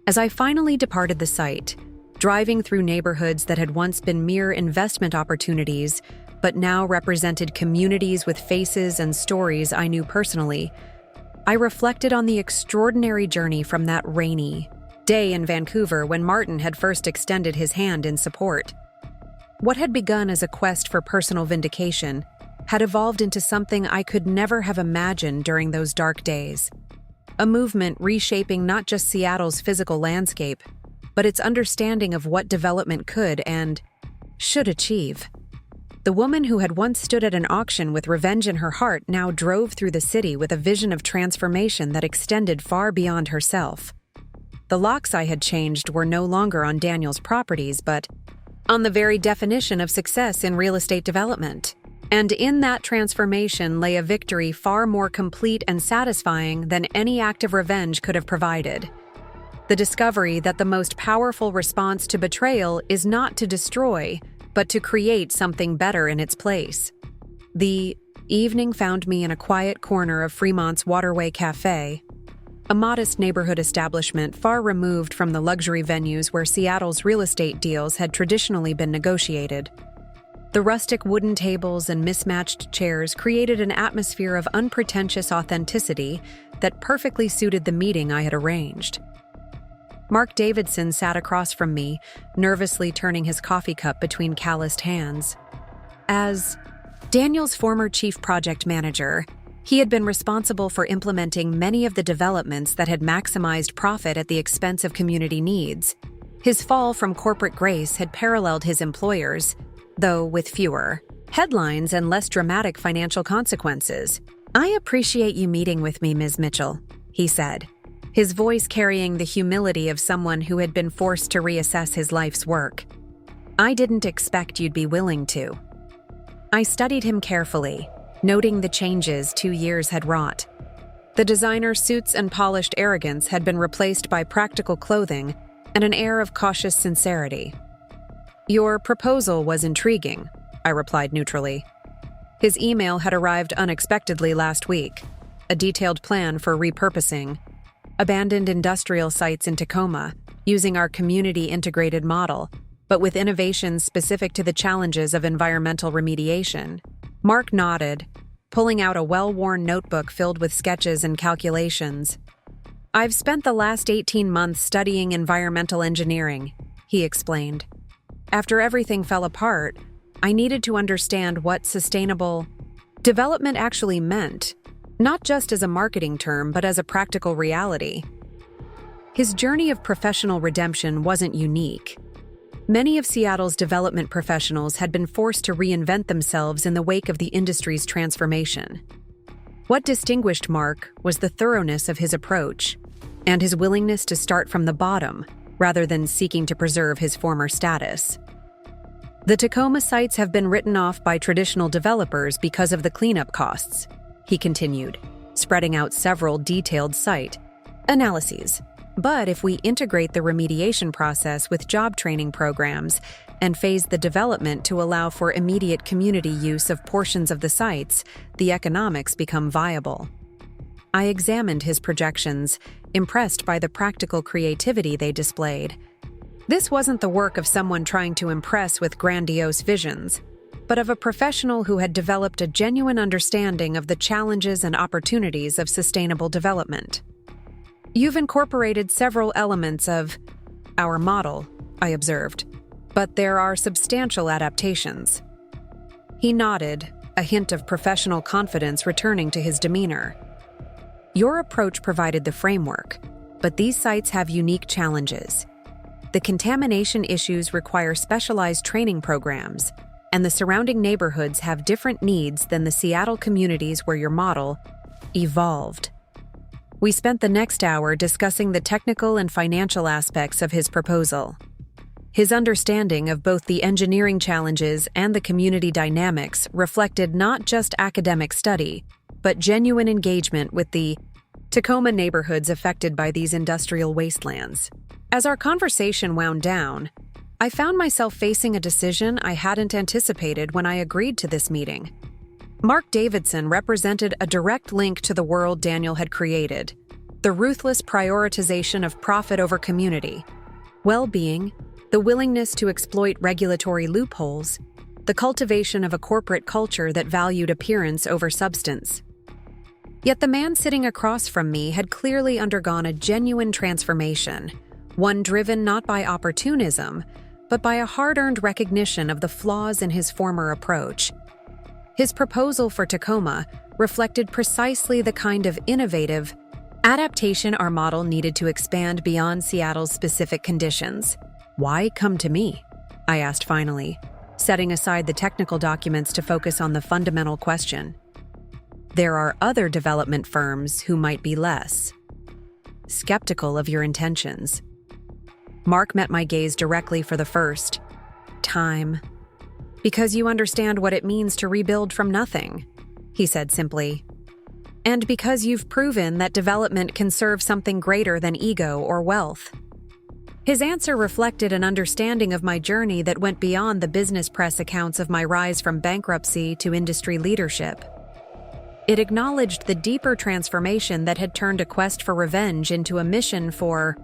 As I finally departed the site, driving through neighborhoods that had once been mere investment opportunities, but now represented communities with faces and stories I knew personally, I reflected on the extraordinary journey from that rainy day in Vancouver when Martin had first extended his hand in support. What had begun as a quest for personal vindication had evolved into something I could never have imagined during those dark days. A movement reshaping not just Seattle's physical landscape, but its understanding of what development could and should achieve. The woman who had once stood at an auction with revenge in her heart now drove through the city with a vision of transformation that extended far beyond herself. The locks I had changed were no longer on Daniel's properties, but on the very definition of success in real estate development. And in that transformation lay a victory far more complete and satisfying than any act of revenge could have provided. The discovery that the most powerful response to betrayal is not to destroy, but to create something better in its place. The evening found me in a quiet corner of Fremont's Waterway Cafe, a modest neighborhood establishment far removed from the luxury venues where Seattle's real estate deals had traditionally been negotiated. The rustic wooden tables and mismatched chairs created an atmosphere of unpretentious authenticity that perfectly suited the meeting I had arranged. Mark Davidson sat across from me, nervously turning his coffee cup between calloused hands. As Daniel's former chief project manager, he had been responsible for implementing many of the developments that had maximized profit at the expense of community needs. His fall from corporate grace had paralleled his employers, though with fewer headlines and less dramatic financial consequences. "I appreciate you meeting with me, Ms. Mitchell," he said, his voice carrying the humility of someone who had been forced to reassess his life's work. "I didn't expect you'd be willing to." I studied him carefully, noting the changes 2 years had wrought. The designer suits and polished arrogance had been replaced by practical clothing and an air of cautious sincerity. "Your proposal was intriguing," I replied neutrally. His email had arrived unexpectedly last week, a detailed plan for repurposing abandoned industrial sites in Tacoma, using our community-integrated model, but with innovations specific to the challenges of environmental remediation. Mark nodded, pulling out a well-worn notebook filled with sketches and calculations. "I've spent the last 18 months studying environmental engineering," he explained. "After everything fell apart, I needed to understand what sustainable development actually meant, not just as a marketing term, but as a practical reality." His journey of professional redemption wasn't unique. Many of Seattle's development professionals had been forced to reinvent themselves in the wake of the industry's transformation. What distinguished Mark was the thoroughness of his approach and his willingness to start from the bottom rather than seeking to preserve his former status. "The Tacoma sites have been written off by traditional developers because of the cleanup costs," he continued, spreading out several detailed site analyses. "But if we integrate the remediation process with job training programs and phase the development to allow for immediate community use of portions of the sites, the economics become viable." I examined his projections, impressed by the practical creativity they displayed. This wasn't the work of someone trying to impress with grandiose visions, but of a professional who had developed a genuine understanding of the challenges and opportunities of sustainable development. "You've incorporated several elements of our model," I observed, "but there are substantial adaptations." He nodded, a hint of professional confidence returning to his demeanor. "Your approach provided the framework, but these sites have unique challenges. The contamination issues require specialized training programs, and the surrounding neighborhoods have different needs than the Seattle communities where your model evolved." We spent the next hour discussing the technical and financial aspects of his proposal. His understanding of both the engineering challenges and the community dynamics reflected not just academic study, but genuine engagement with the Tacoma neighborhoods affected by these industrial wastelands. As our conversation wound down, I found myself facing a decision I hadn't anticipated when I agreed to this meeting. Mark Davidson represented a direct link to the world Daniel had created: the ruthless prioritization of profit over community, well-being, the willingness to exploit regulatory loopholes, the cultivation of a corporate culture that valued appearance over substance. Yet the man sitting across from me had clearly undergone a genuine transformation, one driven not by opportunism, but by a hard-earned recognition of the flaws in his former approach. His proposal for Tacoma reflected precisely the kind of innovative adaptation our model needed to expand beyond Seattle's specific conditions. "Why come to me?" I asked finally, setting aside the technical documents to focus on the fundamental question. "There are other development firms who might be less skeptical of your intentions." Mark met my gaze directly for the first time. "Because you understand what it means to rebuild from nothing," he said simply. "And because you've proven that development can serve something greater than ego or wealth." His answer reflected an understanding of my journey that went beyond the business press accounts of my rise from bankruptcy to industry leadership. It acknowledged the deeper transformation that had turned a quest for revenge into a mission for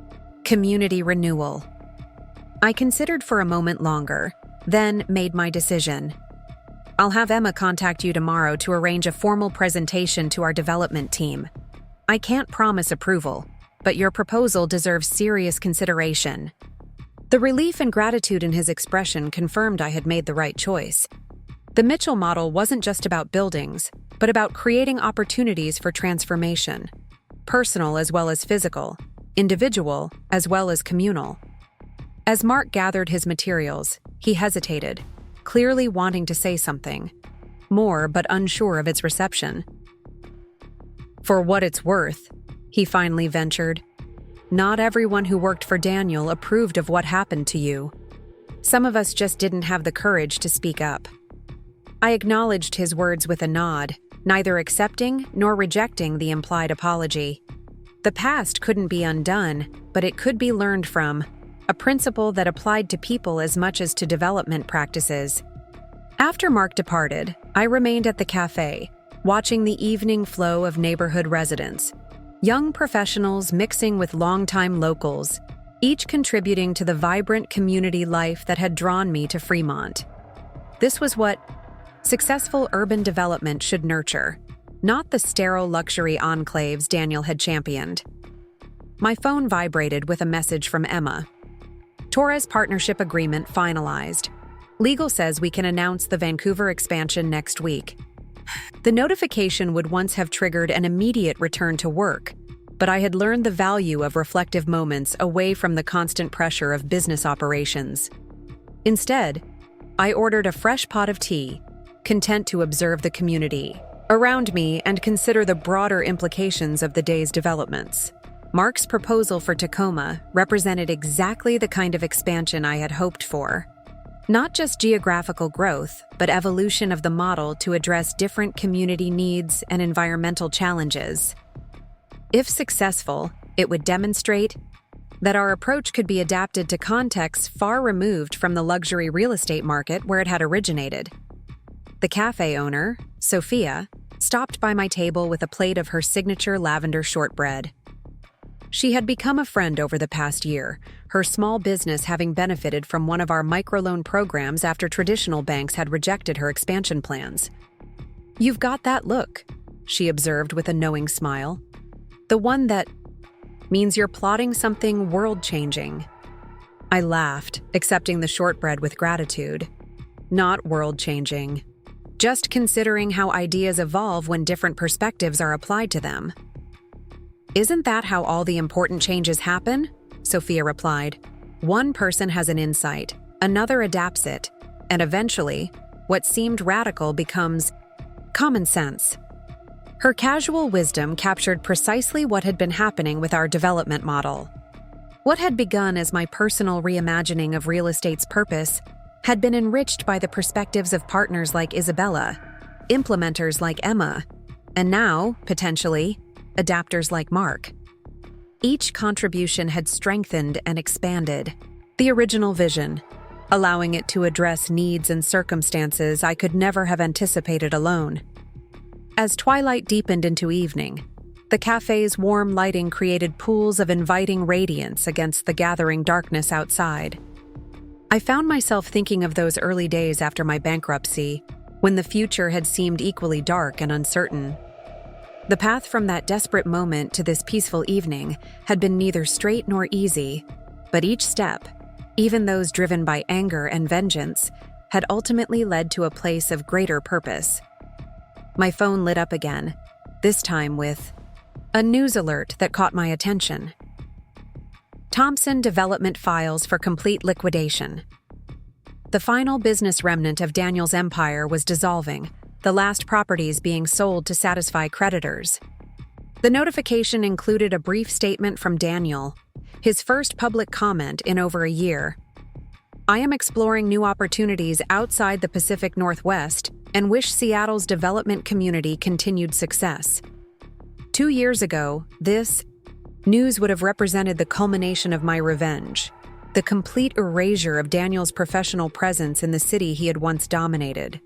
community renewal. I considered for a moment longer, then made my decision. I'll have Emma contact you tomorrow to arrange a formal presentation to our development team. I can't promise approval, but your proposal deserves serious consideration. The relief and gratitude in his expression confirmed I had made the right choice. The Mitchell model wasn't just about buildings, but about creating opportunities for transformation, personal as well as physical, individual as well as communal. As Mark gathered his materials, he hesitated, clearly wanting to say something more but unsure of its reception. For what it's worth, he finally ventured, not everyone who worked for Daniel approved of what happened to you. Some of us just didn't have the courage to speak up. I acknowledged his words with a nod, neither accepting nor rejecting the implied apology. The past couldn't be undone, but it could be learned from, a principle that applied to people as much as to development practices. After Mark departed, I remained at the cafe, watching the evening flow of neighborhood residents. Young professionals mixing with longtime locals, each contributing to the vibrant community life that had drawn me to Fairmont. This was what successful urban development should nurture, not the sterile luxury enclaves Daniel had championed. My phone vibrated with a message from Emma. Torres Partnership Agreement finalized. Legal says we can announce the Vancouver expansion next week. The notification would once have triggered an immediate return to work, but I had learned the value of reflective moments away from the constant pressure of business operations. Instead, I ordered a fresh pot of tea, content to observe the community around me and consider the broader implications of the day's developments. Mark's proposal for Tacoma represented exactly the kind of expansion I had hoped for. Not just geographical growth, but evolution of the model to address different community needs and environmental challenges. If successful, it would demonstrate that our approach could be adapted to contexts far removed from the luxury real estate market where it had originated. The cafe owner, Sophia, stopped by my table with a plate of her signature lavender shortbread. She had become a friend over the past year, her small business having benefited from one of our microloan programs after traditional banks had rejected her expansion plans. "You've got that look," she observed with a knowing smile. "The one that means you're plotting something world-changing." I laughed, accepting the shortbread with gratitude. Not world-changing. Just considering how ideas evolve when different perspectives are applied to them. "Isn't that how all the important changes happen?" Sophia replied. "One person has an insight, another adapts it, and eventually, what seemed radical becomes common sense." Her casual wisdom captured precisely what had been happening with our development model. What had begun as my personal reimagining of real estate's purpose had been enriched by the perspectives of partners like Isabella, implementers like Emma, and now, potentially, adapters like Mark. Each contribution had strengthened and expanded the original vision, allowing it to address needs and circumstances I could never have anticipated alone. As twilight deepened into evening, the cafe's warm lighting created pools of inviting radiance against the gathering darkness outside. I found myself thinking of those early days after my bankruptcy, when the future had seemed equally dark and uncertain. The path from that desperate moment to this peaceful evening had been neither straight nor easy, but each step, even those driven by anger and vengeance, had ultimately led to a place of greater purpose. My phone lit up again, this time with a news alert that caught my attention. Thompson Development files for complete liquidation. The final business remnant of Daniel's empire was dissolving, the last properties being sold to satisfy creditors. The notification included a brief statement from Daniel, his first public comment in over a year. "I am exploring new opportunities outside the Pacific Northwest and wish Seattle's development community continued success." 2 years ago, this news would have represented the culmination of my revenge, the complete erasure of Daniel's professional presence in the city he had once dominated.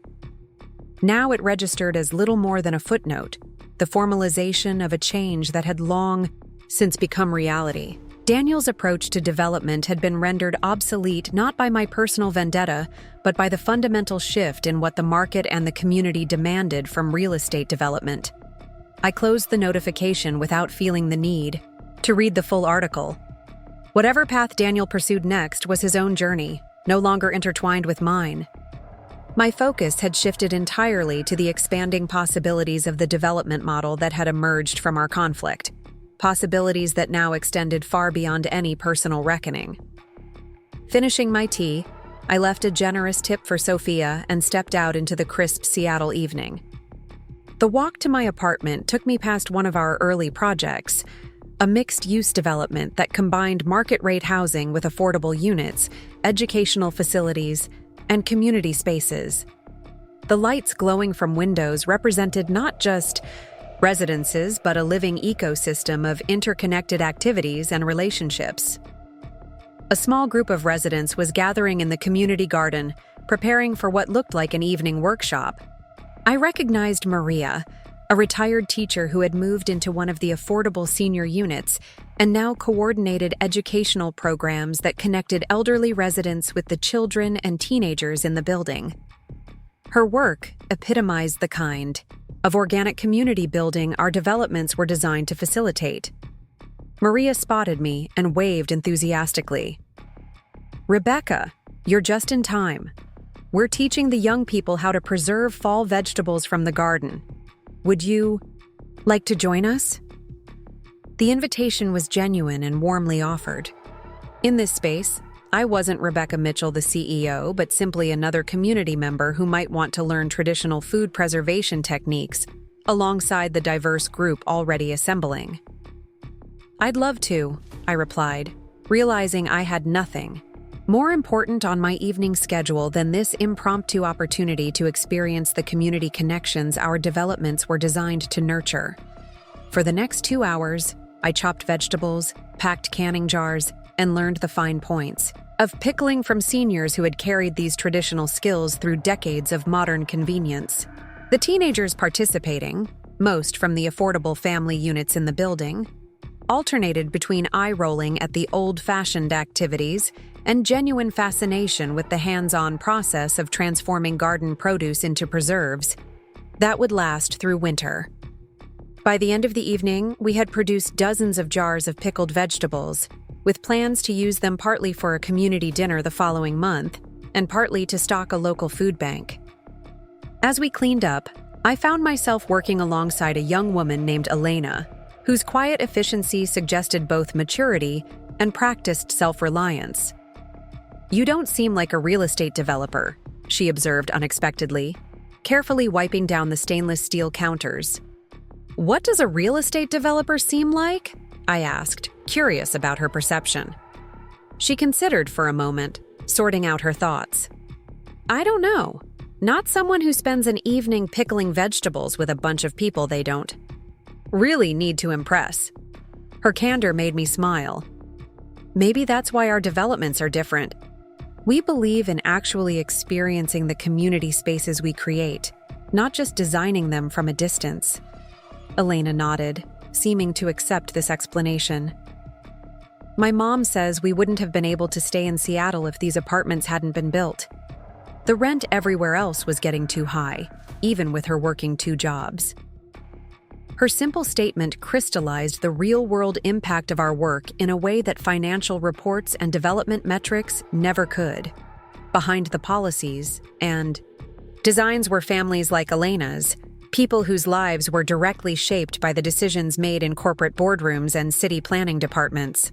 Now it registered as little more than a footnote, the formalization of a change that had long since become reality. Daniel's approach to development had been rendered obsolete not by my personal vendetta, but by the fundamental shift in what the market and the community demanded from real estate development. I closed the notification without feeling the need to read the full article. Whatever path Daniel pursued next was his own journey, no longer intertwined with mine. My focus had shifted entirely to the expanding possibilities of the development model that had emerged from our conflict, possibilities that now extended far beyond any personal reckoning. Finishing my tea, I left a generous tip for Sophia and stepped out into the crisp Seattle evening. The walk to my apartment took me past one of our early projects, a mixed-use development that combined market-rate housing with affordable units, educational facilities, and community spaces. The lights glowing from windows represented not just residences, but a living ecosystem of interconnected activities and relationships. A small group of residents was gathering in the community garden, preparing for what looked like an evening workshop. I recognized Maria, a retired teacher who had moved into one of the affordable senior units and now coordinated educational programs that connected elderly residents with the children and teenagers in the building. Her work epitomized the kind of organic community building our developments were designed to facilitate. Maria spotted me and waved enthusiastically. "Rebecca, you're just in time. We're teaching the young people how to preserve fall vegetables from the garden. Would you like to join us?" The invitation was genuine and warmly offered. In this space, I wasn't Rebecca Mitchell, the CEO, but simply another community member who might want to learn traditional food preservation techniques alongside the diverse group already assembling. "I'd love to," I replied, realizing I had nothing more important on my evening schedule than this impromptu opportunity to experience the community connections our developments were designed to nurture. For the next 2 hours, I chopped vegetables, packed canning jars, and learned the fine points of pickling from seniors who had carried these traditional skills through decades of modern convenience. The teenagers participating, most from the affordable family units in the building, alternated between eye-rolling at the old-fashioned activities and genuine fascination with the hands-on process of transforming garden produce into preserves that would last through winter. By the end of the evening, we had produced dozens of jars of pickled vegetables, with plans to use them partly for a community dinner the following month and partly to stock a local food bank. As we cleaned up, I found myself working alongside a young woman named Elena, whose quiet efficiency suggested both maturity and practiced self-reliance. "You don't seem like a real estate developer," she observed unexpectedly, carefully wiping down the stainless steel counters. "What does a real estate developer seem like?" I asked, curious about her perception. She considered for a moment, sorting out her thoughts. "I don't know. Not someone who spends an evening pickling vegetables with a bunch of people they don't really need to impress." Her candor made me smile. "Maybe that's why our developments are different. We believe in actually experiencing the community spaces we create, not just designing them from a distance." Elena nodded, seeming to accept this explanation. "My mom says we wouldn't have been able to stay in Seattle if these apartments hadn't been built. The rent everywhere else was getting too high, even with her working 2 jobs." Her simple statement crystallized the real-world impact of our work in a way that financial reports and development metrics never could. Behind the policies and designs were families like Elena's, people whose lives were directly shaped by the decisions made in corporate boardrooms and city planning departments.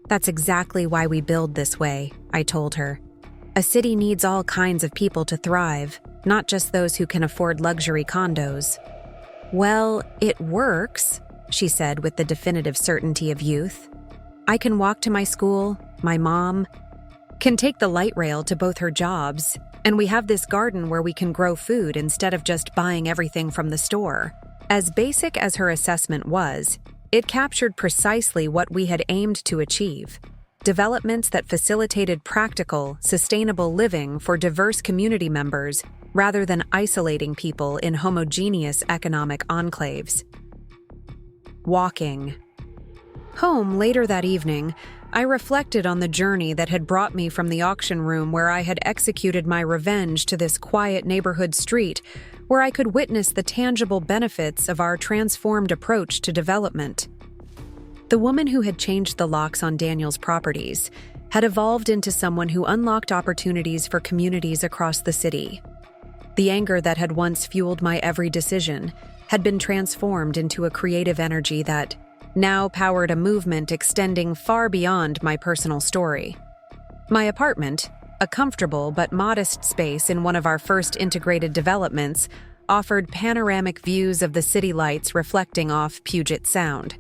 "That's exactly why we build this way," I told her. "A city needs all kinds of people to thrive, not just those who can afford luxury condos." "Well, it works," she said with the definitive certainty of youth. "I can walk to my school, my mom can take the light rail to both her jobs, and we have this garden where we can grow food instead of just buying everything from the store." As basic as her assessment was, it captured precisely what we had aimed to achieve: developments that facilitated practical, sustainable living for diverse community members rather than isolating people in homogeneous economic enclaves. Walking. Home later that evening, I reflected on the journey that had brought me from the auction room where I had executed my revenge to this quiet neighborhood street where I could witness the tangible benefits of our transformed approach to development. The woman who had changed the locks on Daniel's properties had evolved into someone who unlocked opportunities for communities across the city. The anger that had once fueled my every decision had been transformed into a creative energy that now powered a movement extending far beyond my personal story. My apartment, a comfortable but modest space in one of our first integrated developments, offered panoramic views of the city lights reflecting off Puget Sound.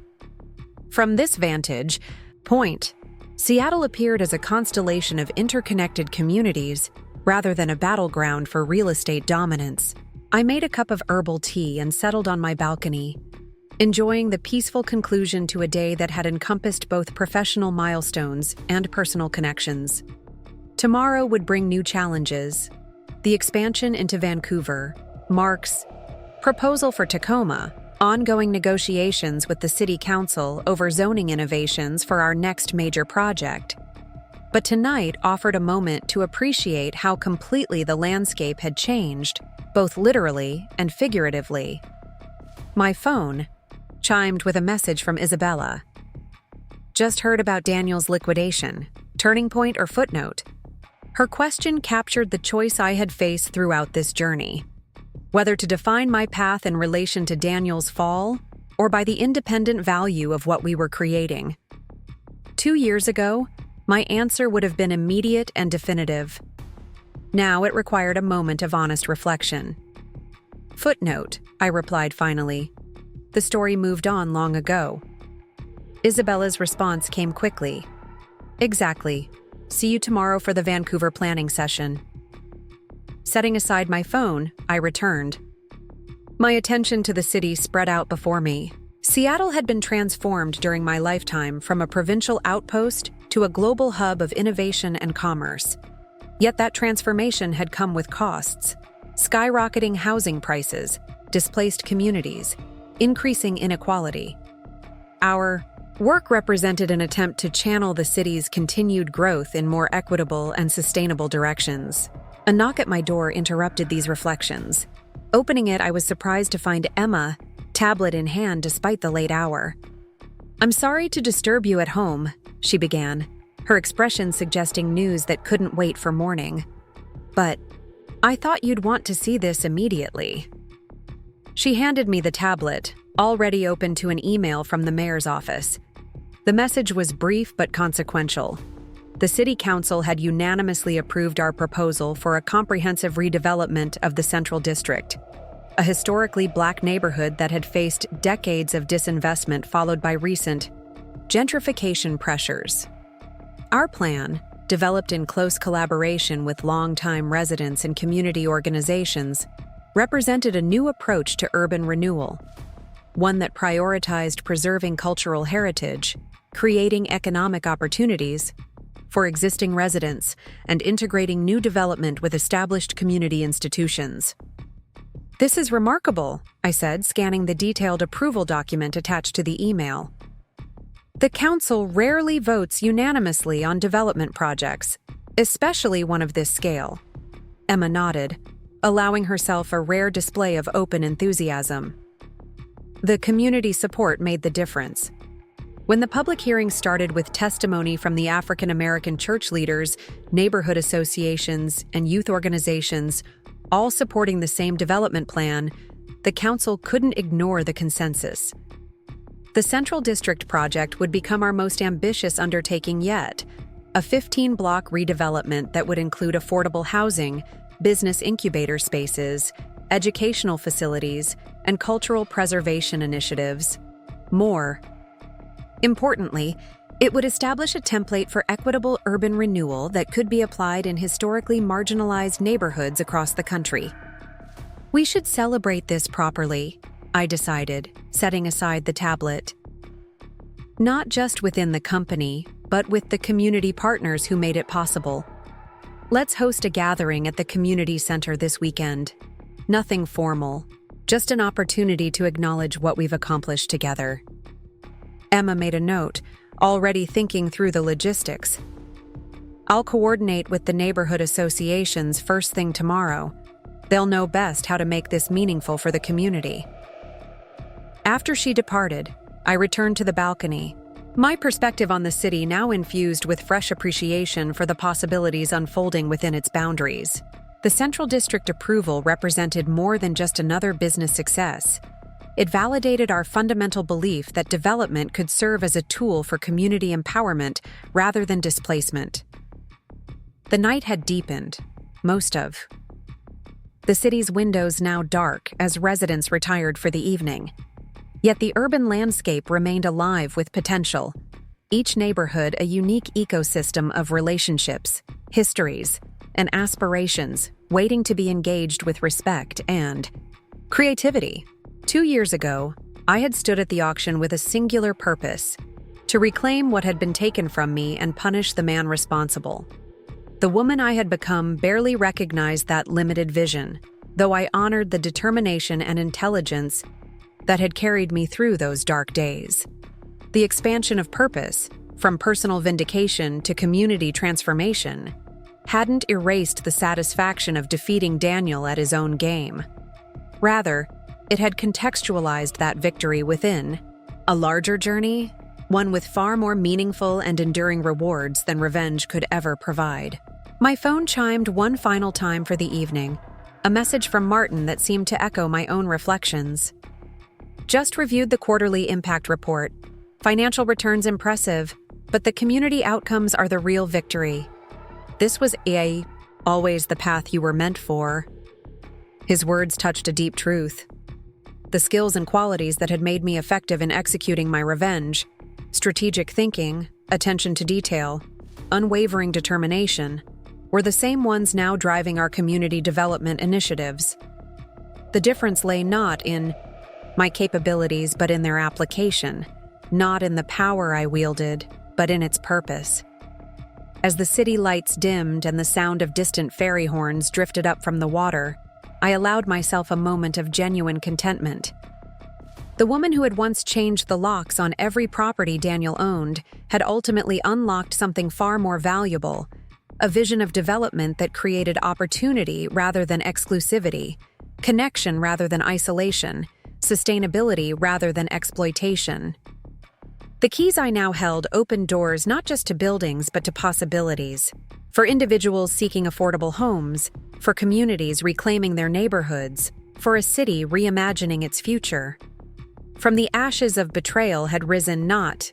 From this vantage point, Seattle appeared as a constellation of interconnected communities rather than a battleground for real estate dominance. I made a cup of herbal tea and settled on my balcony, enjoying the peaceful conclusion to a day that had encompassed both professional milestones and personal connections. Tomorrow would bring new challenges. The expansion into Vancouver, Mark's proposal for Tacoma, ongoing negotiations with the City Council over zoning innovations for our next major project. But tonight offered a moment to appreciate how completely the landscape had changed, both literally and figuratively. My phone chimed with a message from Isabella. Just heard about Daniel's liquidation. Turning point or footnote? Her question captured the choice I had faced throughout this journey. Whether to define my path in relation to Daniel's fall or by the independent value of what we were creating. 2 years ago, my answer would have been immediate and definitive. Now it required a moment of honest reflection. Footnote, I replied finally. The story moved on long ago. Isabella's response came quickly. Exactly. See you tomorrow for the Vancouver planning session. Setting aside my phone, I returned. My attention to the city spread out before me. Seattle had been transformed during my lifetime from a provincial outpost to a global hub of innovation and commerce. Yet that transformation had come with costs. Skyrocketing housing prices, displaced communities, increasing inequality. Our work represented an attempt to channel the city's continued growth in more equitable and sustainable directions. A knock at my door interrupted these reflections. Opening it, I was surprised to find Emma, tablet in hand despite the late hour. "I'm sorry to disturb you at home," she began, her expression suggesting news that couldn't wait for morning. "But I thought you'd want to see this immediately." She handed me the tablet, already open to an email from the mayor's office. The message was brief but consequential. The City Council had unanimously approved our proposal for a comprehensive redevelopment of the Central District, a historically Black neighborhood that had faced decades of disinvestment followed by recent gentrification pressures. Our plan, developed in close collaboration with longtime residents and community organizations, represented a new approach to urban renewal, one that prioritized preserving cultural heritage, creating economic opportunities for existing residents, and integrating new development with established community institutions. "This is remarkable," I said, scanning the detailed approval document attached to the email. "The council rarely votes unanimously on development projects, especially one of this scale." Emma nodded, allowing herself a rare display of open enthusiasm. The community support made the difference. When the public hearing started with testimony from the African American church leaders, neighborhood associations, and youth organizations, all supporting the same development plan, the council couldn't ignore the consensus. The Central District project would become our most ambitious undertaking yet, a 15-block redevelopment that would include affordable housing, business incubator spaces, educational facilities, and cultural preservation initiatives. More. Importantly, it would establish a template for equitable urban renewal that could be applied in historically marginalized neighborhoods across the country. We should celebrate this properly, I decided, setting aside the tablet. Not just within the company, but with the community partners who made it possible. Let's host a gathering at the community center this weekend. Nothing formal, just an opportunity to acknowledge what we've accomplished together. Emma made a note, already thinking through the logistics. I'll coordinate with the neighborhood associations first thing tomorrow. They'll know best how to make this meaningful for the community. After she departed, I returned to the balcony, my perspective on the city now infused with fresh appreciation for the possibilities unfolding within its boundaries. The Central District approval represented more than just another business success. It validated our fundamental belief that development could serve as a tool for community empowerment rather than displacement. The night had deepened, most of the city's windows now dark as residents retired for the evening. Yet the urban landscape remained alive with potential, each neighborhood a unique ecosystem of relationships, histories, and aspirations waiting to be engaged with respect and creativity. 2 years ago, I had stood at the auction with a singular purpose: to reclaim what had been taken from me and punish the man responsible. The woman I had become barely recognized that limited vision, though I honored the determination and intelligence that had carried me through those dark days. The expansion of purpose, from personal vindication to community transformation, hadn't erased the satisfaction of defeating Daniel at his own game. Rather, it had contextualized that victory within a larger journey, one with far more meaningful and enduring rewards than revenge could ever provide. My phone chimed one final time for the evening, a message from Martin that seemed to echo my own reflections. Just reviewed the quarterly impact report. Financial returns impressive, but the community outcomes are the real victory. This was always the path you were meant for. His words touched a deep truth. The skills and qualities that had made me effective in executing my revenge, strategic thinking, attention to detail, unwavering determination, were the same ones now driving our community development initiatives. The difference lay not in my capabilities, but in their application, not in the power I wielded, but in its purpose. As the city lights dimmed and the sound of distant ferry horns drifted up from the water, I allowed myself a moment of genuine contentment. The woman who had once changed the locks on every property Daniel owned had ultimately unlocked something far more valuable, a vision of development that created opportunity rather than exclusivity, connection rather than isolation, sustainability rather than exploitation. The keys I now held opened doors not just to buildings but to possibilities. For individuals seeking affordable homes, for communities reclaiming their neighborhoods, for a city reimagining its future. From the ashes of betrayal had risen not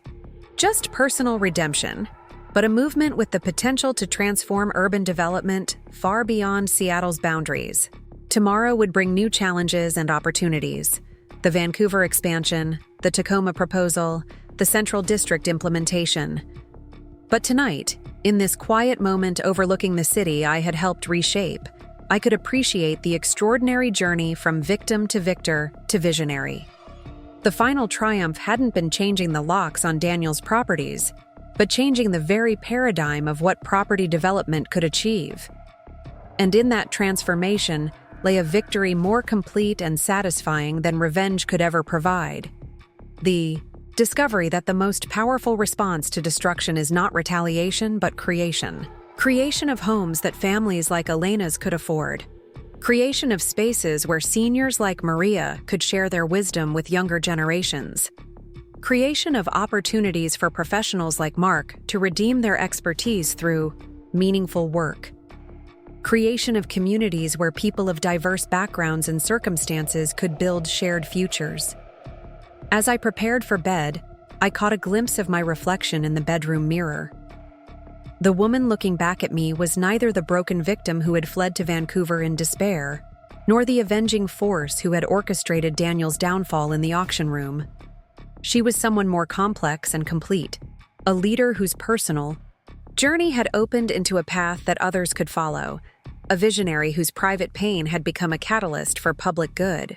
just personal redemption, but a movement with the potential to transform urban development far beyond Seattle's boundaries. Tomorrow would bring new challenges and opportunities. The Vancouver expansion, the Tacoma proposal, the Central District implementation. But tonight, in this quiet moment overlooking the city I had helped reshape, I could appreciate the extraordinary journey from victim to victor to visionary. The final triumph hadn't been changing the locks on Daniel's properties, but changing the very paradigm of what property development could achieve. And in that transformation lay a victory more complete and satisfying than revenge could ever provide. The discovery that the most powerful response to destruction is not retaliation but creation. Creation of homes that families like Elena's could afford. Creation of spaces where seniors like Maria could share their wisdom with younger generations. Creation of opportunities for professionals like Mark to redeem their expertise through meaningful work. Creation of communities where people of diverse backgrounds and circumstances could build shared futures. As I prepared for bed, I caught a glimpse of my reflection in the bedroom mirror. The woman looking back at me was neither the broken victim who had fled to Vancouver in despair, nor the avenging force who had orchestrated Daniel's downfall in the auction room. She was someone more complex and complete, a leader whose personal journey had opened into a path that others could follow, a visionary whose private pain had become a catalyst for public good.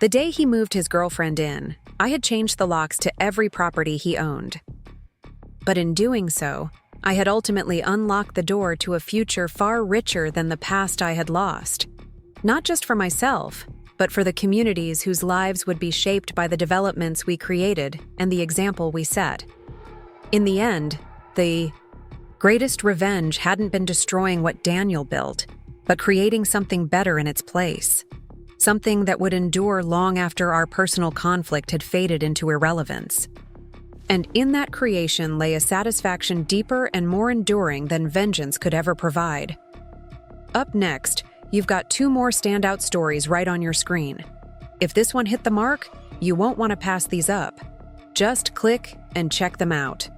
The day he moved his girlfriend in, I had changed the locks to every property he owned. But in doing so, I had ultimately unlocked the door to a future far richer than the past I had lost. Not just for myself, but for the communities whose lives would be shaped by the developments we created and the example we set. In the end, the greatest revenge hadn't been destroying what Daniel built, but creating something better in its place. Something that would endure long after our personal conflict had faded into irrelevance. And in that creation lay a satisfaction deeper and more enduring than vengeance could ever provide. Up next, you've got 2 more standout stories right on your screen. If this one hit the mark, you won't want to pass these up. Just click and check them out.